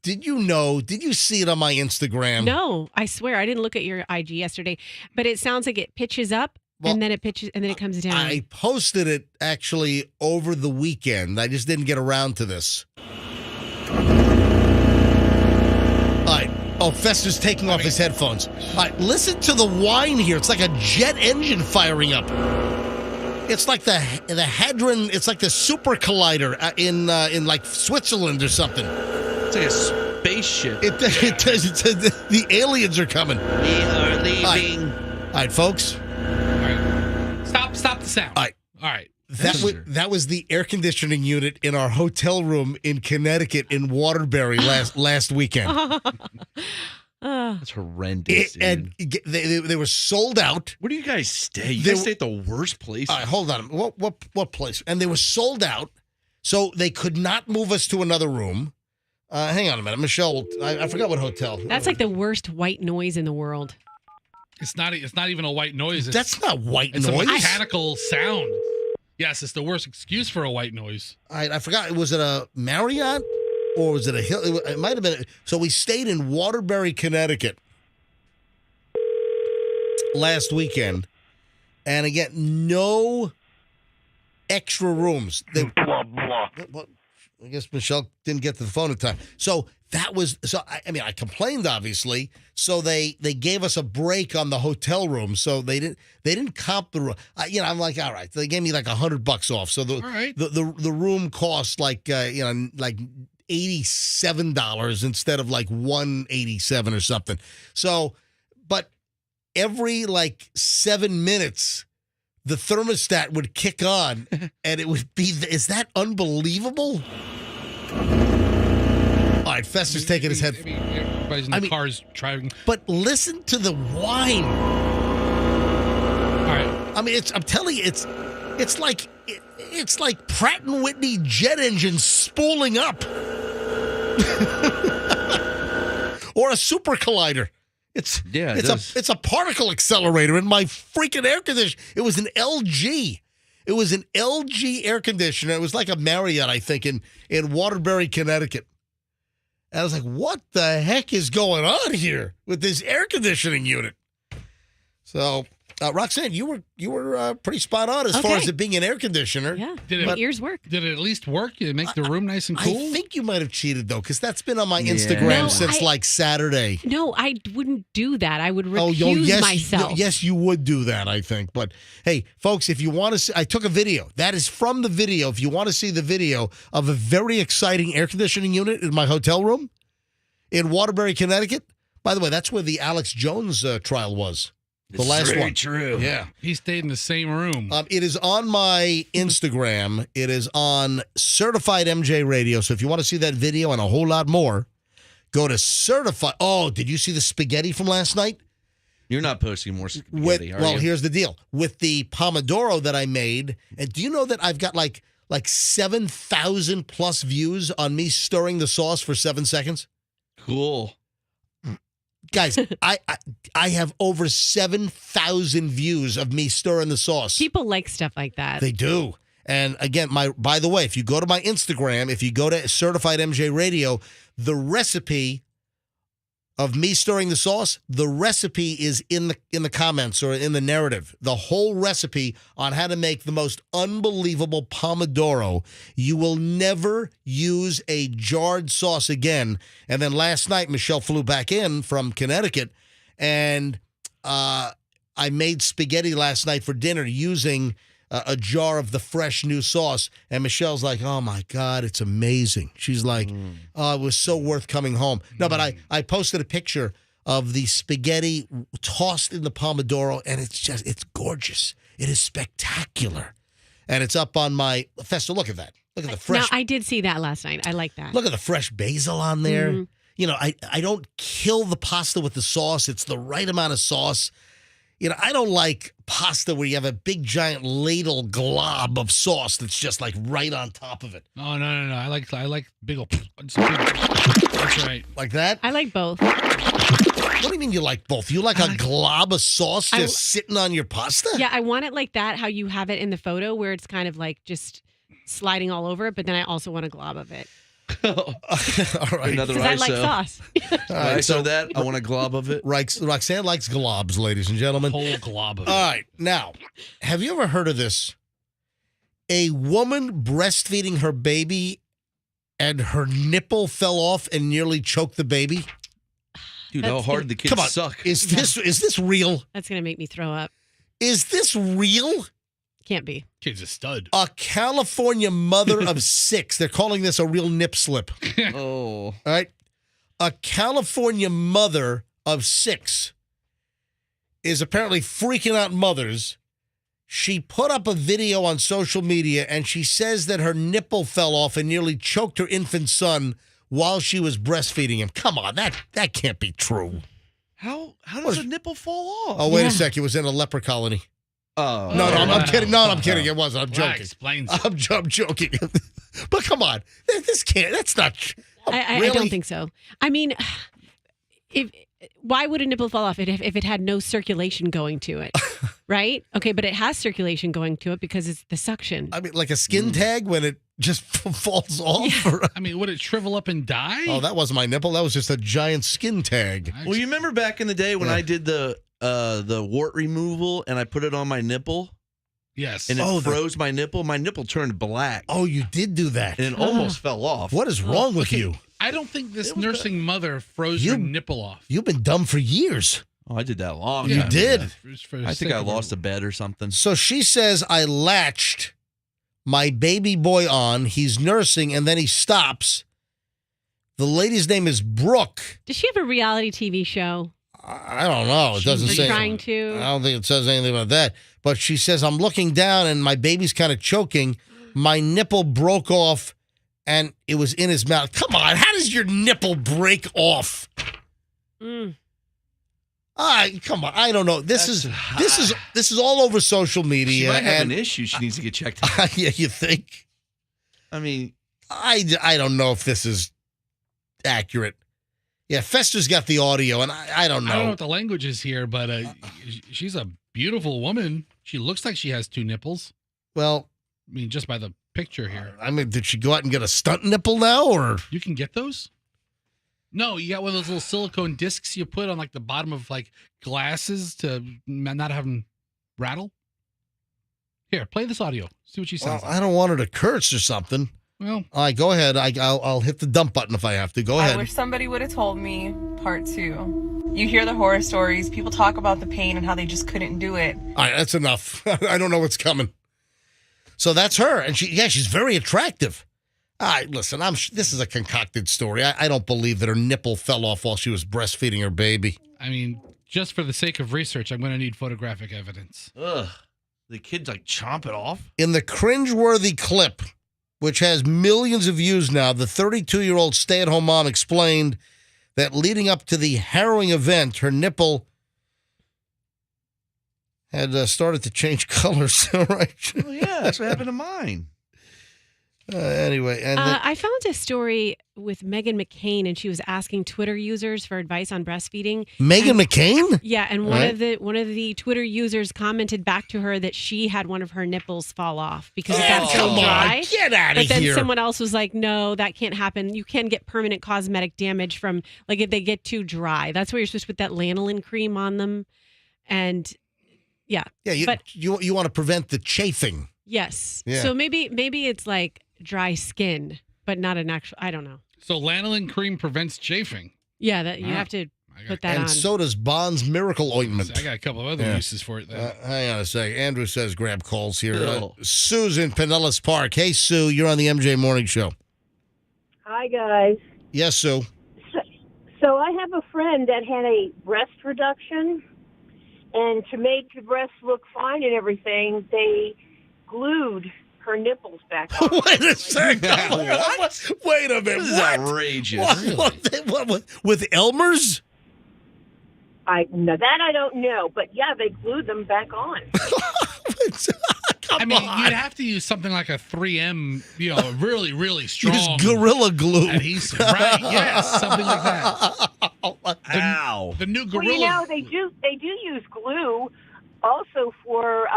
Did you see it on my Instagram? No, I swear I didn't look at your IG yesterday, but it sounds like it pitches up and then it pitches and then it comes down. I posted it actually over the weekend. I just didn't get around to this. All right. Oh, Fester's taking off his headphones. All right, listen to the whine here. It's like a jet engine firing up. It's like the Hadron. It's like the super collider in like Switzerland or something. It's like a spaceship. It does. The aliens are coming. We are leaving. All right, folks. All right. Stop the sound. All right. That was the air conditioning unit in our hotel room in Connecticut in Waterbury last weekend. That's horrendous. And they were sold out. Where do you guys stay? You guys stay at the worst place. All right, hold on. What place? And they were sold out, so they could not move us to another room. Hang on a minute, Michelle. I forgot what hotel. That's like the worst white noise in the world. It's not even a white noise. That's not white noise. noise. It's a mechanical sound. Yes, it's the worst excuse for a white noise. I forgot. Was it a Marriott or was it a Hill? It might have been. So we stayed in Waterbury, Connecticut last weekend. And again, no extra rooms. Blah, blah. I guess Michelle didn't get to the phone in time. So that was, I complained, obviously. So they gave us a break on the hotel room. So they didn't comp the room. I'm like, all right. They gave me like $100 off. So the room cost like $87 instead of like $187 or something. So, but every like 7 minutes, the thermostat would kick on and it would be, is that unbelievable? All right, Fester's taking his head. Everybody's in the cars driving. But listen to the whine. All right. I'm telling you, it's like Pratt & Whitney jet engines spooling up. Or a super collider. It's a particle accelerator in my freaking air conditioner. It was an LG. It was an LG air conditioner. It was like a Marriott, I think, in Waterbury, Connecticut. And I was like, what the heck is going on here with this air conditioning unit? So, Roxanne, you were pretty spot on as far as it being an air conditioner. Yeah, my ears work. Did it at least work? Did it make the room nice and cool? I think you might have cheated, though, because that's been on my Instagram since like Saturday. No, I wouldn't do that. I would recuse myself. Yes, you would do that, I think. But, hey, folks, if you want to see, I took a video. That is from the video. If you want to see the video of a very exciting air conditioning unit in my hotel room in Waterbury, Connecticut. By the way, that's where the Alex Jones trial was. The last one. True. Yeah. He stayed in the same room. It is on my Instagram. It is on Certified MJ Radio. So if you want to see that video and a whole lot more, go to Certified. Oh, did you see the spaghetti from last night? You're not posting more spaghetti, are you? Here's the deal. With the Pomodoro that I made, and do you know that I've got like 7,000 plus views on me stirring the sauce for 7 seconds? Cool. Guys, I have over 7,000 views of me stirring the sauce. People like stuff like that. They do. And again, by the way, if you go to my Instagram, if you go to Certified MJ Radio, the recipe of me stirring the sauce, the recipe is in the comments or in the narrative. The whole recipe on how to make the most unbelievable pomodoro. You will never use a jarred sauce again. And then last night, Michelle flew back in from Connecticut, and I made spaghetti last night for dinner using a jar of the fresh new sauce. And Michelle's like, oh, my God, it's amazing. She's like, oh, it was so worth coming home. No, but I posted a picture of the spaghetti tossed in the pomodoro, and it's gorgeous. It is spectacular. And it's up on my Festa. Look at that. Look at the fresh. Now, I did see that last night. I like that. Look at the fresh basil on there. Mm-hmm. You know, I don't kill the pasta with the sauce. It's the right amount of sauce. You know, I don't like pasta where you have a big giant ladle glob of sauce that's just like right on top of it. Oh, no. I like big old. That's right. Like that? I like both. What do you mean you like both? You like a glob of sauce just sitting on your pasta? Yeah, I want it like that, how you have it in the photo, where it's kind of like just sliding all over it, but then I also want a glob of it. All right. Another Because I like sauce. All right, so that I want a glob of it. Roxanne likes globs, ladies and gentlemen. Whole glob of it. All right. Now, have you ever heard of this? A woman breastfeeding her baby and her nipple fell off and nearly choked the baby? Dude, how hard the kids Come on. suck. Is this real? That's going to make me throw up. Is this real? Can't be. Kid's a stud. A California mother of 6. They're calling this a real nip slip. Oh. All right. A California mother of 6 is apparently freaking out mothers. She put up a video on social media and she says that her nipple fell off and nearly choked her infant son while she was breastfeeding him. Come on, that can't be true. How does a nipple fall off? Oh, wait a sec. It was in a leper colony. Oh. No, I'm kidding. No, I'm kidding. It wasn't. I'm joking. Explains. I'm joking. But come on. That's not. I Really? don't think so. I mean, why would a nipple fall off if it had no circulation going to it? Right? Okay, but it has circulation going to it because it's the suction. I mean, like a skin tag when it just falls off? Yeah. I mean, would it shrivel up and die? Oh, that wasn't my nipple. That was just a giant skin tag. Well, you remember back in the day when I did the wart removal and I put it on my nipple? Yes. And it froze my nipple. My nipple turned black. Oh, you did do that. And it almost fell off. What is wrong with you? I don't think this nursing mother froze her nipple off. You've been dumb for years. Oh, I did that long. You time did. ago. I think I lost a bet or something. So she says, I latched my baby boy on. He's nursing, and then he stops. The lady's name is Brooke. Does she have a reality TV show? I don't know. It doesn't say. Trying to. I don't think it says anything about that. But she says, I'm looking down, and my baby's kind of choking. My nipple broke off, and it was in his mouth. Come on. How does your nipple break off? Come on. I don't know. This is all over social media. She might have an issue. She needs to get checked out. Yeah, you think? I mean, I don't know if this is accurate. Yeah, Fester's got the audio, and I don't know. I don't know what the language is here, but she's a beautiful woman. She looks like she has 2 nipples. Well, I mean, just by the picture here. I mean, did she go out and get a stunt nipple now, or? You can get those? No, you got one of those little silicone discs you put on like the bottom of like glasses to not have them rattle. Here, play this audio. See what she sounds like. I don't want her to curse or something. Well, all right, go ahead. I'll hit the dump button if I have to. Go ahead. I wish somebody would have told me. Part 2. You hear the horror stories. People talk about the pain and how they just couldn't do it. All right, that's enough. I don't know what's coming. So that's her, and she's very attractive. All right, listen, this is a concocted story. I don't believe that her nipple fell off while she was breastfeeding her baby. I mean, just for the sake of research, I'm going to need photographic evidence. Ugh. The kids like chomp it off? In the cringeworthy clip, which has millions of views now, the 32-year-old stay-at-home mom explained that leading up to the harrowing event, her nipple had started to change colors. Right? Oh, yeah, that's what happened to mine. Anyway, and I found a story with Meghan McCain, and she was asking Twitter users for advice on breastfeeding. Meghan McCain? Yeah, and one of the Twitter users commented back to her that she had one of her nipples fall off because it got so dry. Get out of here! But then here. someone else was like, "No, that can't happen. You can get permanent cosmetic damage from like if they get too dry. That's where you're supposed to put that lanolin cream on them." And yeah, you want to prevent the chafing. Yes. Yeah. So maybe it's like dry skin, but not an actual. I don't know. So lanolin cream prevents chafing. Yeah, that you have to put that on. And so does Bond's Miracle Ointment. I got a couple of other uses for it. Hang on a sec. Andrew says grab calls here. Sue's in Pinellas Park. Hey, Sue, you're on the MJ Morning Show. Hi, guys. Yes, Sue. So I have a friend that had a breast reduction, and to make the breasts look fine and everything, they glued her nipples back on. Wait a second. Wait a minute. This is outrageous. What, with Elmer's? I don't know, but yeah, they glued them back on. I mean, you'd have to use something like a 3M, really, really strong. Use Gorilla Glue. Adhesive, right? Yes, something like that. Ow. The new Well, gorilla. they do use glue also for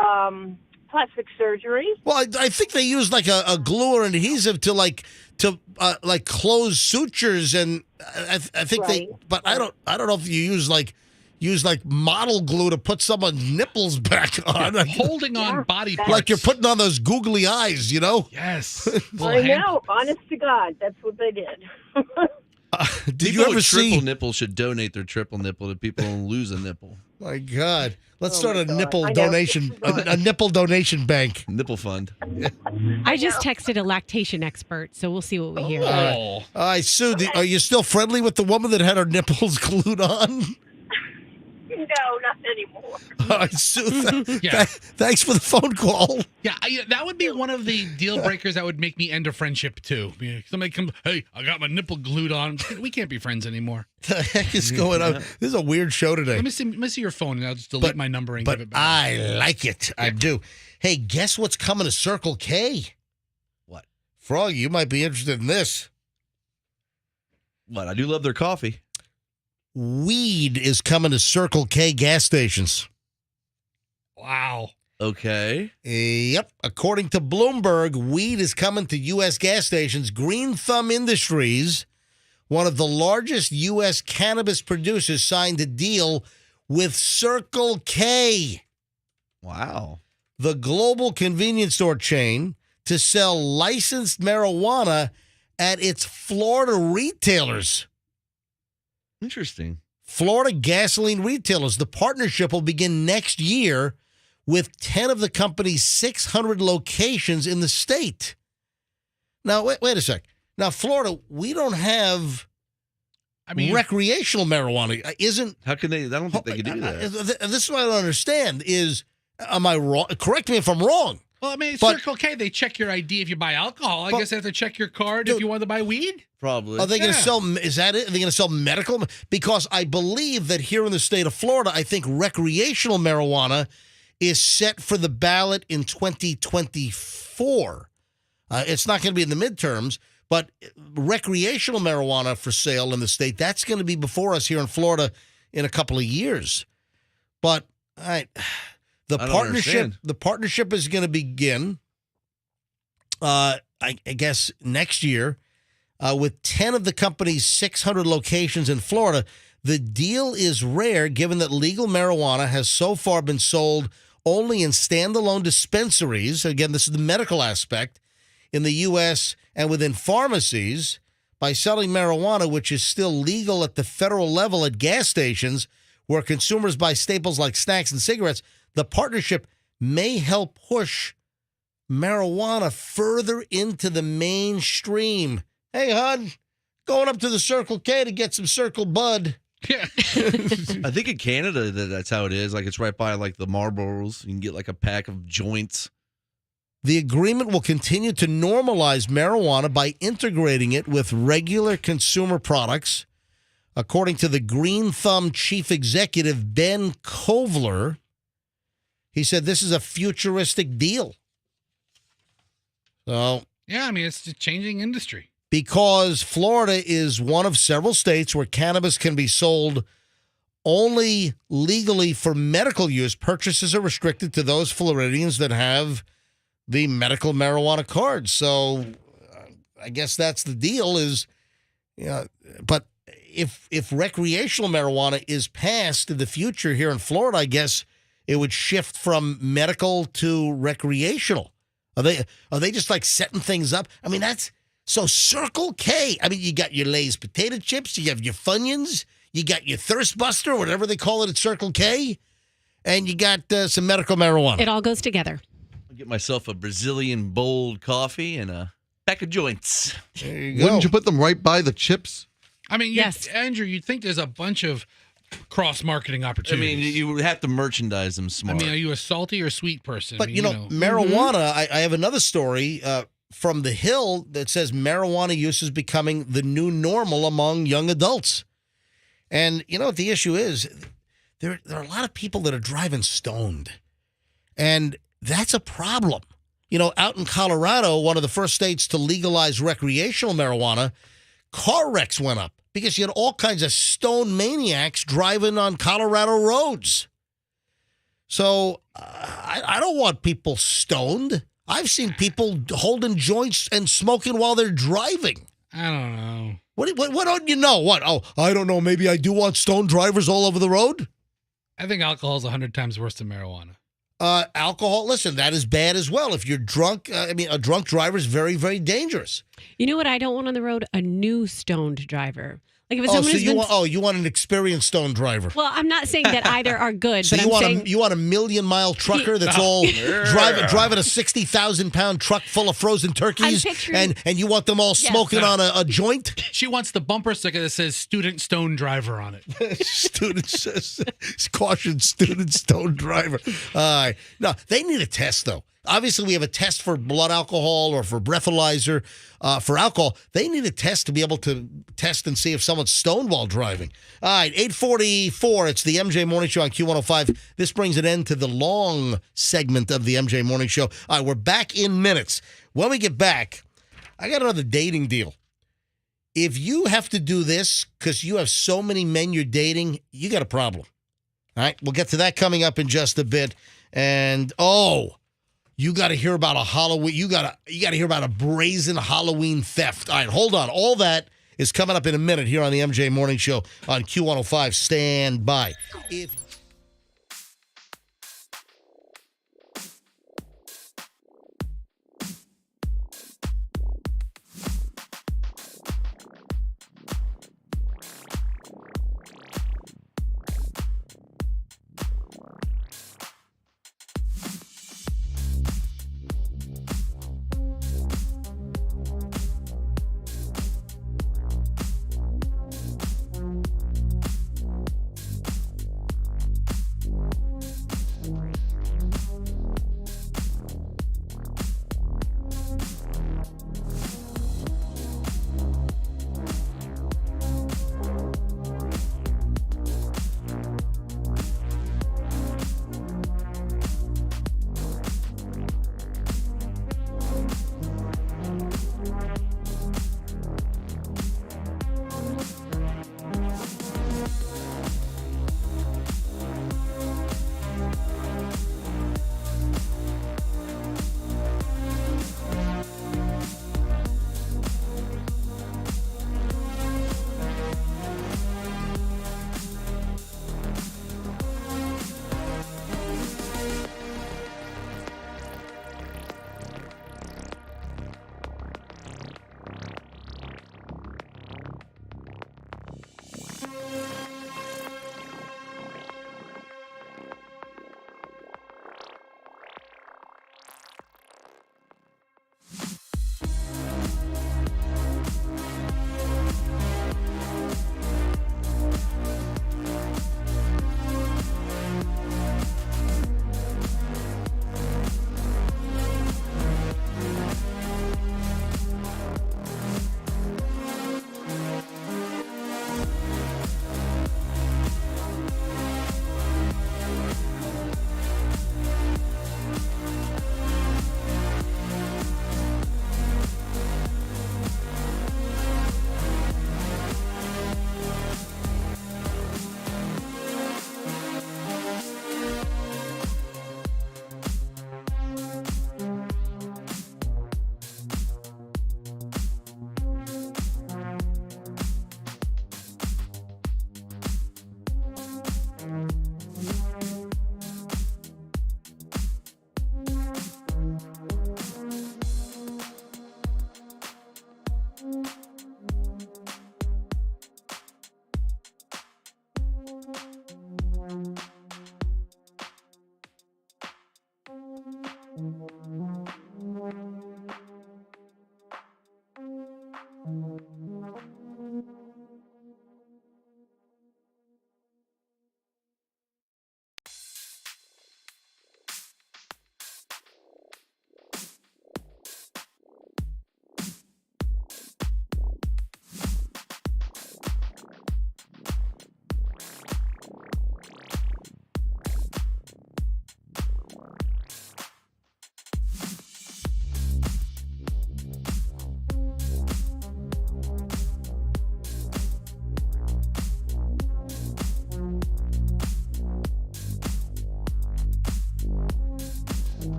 plastic surgery. Well, I think they use like a glue or an adhesive to close sutures, and I think But I don't know if you use model glue to put someone's nipples back on. Holding on body parts. Like you're putting on those googly eyes, you know? Yes. I know. Honest to God, that's what they did. Did you ever see triple nipple should donate their triple nipple to people who lose a nipple? My God, let's start my a God. nipple I know. donation, a nipple donation bank. Nipple fund. I just texted a lactation expert, so we'll see what we hear. All right, Sue, are you still friendly with the woman that had her nipples glued on? No, not anymore. All right, Sue, Yeah. thanks for the phone call. Yeah, that would be one of the deal breakers that would make me end a friendship too. Somebody comes, hey, I got my nipple glued on. We can't be friends anymore. The heck is going on? This is a weird show today. Let me see your phone, and I'll just delete my number and give it back. I like it. I do. Hey, guess what's coming to Circle K? What? Froggy, you might be interested in this. What? I do love their coffee. Weed is coming to Circle K gas stations. Wow. Okay. Yep. According to Bloomberg, weed is coming to U.S. gas stations. Green Thumb Industries, one of the largest U.S. cannabis producers, signed a deal with Circle K. Wow. The global convenience store chain, to sell licensed marijuana at its Florida retailers. Interesting. Florida gasoline retailers. The partnership will begin next year with 10 of the company's 600 locations in the state. Now, wait a sec. Now, Florida, we don't have recreational marijuana. How can they? I don't think they could do that. This is what I don't understand is, am I wrong? Correct me if I'm wrong. Well, I mean, Circle K, they check your ID if you buy alcohol. I guess they have to check your card if you want to buy weed. Probably. Are they going to sell, is that it? Are they going to sell medical? Because I believe that here in the state of Florida, I think recreational marijuana is set for the ballot in 2024. It's not going to be in the midterms, but recreational marijuana for sale in the state, that's going to be before us here in Florida in a couple of years. But the partnership is going to begin, I guess, next year with 10 of the company's 600 locations in Florida. The deal is rare given that legal marijuana has so far been sold only in standalone dispensaries. Again, this is the medical aspect in the U.S. and within pharmacies. By selling marijuana, which is still legal at the federal level at gas stations where consumers buy staples like snacks and cigarettes, the partnership may help push marijuana further into the mainstream. Hey, hon, going up to the Circle K to get some Circle Bud. Yeah. I think in Canada that's how it is. Like it's right by like the Marlboros. You can get like a pack of joints. The agreement will continue to normalize marijuana by integrating it with regular consumer products. According to the Green Thumb chief executive, Ben Kovler, he said this is a futuristic deal. So, yeah, I mean, it's a changing industry. Because Florida is one of several states where cannabis can be sold only legally for medical use, purchases are restricted to those Floridians that have the medical marijuana card. So I guess that's the deal is, but if recreational marijuana is passed in the future here in Florida, I guess it would shift from medical to recreational. Are they just like setting things up? I mean, so Circle K. I mean, you got your Lay's potato chips, you have your Funyuns, you got your Thirst Buster, whatever they call it at Circle K, and you got some medical marijuana. It all goes together. I'll get myself a Brazilian bold coffee and a pack of joints. There you go. Wouldn't you put them right by the chips? I mean, Andrew, you'd think there's a bunch of cross-marketing opportunities. I mean, you would have to merchandise them smart. I mean, are you a salty or sweet person? But, I mean, marijuana, I have another story from The Hill that says marijuana use is becoming the new normal among young adults. And you know what the issue is? There are a lot of people that are driving stoned. And that's a problem. You know, out in Colorado, one of the first states to legalize recreational marijuana, car wrecks went up because you had all kinds of stone maniacs driving on Colorado roads. So I don't want people stoned. I've seen people holding joints and smoking while they're driving. I don't know. What don't you know? What? Oh, I don't know. Maybe I do want stoned drivers all over the road? I think alcohol is 100 times worse than marijuana. Alcohol, listen, that is bad as well. If you're drunk, a drunk driver is very, very dangerous. You know what I don't want on the road? A new stoned driver. Like if it's someone you want an experienced stone driver. Well, I'm not saying that either are good, So but you want a million-mile trucker that's all driving a 60,000-pound truck full of frozen turkeys, and you want them all smoking on a joint? She wants the bumper sticker that says "Student Stone Driver" on it. Student says, "Caution, student stone driver." No, they need a test though. Obviously, we have a test for blood alcohol or for breathalyzer. For alcohol, they need a test to be able to test and see if someone's stoned while driving. All right, 8:44. It's the MJ Morning Show on Q105. This brings an end to the long segment of the MJ Morning Show. All right, we're back in minutes. When we get back, I got another dating deal. If you have to do this because you have so many men you're dating, you got a problem. All right, we'll get to that coming up in just a bit. And, you got to hear about a Halloween. You got to hear about a brazen Halloween theft. All right, hold on. All that is coming up in a minute here on the MJ Morning Show on Q105. Stand by.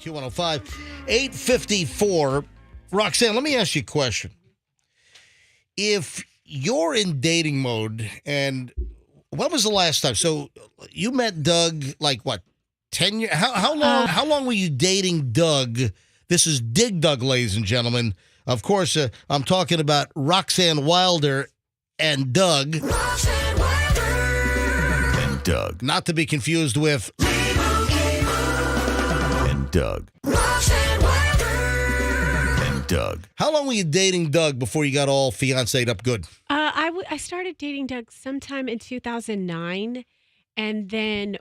Q105, 854. Roxanne, let me ask you a question. If you're in dating mode, and when was the last time? So you met Doug, like what, 10 years? How long were you dating Doug? This is Dig Doug, ladies and gentlemen. Of course, I'm talking about Roxanne Wilder and Doug. Roxanne Wilder And Doug. Not to be confused with and Doug. Roxanne Wilder And Doug. How long were you dating Doug before you got all fiancéed up good? I started dating Doug sometime in 2009, and then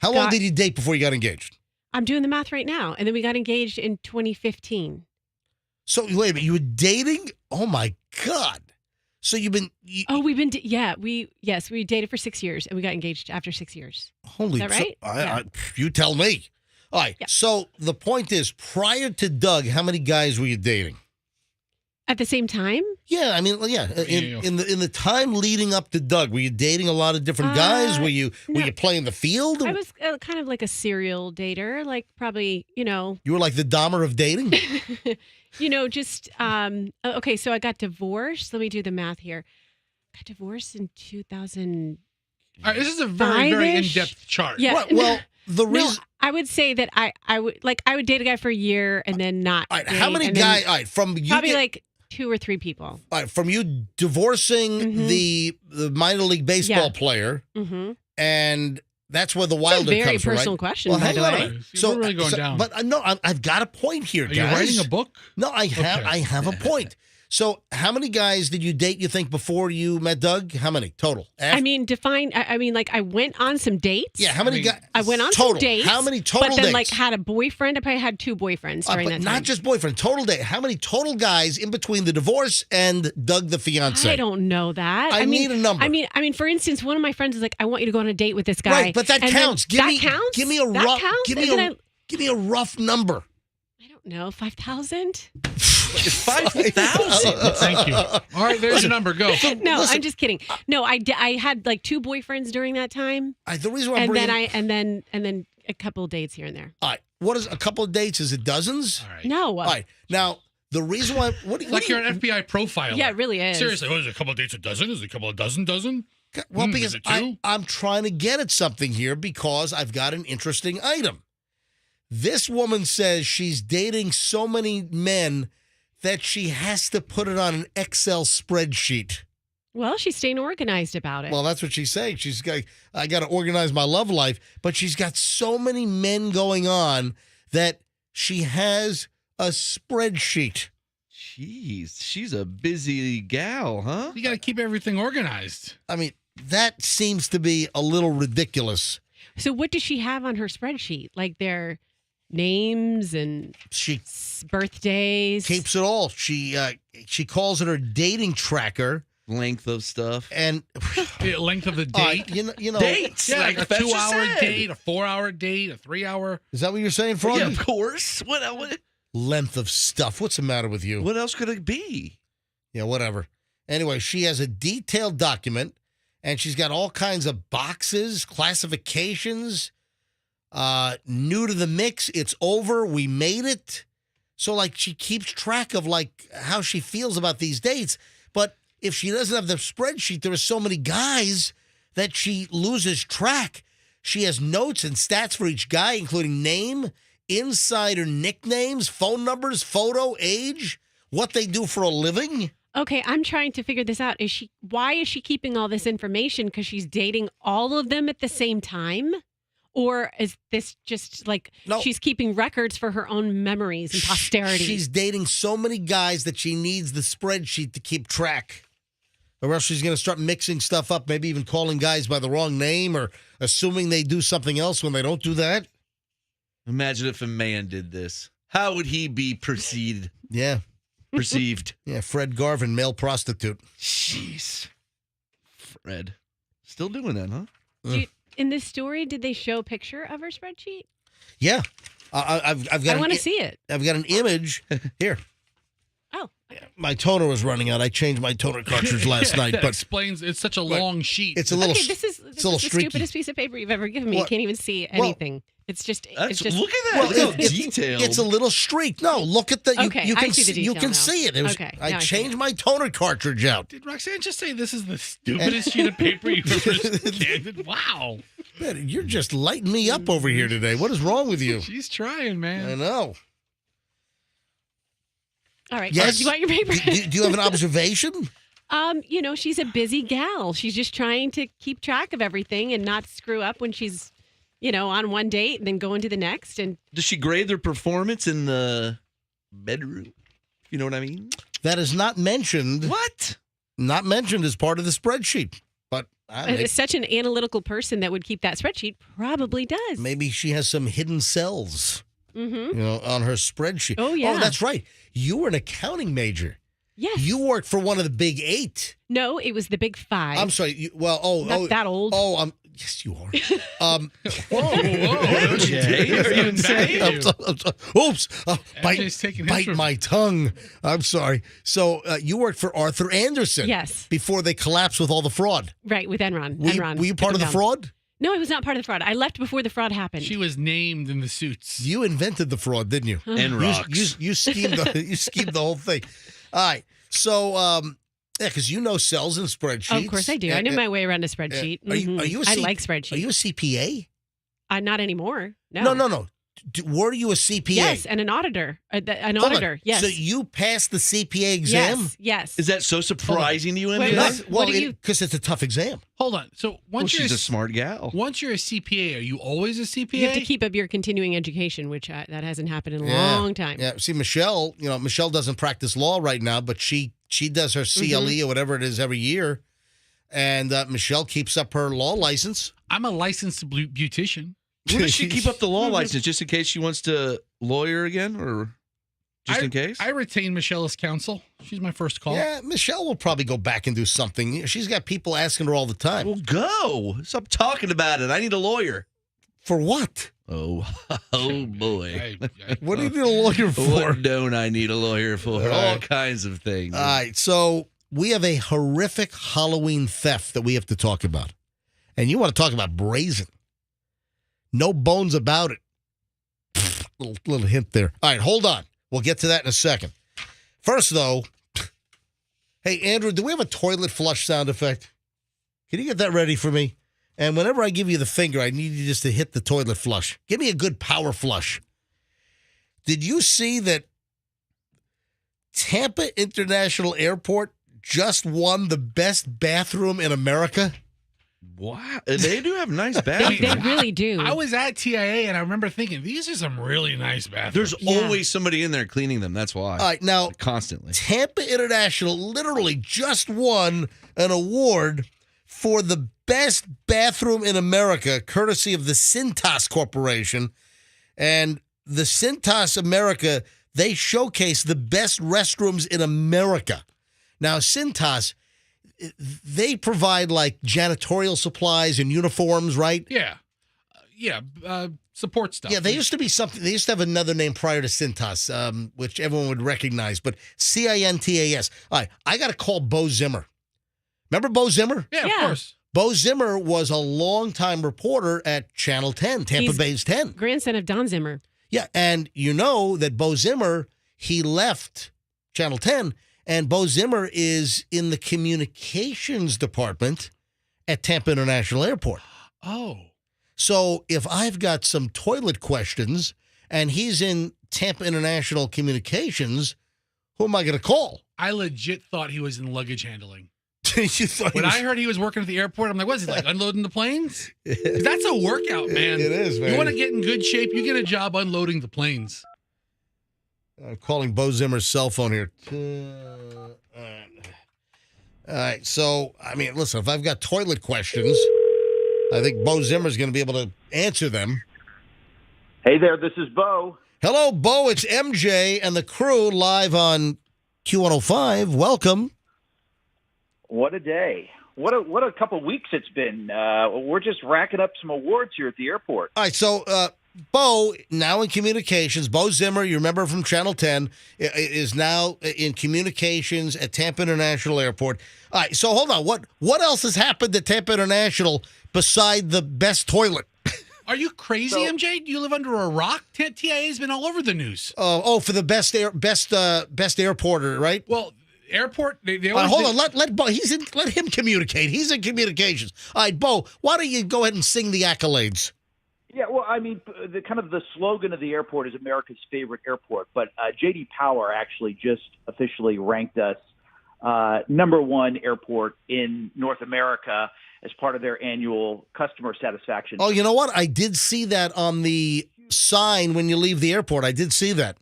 How long did you date before you got engaged? I'm doing the math right now, and then we got engaged in 2015. So wait a minute, you were dating? Oh my God! So you've been? We dated for 6 years, and we got engaged after 6 years. Holy, is that right? You tell me. All right. Yeah. So the point is, prior to Doug, how many guys were you dating? At the same time? Yeah, I mean, yeah. In the time leading up to Doug, were you dating a lot of different guys? Were you playing the field? I was kind of like a serial dater, like probably, You were like the Dahmer of dating? Okay, so I got divorced. Let me do the math here. Got divorced in 2000. All right, this is a very, very in-depth chart. Yeah. Well, the reason I would say that I would date a guy for a year and then not. All right, how many guys? All right, from you probably like 2 or 3 people. All right, from you divorcing the minor league baseball player, and that's where the Wilder very comes from, right? personal question, Well, by hang the on. way. We're really going down. But no, I've got a point here, guys. Are you writing a book? No, I have a point. So, how many guys did you date? You think before you met Doug? How many total? I mean, I went on some dates. Yeah, how many guys? I went on total. some dates. How many total But then, dates? had a boyfriend. I probably had 2 boyfriends during that time. Not just boyfriend, total date. How many total guys in between the divorce and Doug the fiance? I don't know that. I need a number. I mean, for instance, one of my friends is like, "I want you to go on a date with this guy." Right, but that counts. Give me a rough. Give me a rough number. I don't know, 5,000. 5,000. Thank you. All right, there's a number. Go. No, I'm just kidding. No, I had like 2 boyfriends during that time. The reason why I'm bringing and then a couple of dates here and there. All right, what is a couple of dates? Is it dozens? All right. No. All right, now the reason why you're an FBI profiler. Yeah, it really is. Seriously, what is it? A couple of dates a dozen? Is it a couple of dozen? Well, because is it 2? I'm trying to get at something here because I've got an interesting item. This woman says she's dating so many men that she has to put it on an Excel spreadsheet. Well, she's staying organized about it. Well, that's what she's saying. I got to organize my love life, but she's got so many men going on that she has a spreadsheet. Jeez, she's a busy gal, huh? You got to keep everything organized. I mean, that seems to be a little ridiculous. So what does she have on her spreadsheet? Like their names and birthdays? Keeps it all. She calls it her dating tracker. Length of stuff. And length of the date. You know dates. Yeah, like a 2-hour date, a 4-hour date, a 3-hour. Is that what you're saying, Froggy? Yeah, of course. What? Length of stuff. What's the matter with you? What else could it be? Yeah, whatever. Anyway, she has a detailed document, and she's got all kinds of boxes, classifications. New to the mix. It's over. We made it. So, she keeps track of, how she feels about these dates. But if she doesn't have the spreadsheet, there are so many guys that she loses track. She has notes and stats for each guy, including name, insider nicknames, phone numbers, photo, age, what they do for a living. Okay, I'm trying to figure this out. Why is she keeping all this information? Because she's dating all of them at the same time? Or is this just she's keeping records for her own memories and posterity? She's dating so many guys that she needs the spreadsheet to keep track. Or else she's going to start mixing stuff up, maybe even calling guys by the wrong name or assuming they do something else when they don't do that. Imagine if a man did this. How would he be perceived? Yeah. Perceived. Yeah, Fred Garvin, male prostitute. Jeez. Fred. Still doing that, huh? In this story, did they show a picture of her spreadsheet? Yeah. I've got. I want to see it. I've got an image here. Oh. My toner was running out. I changed my toner cartridge last night. That But explains it's such a long sheet. it's a little. Okay, this is a the little streaky. stupidest piece of paper you've ever given me. Well- You can't even see anything. It's just. That's, It's just. look at that. Well, Look how it's detailed. It's a little streak. No, look at the. Okay, you I can see the you detail can now. see it. It was, Okay, I now I see changed it. my toner cartridge out. Did Roxanne just say this is the stupidest sheet of paper you've ever scanned? Wow. Man, you're just lighting me up over here today. What is wrong with you? She's trying, man. I know. All right. Yes. Do you want your paper? Do you have an observation? She's a busy gal. She's just trying to keep track of everything and not screw up when she's, on one date and then go into the next. And Does she grade their performance in the bedroom? You know what I mean? That is not mentioned. What? Not mentioned as part of the spreadsheet. But such an analytical person that would keep that spreadsheet probably does. maybe she has some hidden cells, Mm-hmm. on her spreadsheet. Oh, yeah. Oh, that's right. You were an accounting major. Yes. You worked for one of the big 8. No, it was the big 5. I'm sorry. Not that old. Oh, yes, you are. Whoa. Jay, are you insane? I'm sorry. Oops. AJ's taking his Bite from- my tongue. I'm sorry. So you worked for Arthur Anderson. Yes. Before they collapsed with all the fraud. Right, with Enron. Were you part of the fraud? No, I was not part of the fraud. I left before the fraud happened. She was named in the suits. You invented the fraud, didn't you? And rocks. You schemed the whole thing. All right. So because you know cells and spreadsheets. Of course I do. I know my way around a spreadsheet. Are you a I like spreadsheets. Are you a CPA? Not anymore. No. No. Were you a CPA? Yes, and an auditor. An Hold auditor. on. Yes. So you passed the CPA exam? Yes. Is that so surprising to you, Wait, MJ? what do you- Because it's a tough exam. Hold on. So Well, she's a smart gal. Once you're a CPA, are you always a CPA? You have to keep up your continuing education, which that hasn't happened in a long time. Yeah. See, Michelle, Michelle doesn't practice law right now, but she does her CLE or whatever it is every year. And Michelle keeps up her law license. I'm a licensed beautician. Where does she keep up the law license? Just in case she wants to lawyer again, or just in case? I retain Michelle as counsel. She's my first call. Yeah, Michelle will probably go back and do something. She's got people asking her all the time. Well, go. Stop talking about it. I need a lawyer. For what? Oh boy. What do you need a lawyer for? What don't I need a lawyer for? All kinds of things. All right, so we have a horrific Halloween theft that we have to talk about. And you want to talk about brazen. No bones about it. Little hint there. All right, hold on. We'll get to that in a second. First, though, hey, Andrew, do we have a toilet flush sound effect? Can you get that ready for me? And whenever I give you the finger, I need you just to hit the toilet flush. Give me a good power flush. Did you see that Tampa International Airport just won the best bathroom in America? Wow. They do have nice They bathrooms. really do. I was at TIA and I remember thinking, these are some really nice bathrooms. There's always somebody in there cleaning them. That's why. All right, now, Constantly. Tampa International literally just won an award for the best bathroom in America, courtesy of the Cintas Corporation. And the Cintas America, they showcase the best restrooms in America. Now, Cintas, they provide like janitorial supplies and uniforms, right? Yeah. Support stuff. Yeah, they used to be something. They used to have another name prior to Cintas, which everyone would recognize, but Cintas. All right, I got to call Bo Zimmer. Remember Bo Zimmer? Yeah, of course. Bo Zimmer was a longtime reporter at Channel 10, Tampa Bay's 10. Grandson of Don Zimmer. Yeah, and you know that Bo Zimmer, he left Channel 10, and Bo Zimmer is in the communications department at Tampa International Airport. Oh. So if I've got some toilet questions and he's in Tampa International Communications, who am I going to call? I legit thought he was in luggage handling. You thought When I heard he was working at the airport, I'm like, what is he, like unloading the planes? 'Cause that's a workout, man. It is, man. You want to get in good shape, you get a job unloading the planes. I'm calling Bo Zimmer's cell phone here. All right. So, I mean, listen, if I've got toilet questions, I think Bo Zimmer's going to be able to answer them. Hey there, this is Bo. Hello, Bo. It's MJ and the crew live on Q105. Welcome. What a day. What a couple weeks it's been. We're just racking up some awards here at the airport. All right. So, Bo, now in communications, Bo Zimmer, you remember from Channel 10, is now in communications at Tampa International Airport. All right, so hold on. What else has happened at Tampa International beside the best toilet? Are you crazy, MJ? Do you live under a rock? TIA's been all over the news. For the best airporter, right? Well, airport. They always hold on. Let Bo. Let him communicate. He's in communications. All right, Bo. Why don't you go ahead and sing the accolades? Yeah, well, I mean, the slogan of the airport is America's favorite airport, but J.D. Power actually just officially ranked us number one airport in North America as part of their annual customer satisfaction. Oh, you know what? I did see that on the sign when you leave the airport. I did see that.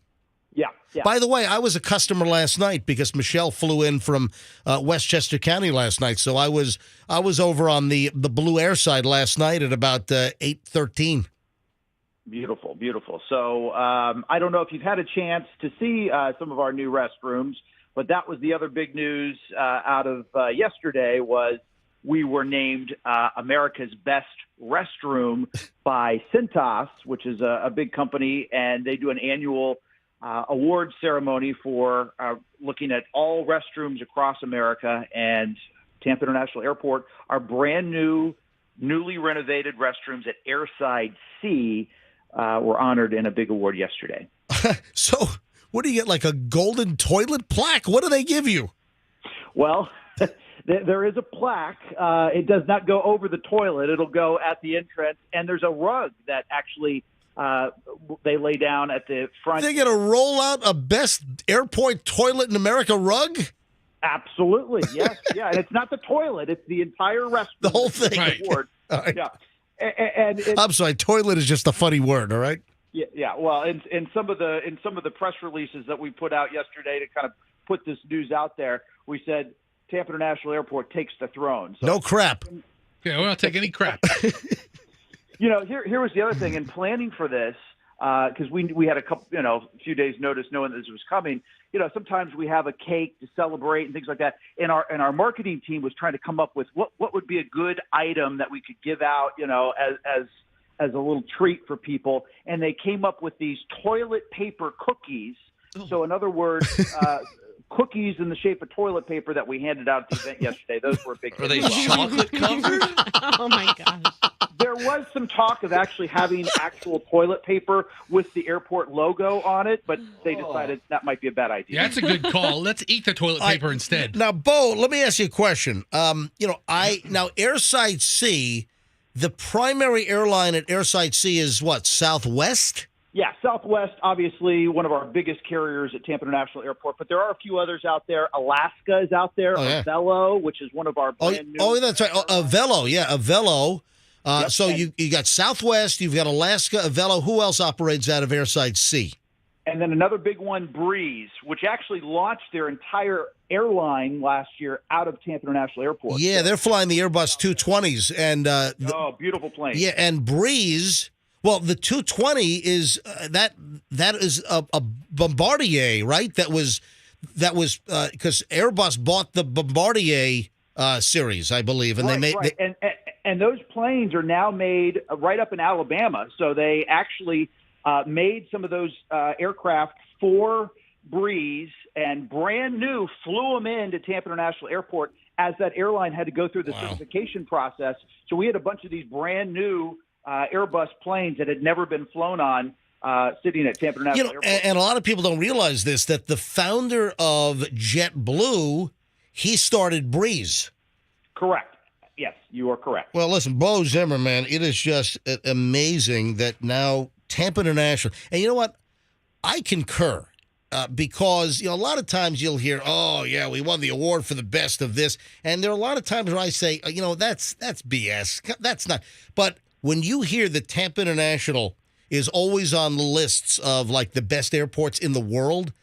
Yeah. By the way, I was a customer last night because Michelle flew in from Westchester County last night. So I was over on the Blue Air side last night at about 8:13. Beautiful, beautiful. So I don't know if you've had a chance to see some of our new restrooms, but that was the other big news out of yesterday was we were named America's best restroom by Cintas, which is a big company, and they do an annual award ceremony for looking at all restrooms across America, and Tampa International Airport, our brand new, newly renovated restrooms at Airside C were honored in a big award yesterday. So what do you get, like a golden toilet plaque? What do they give you? Well, there is a plaque. It does not go over the toilet. It'll go at the entrance, and there's a rug that actually they lay down at the front. They're going to roll out a best airport toilet in America rug? Absolutely, yes. Yeah, and it's not the toilet. It's the entire restroom. The whole thing. Right. Right. Yeah. And I'm sorry, toilet is just a funny word, all right? Yeah. Well, in some of the press releases that we put out yesterday to kind of put this news out there, we said Tampa International Airport takes the throne. So, no crap. Yeah, we don't take any crap. Here was the other thing in planning for this, because we had a few days notice knowing this was coming. Sometimes we have a cake to celebrate and things like that. And our marketing team was trying to come up with what would be a good item that we could give out, as a little treat for people. And they came up with these toilet paper cookies. Oh. So in other words, cookies in the shape of toilet paper that we handed out at the event yesterday. Those were a big. Are they chocolate covered? Oh my gosh. There was some talk of actually having actual toilet paper with the airport logo on it, but they decided that might be a bad idea. Yeah, that's a good call. Let's eat the toilet paper instead. Now, Bo, let me ask you a question. Now Airside C, the primary airline at Airside C is what, Southwest? Yeah, Southwest, obviously one of our biggest carriers at Tampa International Airport, but there are a few others out there. Alaska is out there. Avello, which is one of our brand new. Oh, that's right. Avello, yeah, Avello. So you got Southwest, you've got Alaska, Avello. Who else operates out of Airside C? And then another big one, Breeze, which actually launched their entire airline last year out of Tampa International Airport. Yeah, they're flying the Airbus 220s. And beautiful plane. Yeah, and Breeze, well, the 220 is that is a Bombardier, right? That was because Airbus bought the Bombardier series, I believe, and right. And those planes are now made right up in Alabama. So they actually made some of those aircraft for Breeze and brand new, flew them into Tampa International Airport as that airline had to go through the certification process. So we had a bunch of these brand new Airbus planes that had never been flown on sitting at Tampa International Airport. And a lot of people don't realize this, that the founder of JetBlue, he started Breeze. Correct. Yes, you are correct. Well, listen, Bo Zimmer, man, it is just amazing that now Tampa International, and you know what? I concur because, a lot of times you'll hear, oh, yeah, we won the award for the best of this. And there are a lot of times where I say, that's BS. That's not. But when you hear that Tampa International is always on the lists of like the best airports in the world,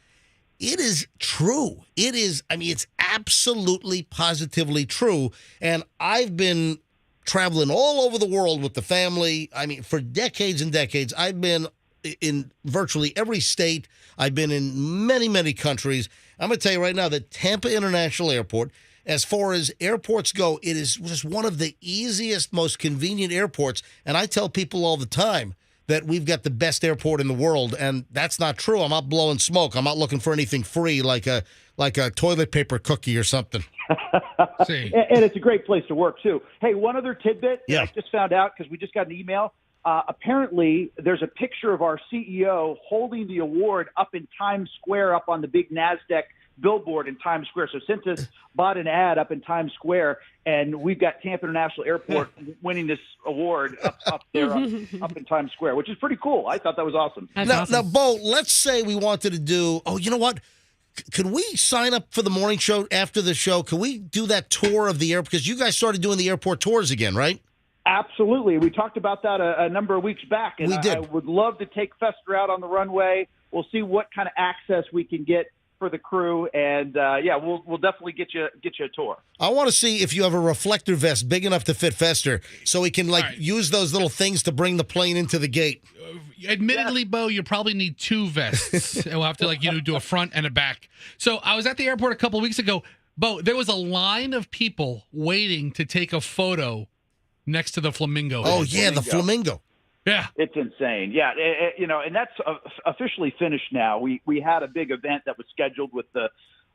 it is true. It is, it's absolutely, positively true. And I've been traveling all over the world with the family. For decades and decades. I've been in virtually every state. I've been in many, many countries. I'm going to tell you right now that Tampa International Airport, as far as airports go, it is just one of the easiest, most convenient airports. And I tell people all the time that we've got the best airport in the world, and that's not true. I'm not blowing smoke. I'm not looking for anything free like a toilet paper cookie or something. And it's a great place to work, too. Hey, one other tidbit Yeah. I just found out because we just got an email. Apparently, there's a picture of our CEO holding the award up in Times Square, up on the big NASDAQ billboard in Times Square. So Cintas bought an ad up in Times Square, and we've got Tampa International Airport winning this award up there, up in Times Square, which is pretty cool. I thought that was awesome. Now, Bo, let's say we wanted to do, you know what? Could we sign up for the morning show after the show? Could we do that tour of the airport? Because you guys started doing the airport tours again, right? Absolutely. We talked about that a number of weeks back, and We did. I would love to take Fester out on the runway. We'll see what kind of access we can get for the crew, and we'll definitely get you a tour. I want to see if you have a reflector vest big enough to fit Fester, so we can use those little things to bring the plane into the gate. Admittedly, Bo, you probably need 2 vests. We'll have to do a front and a back. So I was at the airport a couple of weeks ago. Bo, there was a line of people waiting to take a photo next to the flamingo. Oh, yeah, the flamingo. Yeah. It's insane. Yeah, and that's officially finished now. We had a big event that was scheduled with the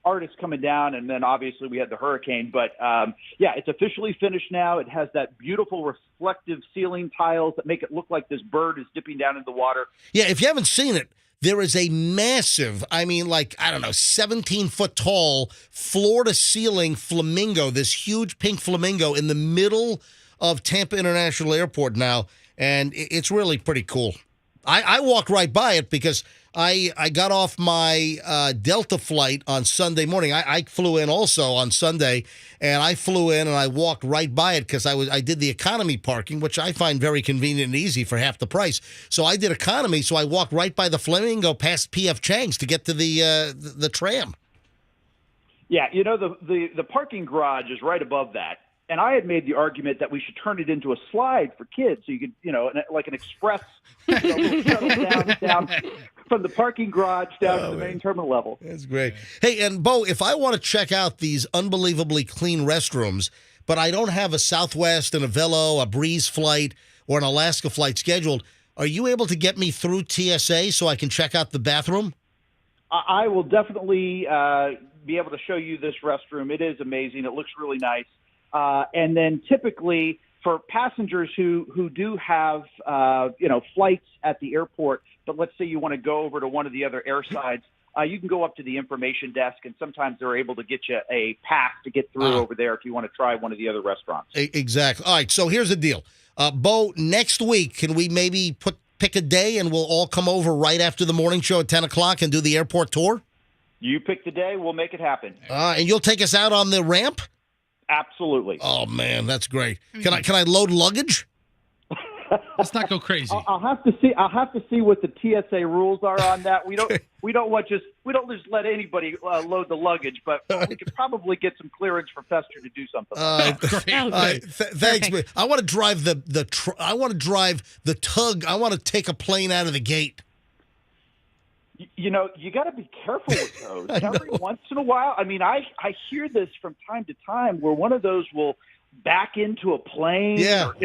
artists coming down, and then obviously we had the hurricane. But, it's officially finished now. It has that beautiful reflective ceiling tiles that make it look like this bird is dipping down into the water. Yeah, if you haven't seen it, there is a massive, 17-foot tall, floor-to-ceiling flamingo, this huge pink flamingo in the middle of Tampa International Airport now, and it's really pretty cool. I walked right by it because I got off my Delta flight on Sunday morning. I flew in also on Sunday, and I flew in and I walked right by it because I did the economy parking, which I find very convenient and easy for half the price. So I did economy, so I walked right by the flamingo past P.F. Chang's to get to the tram. Yeah, the parking garage is right above that. And I had made the argument that we should turn it into a slide for kids, so you could, like an express, shuttle down from the parking garage down to the main terminal level. That's great. Hey, and Bo, if I want to check out these unbelievably clean restrooms, but I don't have a Southwest and a Velo, a Breeze flight, or an Alaska flight scheduled, are you able to get me through TSA so I can check out the bathroom? I will definitely be able to show you this restroom. It is amazing. It looks really nice. And then typically for passengers who do have, flights at the airport, but let's say you want to go over to one of the other air sides, you can go up to the information desk, and sometimes they're able to get you a pass to get through over there if you want to try one of the other restaurants. Exactly. All right, so here's the deal. Bo, next week, can we maybe pick a day and we'll all come over right after the morning show at 10 o'clock and do the airport tour? You pick the day, we'll make it happen. And you'll take us out on the ramp? Absolutely. Oh man, that's great. Can I load luggage? Let's not go crazy. I'll have to see. I'll have to see what the TSA rules are on that. We don't just let anybody load the luggage, but we could probably get some clearance for Fester to do something. Thanks, man. I want to drive I want to drive the tug. I want to take a plane out of the gate. You got to be careful with those. Every once in a while, I hear this from time to time where one of those will back into a plane. Yeah. Or,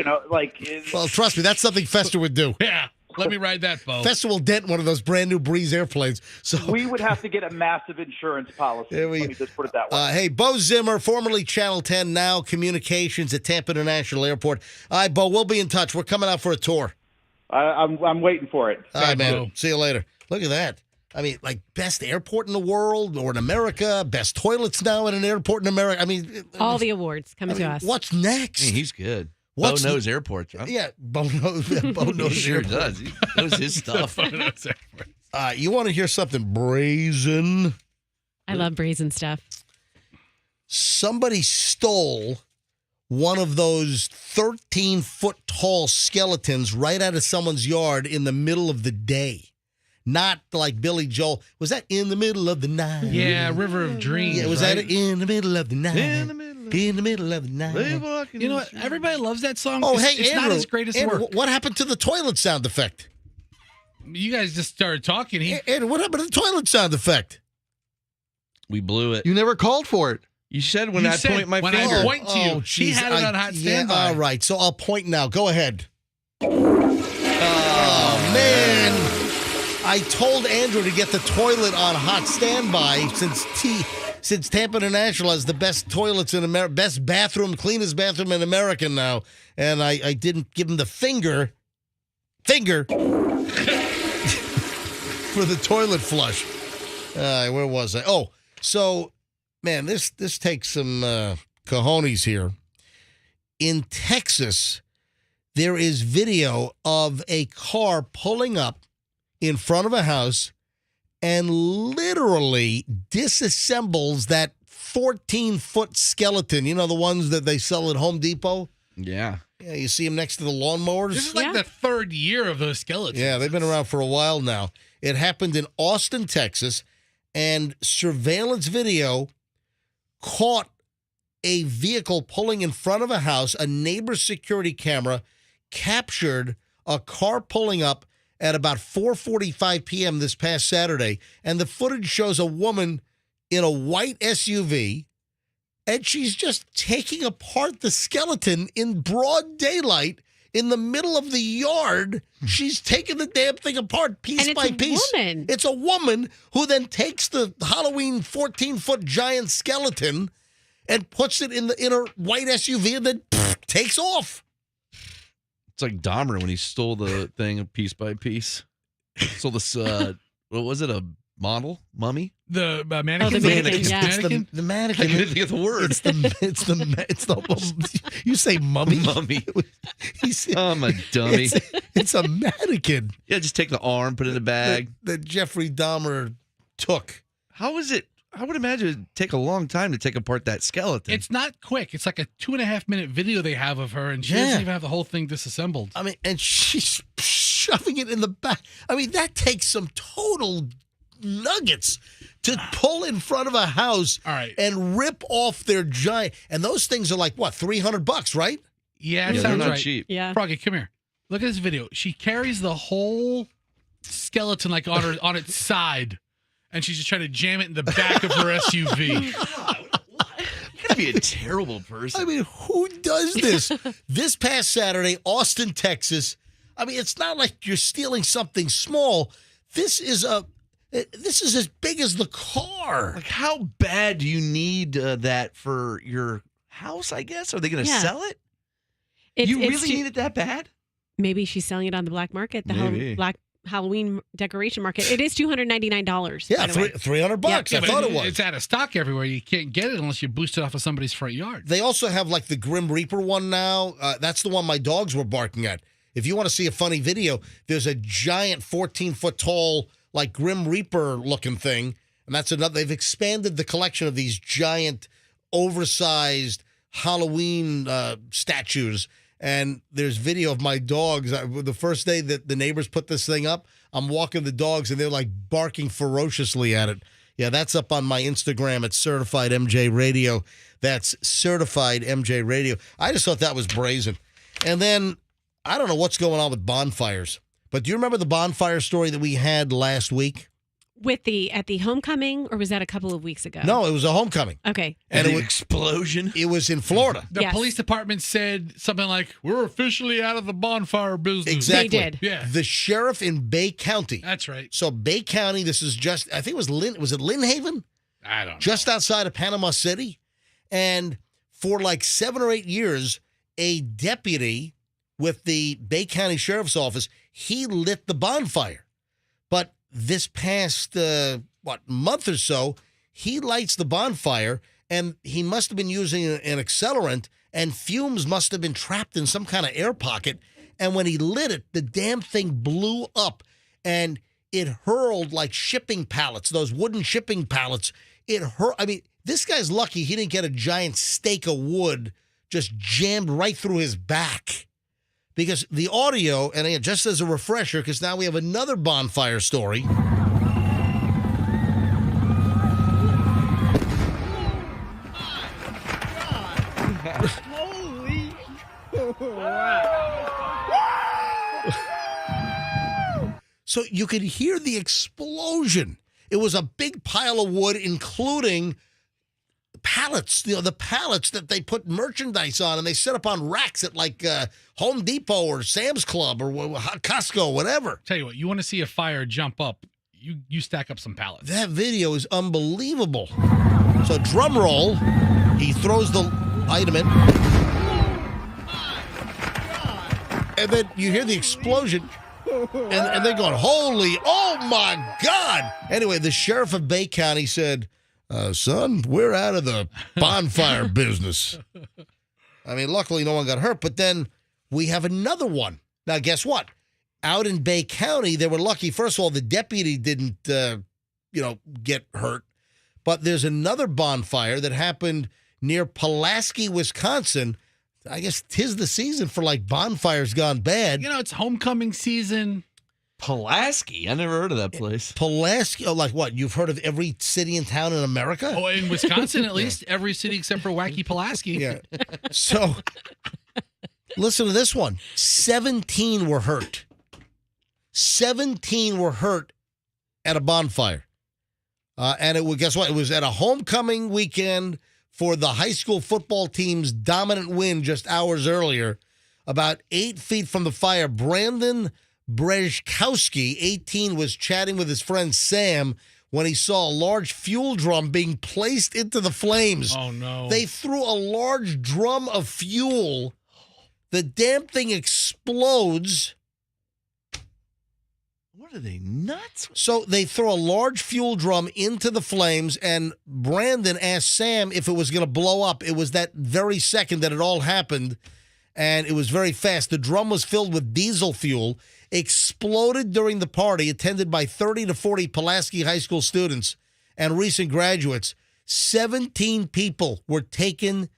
well, trust me, that's something Fester would do. Yeah. Let me ride that, Bo. Fester will dent one of those brand new Breeze airplanes. So we would have to get a massive insurance policy. Let me just put it that way. Hey, Bo Zimmer, formerly Channel 10, now Communications at Tampa International Airport. All right, Bo, we'll be in touch. We're coming out for a tour. I'm waiting for it. All right, man. See you later. Look at that. Best airport in the world or in America, best toilets now in an airport in America. All the awards coming to us. What's next? He's good. Bo knows airports, right? Yeah, Bo knows. Bo knows. He sure does. He knows his stuff. You want to hear something brazen? I love brazen stuff. Somebody stole one of those 13-foot tall skeletons right out of someone's yard in the middle of the day. Not like Billy Joel. Was that in the middle of the night? Yeah, River of Dreams. Yeah, was right? that in the middle of the night? In the middle of the night. You know what? Everybody loves that song. Oh, it's Andrew, not his greatest work. What happened to the toilet sound effect? You guys just started talking. Andrew, what happened to the toilet sound effect? We blew it. You never called for it. You said when I point my finger. When I point to you. She had it on hot standby. All right, so I'll point now. Go ahead. Oh, man. I told Andrew to get the toilet on hot standby since Tampa International has the best toilets in America, best bathroom, cleanest bathroom in America now. And I didn't give him the finger for the toilet flush. Where was I? Oh, so, man, this takes some cojones here. In Texas, there is video of a car pulling up in front of a house and literally disassembles that 14-foot skeleton. You know, the ones that they sell at Home Depot? Yeah. Yeah, you see them next to the lawnmowers? This is like the third year of those skeletons. Yeah, they've been around for a while now. It happened in Austin, Texas, and surveillance video caught a vehicle pulling in front of a house. A neighbor's security camera captured a car pulling up at about 4:45 p.m. this past Saturday, and the footage shows a woman in a white SUV, and she's just taking apart the skeleton in broad daylight in the middle of the yard. She's taking the damn thing apart piece by piece. Woman. It's a woman who then takes the Halloween 14-foot giant skeleton and puts it in her white SUV and then takes off. It's like Dahmer when he stole the thing piece by piece. Stole this, what was it, a model? Mummy? The mannequin? Oh, the mannequin, yeah. Mannequin? The mannequin. I couldn't think of the word. It's the you say mummy? Mummy. I'm a dummy. It's a mannequin. Yeah, just take the arm, put it in a bag. That Jeffrey Dahmer took. How is it? I would imagine it'd take a long time to take apart that skeleton. It's not quick. It's like a 2.5-minute video they have of her, and she doesn't even have the whole thing disassembled. I mean, and she's shoving it in the back. I mean, that takes some total nuggets to pull in front of a house and rip off their giant. And those things are like, what, $300, right? Yeah, it they're sounds not right. cheap. Yeah. Froggy, come here. Look at this video. She carries the whole skeleton like on its side, and she's just trying to jam it in the back of her SUV. You gotta be a terrible person. I mean, who does this? This past Saturday, Austin, Texas. I mean, it's not like you're stealing something small. This is as big as the car. Like, how bad do you need that for your house, I guess? Are they going to sell it? You really need it that bad? Maybe she's selling it on the black market, the black Halloween decoration market. It is $299. Yeah, $300. I thought it was. It's out of stock everywhere. You can't get it unless you boost it off of somebody's front yard. They also have like the Grim Reaper one now. That's the one my dogs were barking at. If you want to see a funny video, there's a giant 14-foot tall, like Grim Reaper looking thing. And that's another. They've expanded the collection of these giant, oversized Halloween statues. And there's video of my dogs. The first day that the neighbors put this thing up, I'm walking the dogs and they're like barking ferociously at it. Yeah, that's up on my Instagram at Certified MJ Radio. That's Certified MJ Radio. I just thought that was brazen. And then I don't know what's going on with bonfires, but do you remember the bonfire story that we had last week? At the homecoming, or was that a couple of weeks ago? No, it was a homecoming. Okay. And it was explosion. It was in Florida. The police department said something like, "We're officially out of the bonfire business." Exactly. They did. Yeah. The sheriff in Bay County. That's right. So Bay County, this is just, I think it was was it Lynn Haven? I don't know. Just outside of Panama City. And for like 7 or 8 years, a deputy with the Bay County Sheriff's Office, he lit the bonfire. But this past, month or so, he lights the bonfire, and he must have been using an accelerant, and fumes must have been trapped in some kind of air pocket. And when he lit it, the damn thing blew up, and it hurled like shipping pallets, those wooden shipping pallets. It hurt. I mean, this guy's lucky he didn't get a giant stake of wood just jammed right through his back. Because the audio, and again, just as a refresher, because now we have another bonfire story. Holy. So you could hear the explosion. It was a big pile of wood, including pallets, the pallets that they put merchandise on, and they set up on racks at like Home Depot or Sam's Club or Costco, whatever. Tell you what, you want to see a fire jump up, you stack up some pallets. That video is unbelievable. So drum roll, he throws the item in, and then you hear the explosion. And they're going, oh my God. Anyway, the sheriff of Bay County said, son, we're out of the bonfire business. I mean, luckily no one got hurt, but then we have another one. Now, guess what? Out in Bay County, they were lucky. First of all, the deputy didn't, get hurt. But there's another bonfire that happened near Pulaski, Wisconsin. I guess 'tis the season for like bonfires gone bad. It's homecoming season. Pulaski? I never heard of that place. Pulaski? Oh, like what? You've heard of every city and town in America? Oh, in Wisconsin, at least. Every city except for wacky Pulaski. Yeah. So, listen to this one. 17 were hurt. 17 were hurt at a bonfire. And guess what? It was at a homecoming weekend for the high school football team's dominant win just hours earlier. About 8 feet from the fire, Brandon Brejkowski, 18, was chatting with his friend Sam when he saw a large fuel drum being placed into the flames. Oh, no. They threw a large drum of fuel. The damn thing explodes. What are they, nuts? So they throw a large fuel drum into the flames, and Brandon asked Sam if it was going to blow up. It was that very second that it all happened, and it was very fast. The drum was filled with diesel fuel, exploded during the party, attended by 30 to 40 Pulaski High School students and recent graduates. 17 people were taken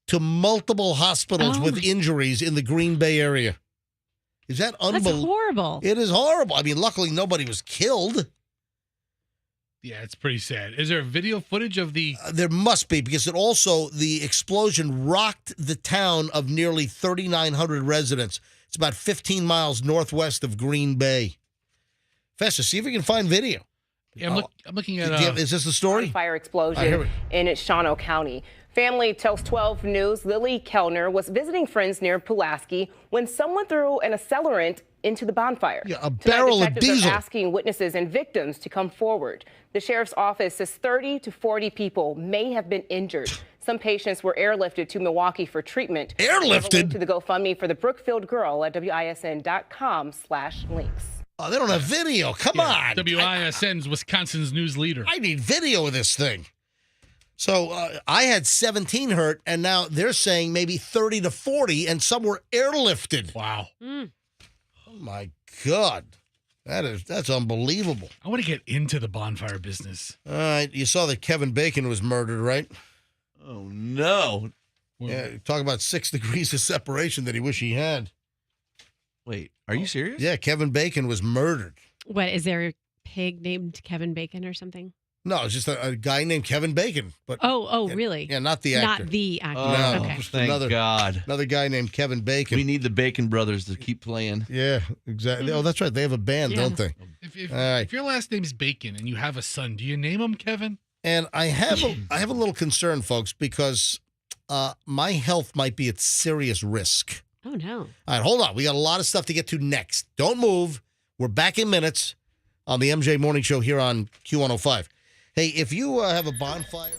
to multiple hospitals with injuries in the Green Bay area. Is that unbelievable? That's horrible. It is horrible. I mean, luckily nobody was killed. Yeah, it's pretty sad. Is there video footage of the... There must be, because the explosion rocked the town of nearly 3,900 residents. It's about 15 miles northwest of Green Bay. Fester, see if we can find video. Yeah, I'm looking at... Is this the story? Fire explosion in Shawano County. Family tells 12 News Lily Kellner was visiting friends near Pulaski when someone threw an accelerant into the bonfire. Yeah, a barrel of detectives diesel. are asking witnesses and victims to come forward. The sheriff's office says 30 to 40 people may have been injured. Some patients were airlifted to Milwaukee for treatment. Airlifted? To the GoFundMe for the Brookfield girl at WISN.com/links. Oh, they don't have video. Come on. WISN's Wisconsin's news leader. I need video of this thing. So I had 17 hurt, and now they're saying maybe 30 to 40, and some were airlifted. Wow. Oh, my God. That's unbelievable. I want to get into the bonfire business. All right. You saw that Kevin Bacon was murdered, right? Oh, no. Yeah, talk about 6 degrees of separation that he wish he had. Wait, are you serious? Yeah, Kevin Bacon was murdered. What, is there a pig named Kevin Bacon or something? No, it's just a guy named Kevin Bacon. But really? Yeah, not the actor. Not the actor. No, okay. just Thank God. Another guy named Kevin Bacon. We need the Bacon Brothers to keep playing. Yeah, exactly. Oh, that's right. They have a band, don't they? If your last name's Bacon and you have a son, do you name him Kevin? And I have a little concern, folks, because my health might be at serious risk. Oh, no. All right, hold on. We got a lot of stuff to get to next. Don't move. We're back in minutes on the MJ Morning Show here on Q105. Hey, if you have a bonfire...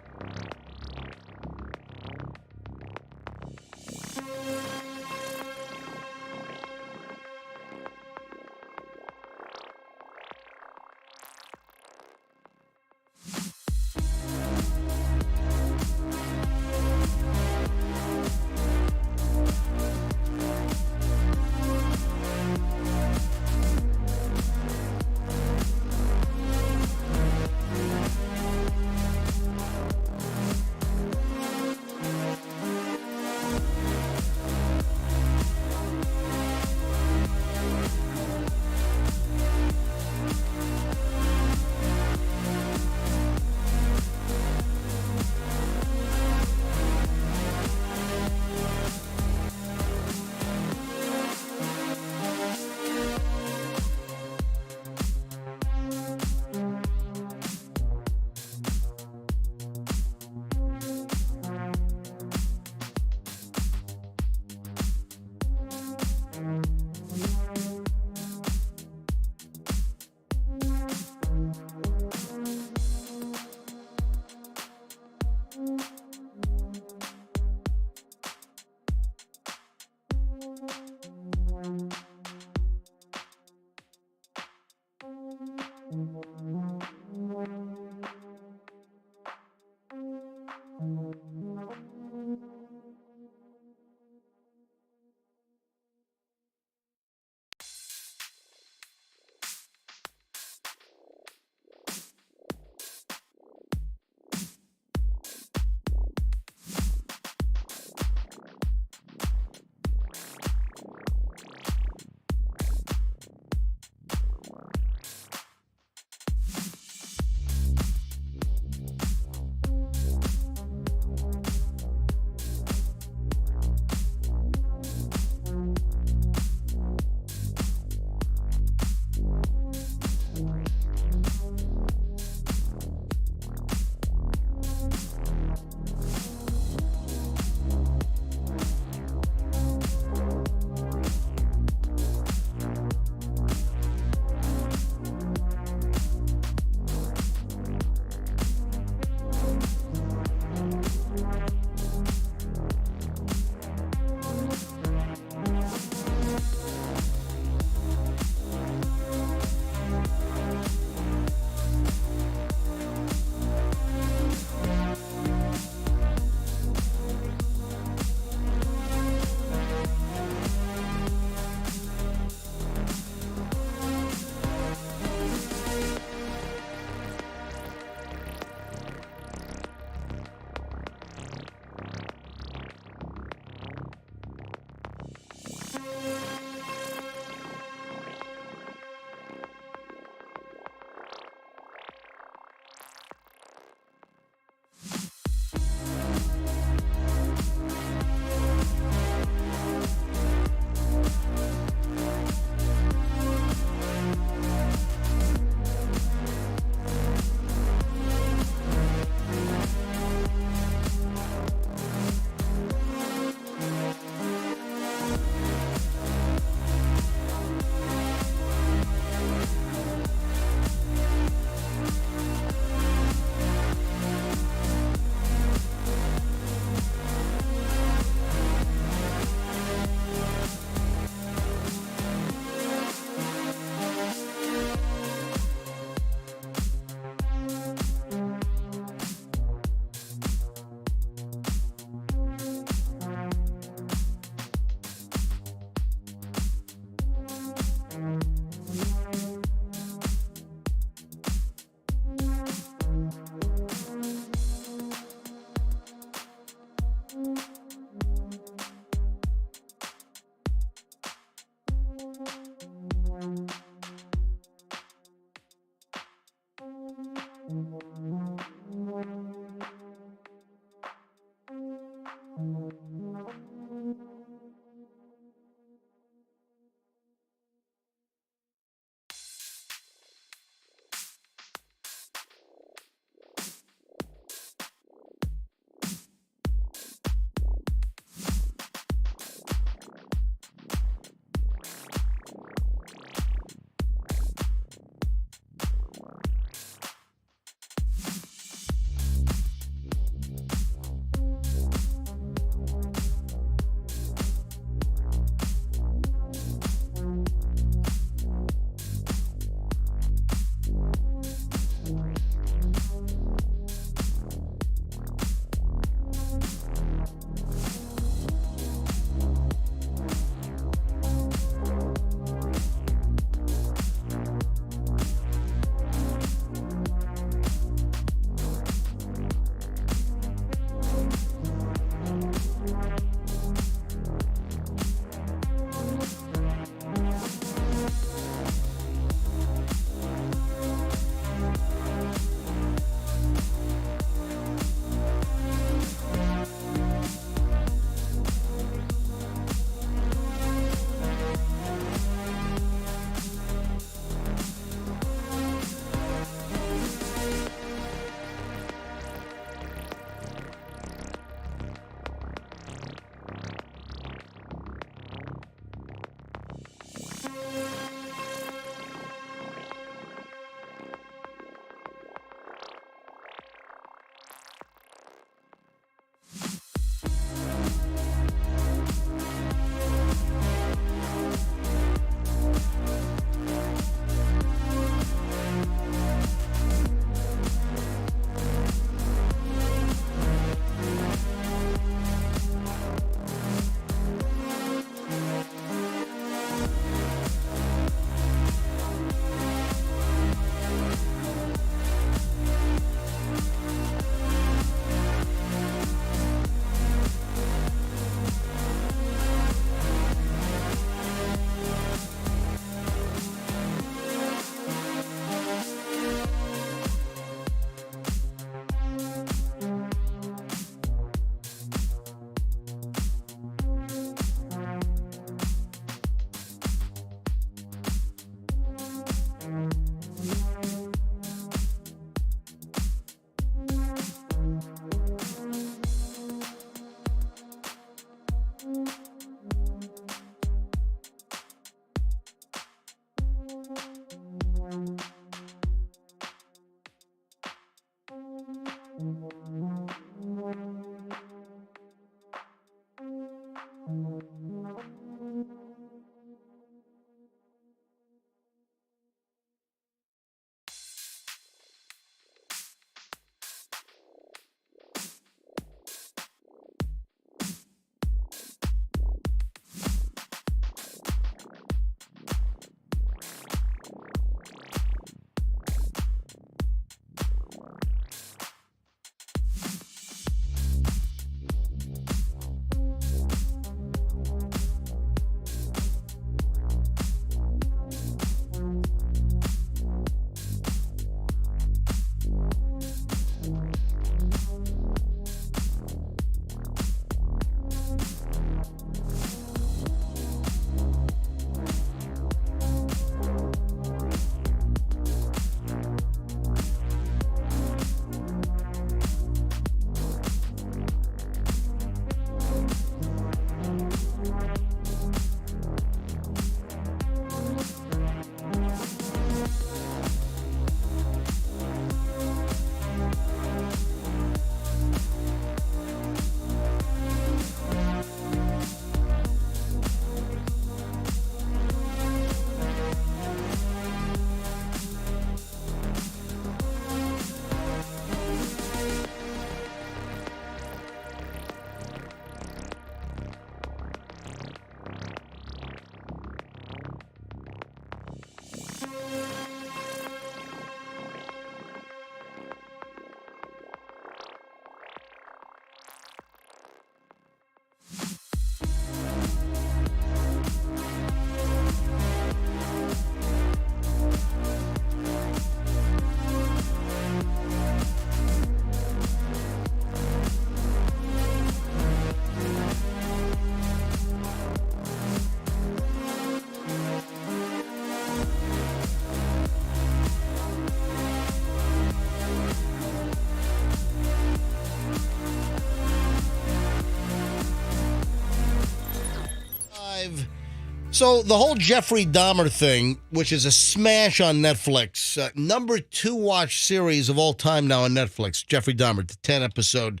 So the whole Jeffrey Dahmer thing, which is a smash on Netflix, number 2 watch series of all time now on Netflix, Jeffrey Dahmer, the 10-episode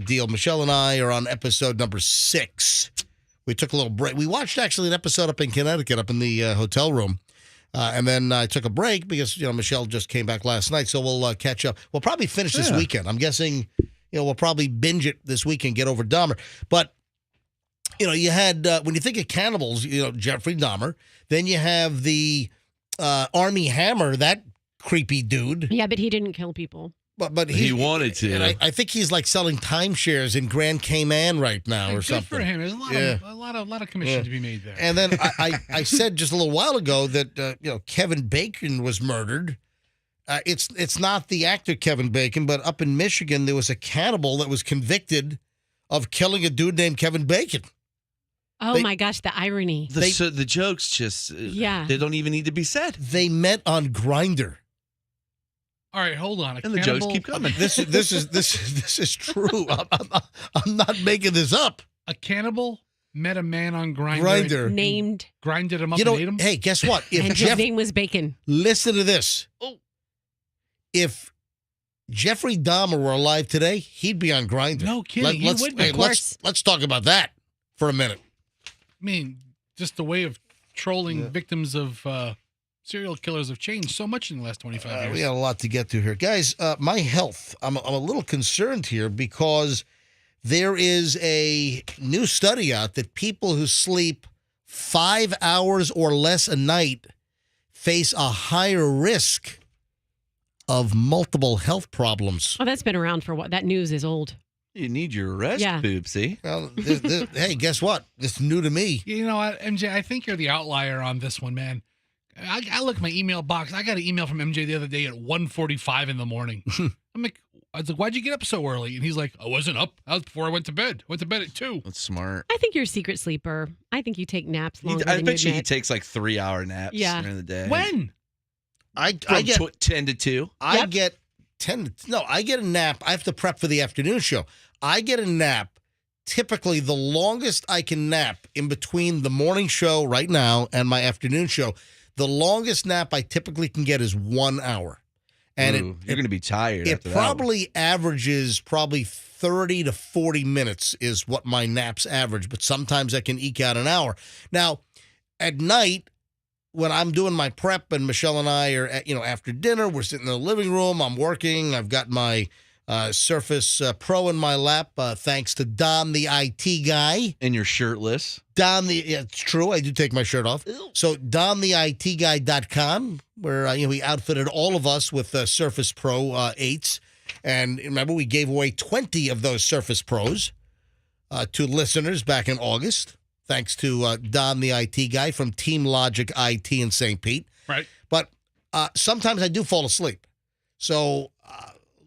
deal. Michelle and I are on episode number 6. We took a little break. We watched actually an episode up in Connecticut, up in the hotel room. And then I took a break because, Michelle just came back last night. So we'll catch up. We'll probably finish this weekend. I'm guessing, we'll probably binge it this weekend, get over Dahmer. But, you had, when you think of cannibals, Jeffrey Dahmer, then you have the Army Hammer, that creepy dude. Yeah, but he didn't kill people. But he wanted to. And I think he's like selling timeshares in Grand Cayman right now or something. Good for him. There's a lot of commission to be made there. And then I said just a little while ago that Kevin Bacon was murdered. It's not the actor Kevin Bacon, but up in Michigan there was a cannibal that was convicted of killing a dude named Kevin Bacon. Oh my gosh, the irony. The jokes just they don't even need to be said. They met on Grindr. All right, hold on. And the jokes keep coming. This is true. I'm not making this up. A cannibal met a man on Grindr. Named. Grinded him up and ate him. Hey, guess what? And his name was Bacon. Listen to this. Oh. If Jeffrey Dahmer were alive today, he'd be on Grindr. No kidding. Let's talk about that for a minute. I mean, just the way of trolling victims of serial killers have changed so much in the last 25 years. We got a lot to get to here. Guys, my health, I'm a little concerned here because there is a new study out that people who sleep 5 hours or less a night face a higher risk of multiple health problems. Oh, that's been around for what? That news is old. You need your rest, Poopsie. Well, hey, guess what? This is new to me. You know what, MJ? I think you're the outlier on this one, man. I look at my email box. I got an email from MJ the other day at 1:45 in the morning. I was like, why'd you get up so early? And he's like, I wasn't up. That was before I went to bed. Went to bed at 2. That's smart. I think you're a secret sleeper. I think you take naps longer I than bet you he admit. takes like 3-hour naps during the day. When? I get 10 to 2. I get 10. I get a nap. I have to prep for the afternoon show. I get a nap. Typically, the longest I can nap in between the morning show right now and my afternoon show, the longest nap I typically can get is 1 hour. And you're going to be tired. It probably averages 30 to 40 minutes is what my naps average, but sometimes I can eke out an hour. Now, at night, when I'm doing my prep and Michelle and I are, after dinner, we're sitting in the living room, I'm working, I've got my Surface Pro in my lap, thanks to Don, the IT guy. And you're shirtless. It's true, I do take my shirt off. Ew. So DonTheITGuy.com, where we outfitted all of us with Surface Pro 8s. And remember, we gave away 20 of those Surface Pros to listeners back in August. Thanks to Don, the IT guy from Team Logic IT in St. Pete. Right. But sometimes I do fall asleep. So,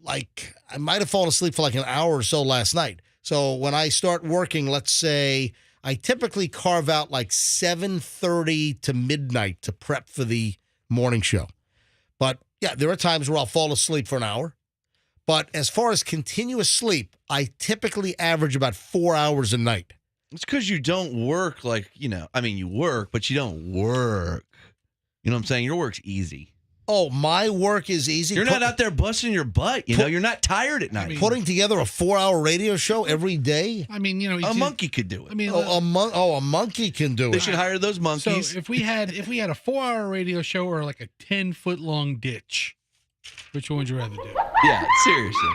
I might have fallen asleep for like an hour or so last night. So when I start working, let's say, I typically carve out like 7:30 to midnight to prep for the morning show. But, yeah, there are times where I'll fall asleep for an hour. But as far as continuous sleep, I typically average about 4 hours a night. It's because you don't work you work, but you don't work. You know what I'm saying? Your work's easy. Oh, my work is easy. You're not out there busting your butt. You're not tired at night. Putting together a 4-hour radio show every day? I mean, a monkey could do it. I mean, a monkey can do it. They should hire those monkeys. So if we had a 4-hour radio show or like a 10-foot-long ditch, which one would you rather do? Yeah, seriously.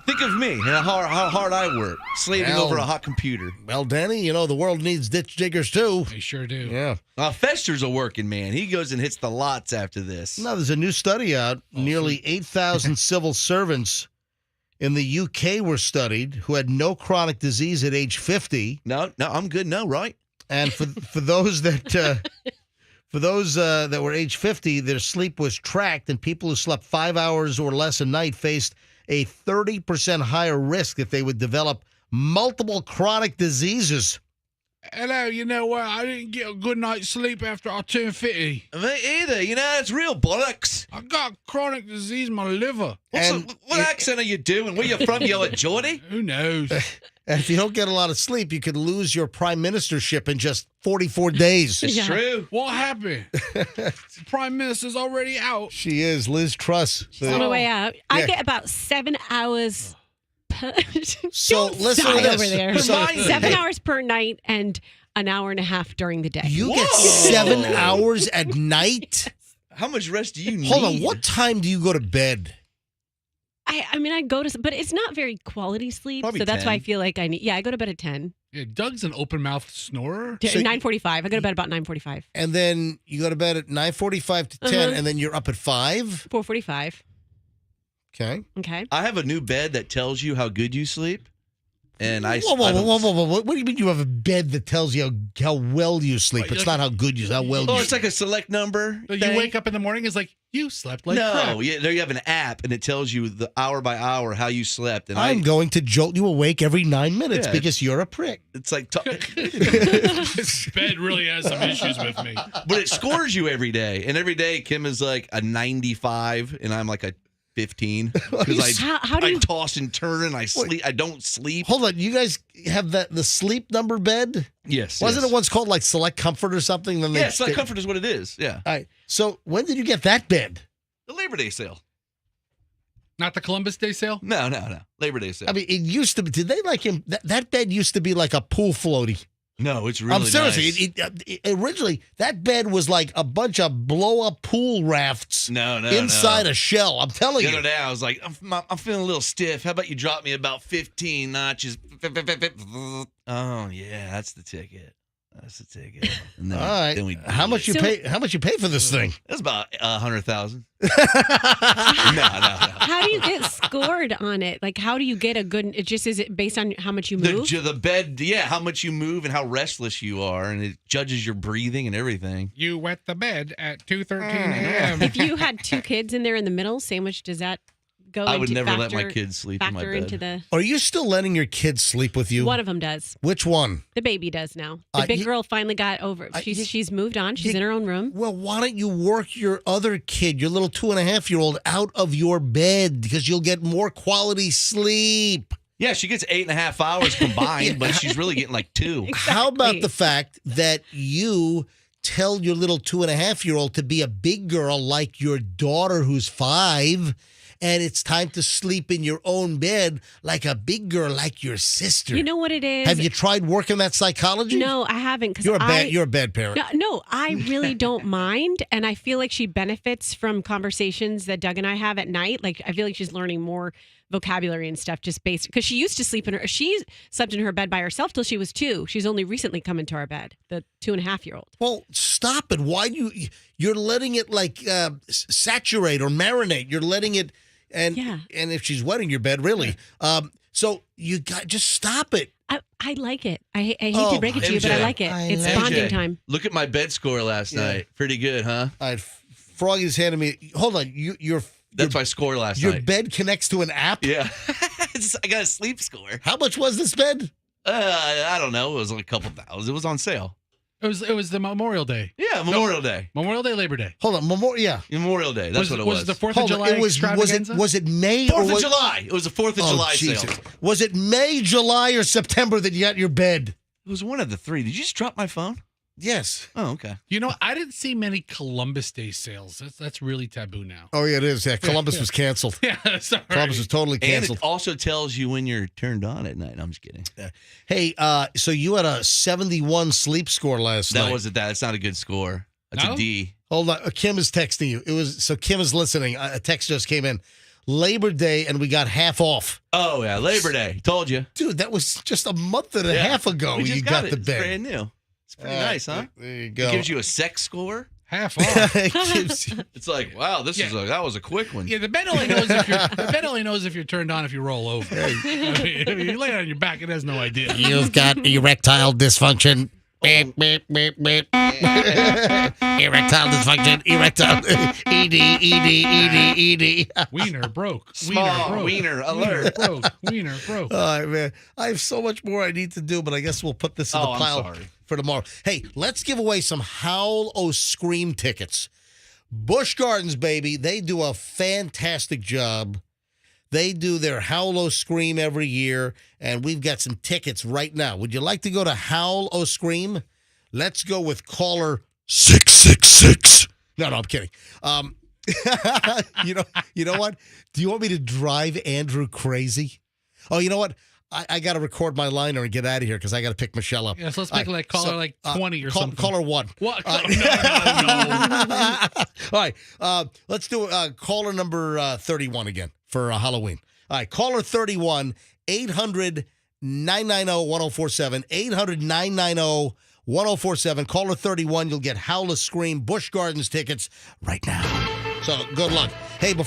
Think of me and how hard I work, slaving over a hot computer. Well, Danny, the world needs ditch diggers, too. They sure do. Yeah. Fester's a working man. He goes and hits the lots after this. No, there's a new study out. Nearly 8,000 civil servants in the UK were studied who had no chronic disease at age 50. No, I'm good. No, right? And for those that... For those that were age 50, their sleep was tracked, and people who slept 5 hours or less a night faced a 30% higher risk that they would develop multiple chronic diseases. Hello, you know what? I didn't get a good night's sleep after I turned 50. Me either. It's real bollocks. I got chronic disease in my liver. What accent are you doing? Where you from? You a Geordie? Who knows? And if you don't get a lot of sleep, you could lose your prime ministership in just 44 days. It's true. What happened? The Prime Minister's already out. She is. Liz Truss. She's on her way out. I get about 7 hours per... So listen to this. Over there. So, 7 hours per night and an hour and a half during the day. You get 7 hours at night? How much rest do you need? Hold on. What time do you go to bed? I mean, I go to, but it's not very quality sleep. Probably so that's why I 10. feel like I need, I go to bed at 10. Yeah, Doug's an open mouth snorer. 9:45. I go to bed about 9:45. And then you go to bed at 9:45 to 10, and then you're up at 5? 4:45. Okay. Okay. I have a new bed that tells you how good you sleep. And Whoa. What do you mean you have a bed that tells you how well you sleep? It's not how good you, how well you it's like a select number. So you wake up in the morning, it's like, you slept like crap. No, there you have an app, and it tells you the hour by hour how you slept. And I'm going to jolt you awake every 9 minutes Yeah. because you're a prick. It's like... This bed really has some issues with me. But it scores you every day. And every day, Kim is like a 95, and I'm like a 15. Because I toss and turn, and I sleep. I don't sleep. Hold on. You guys have the sleep number bed? Yes. Wasn't it once called like Select Comfort or something? Then Select Comfort is what it is. Yeah. All right. So when did you get that bed? The Labor Day sale. Not the Columbus Day sale? No. Labor Day sale. I mean, it used to be. Did they like him? That bed used to be like a pool floaty. No, it's really I'm seriously. nice. Originally, that bed was like a bunch of blow-up pool rafts inside a shell. I'm telling you. The other day, I was like, I'm feeling a little stiff. How about you drop me about 15 notches? Oh, yeah, that's the ticket. That's the ticket. And then, all right. Then how much you pay? How much you pay for this thing? That's about $100,000. No. How do you get scored on it? Like, how do you get a good? It just is it based on how much you move? The bed, how much you move and how restless you are, and it judges your breathing and everything. You wet the bed at 2:13 a.m. If you had two kids in there in the middle, sandwich, does that go? I would into never let factor, my kids sleep in my factor bed. into the. Are you still letting your kids sleep with you? One of them does. Which one? The baby does now. The big girl finally got over. She's moved on. She's in her own room. Well, why don't you work your other kid, your little 2.5-year-old, out of your bed because you'll get more quality sleep. Yeah, she gets 8.5 hours combined, but she's really getting like 2. Exactly. How about the fact that you tell your little 2.5-year-old to be a big girl like your daughter who's 5? And it's time to sleep in your own bed like a big girl, like your sister. You know what it is? Have you tried working that psychology? No, I haven't. You're a bad parent. No, I really don't mind, and I feel like she benefits from conversations that Doug and I have at night. Like I feel like she's learning more vocabulary and stuff just based because she used to sleep in her. She slept in her bed by herself till she was 2. She's only recently come into our bed. The 2.5-year-old. Well, stop it. Why you're letting it like saturate or marinate? You're letting it. And if she's wetting your bed, really. So you got just stop it. I like it. I hate to break it to you, but I like it. It's bonding time. Look at my bed score last night. Pretty good, huh? All right, Froggy's handing me. Hold on, That's my score last night. Your bed connects to an app. Yeah, I got a sleep score. How much was this bed? I don't know. It was like a couple thousand. It was on sale. It was the Memorial Day. Yeah, Memorial Day. Memorial Day, Labor Day. Hold on, Memorial Day. That's what it was. Was it the 4th of July extravaganza? Was it May 4th of July. It was the 4th of July sale. Was it May, July, or September that you got your bed? It was one of the 3. Did you just drop my phone? Yes. Oh, okay. You know, I didn't see many Columbus Day sales. That's really taboo now. Oh, yeah, it is. Yeah, Columbus was canceled. Yeah, sorry. Columbus was totally canceled. And it also tells you when you're turned on at night. No, I'm just kidding. Hey, so you had a 71 sleep score last night. That wasn't that. It's not a good score. That's a D. Hold on. Kim is texting you. So Kim is listening. A text just came in. Labor Day, and we got half off. Oh, yeah, Labor Day. Told you. Dude, that was just a month and a half ago we just you got the It's bed. brand new. It's pretty nice, huh? There you go. It gives you a sex score. Half off. It's like, wow, that was a quick one. Yeah, the bed only knows if you're turned on if you roll over. I mean, if you lay on your back, it has no idea. You've got erectile dysfunction. Beep, beep, beep, beep. Erectile dysfunction. Erectile. ED. Wiener broke. Small wiener alert. Wiener broke. All right, man. I have so much more I need to do, but I guess we'll put this in the pile for tomorrow. Hey, let's give away some Howl O Scream tickets. Busch Gardens, baby. They do a fantastic job. They do their Howl O Scream every year, and we've got some tickets right now. Would you like to go to Howl O Scream? Let's go with caller 666. No, I'm kidding. You know what? Do you want me to drive Andrew crazy? Oh, you know what? I got to record my liner and get out of here because I got to pick Michelle up. Yeah, so let's make caller 20 or something. Caller 1. What? No. All right. Let's do caller number 31 again for Halloween. All right. Caller 31, 800-990-1047. 800-990-1047. Caller 31. You'll get Howl O Scream Busch Gardens tickets right now. So good luck. Hey, before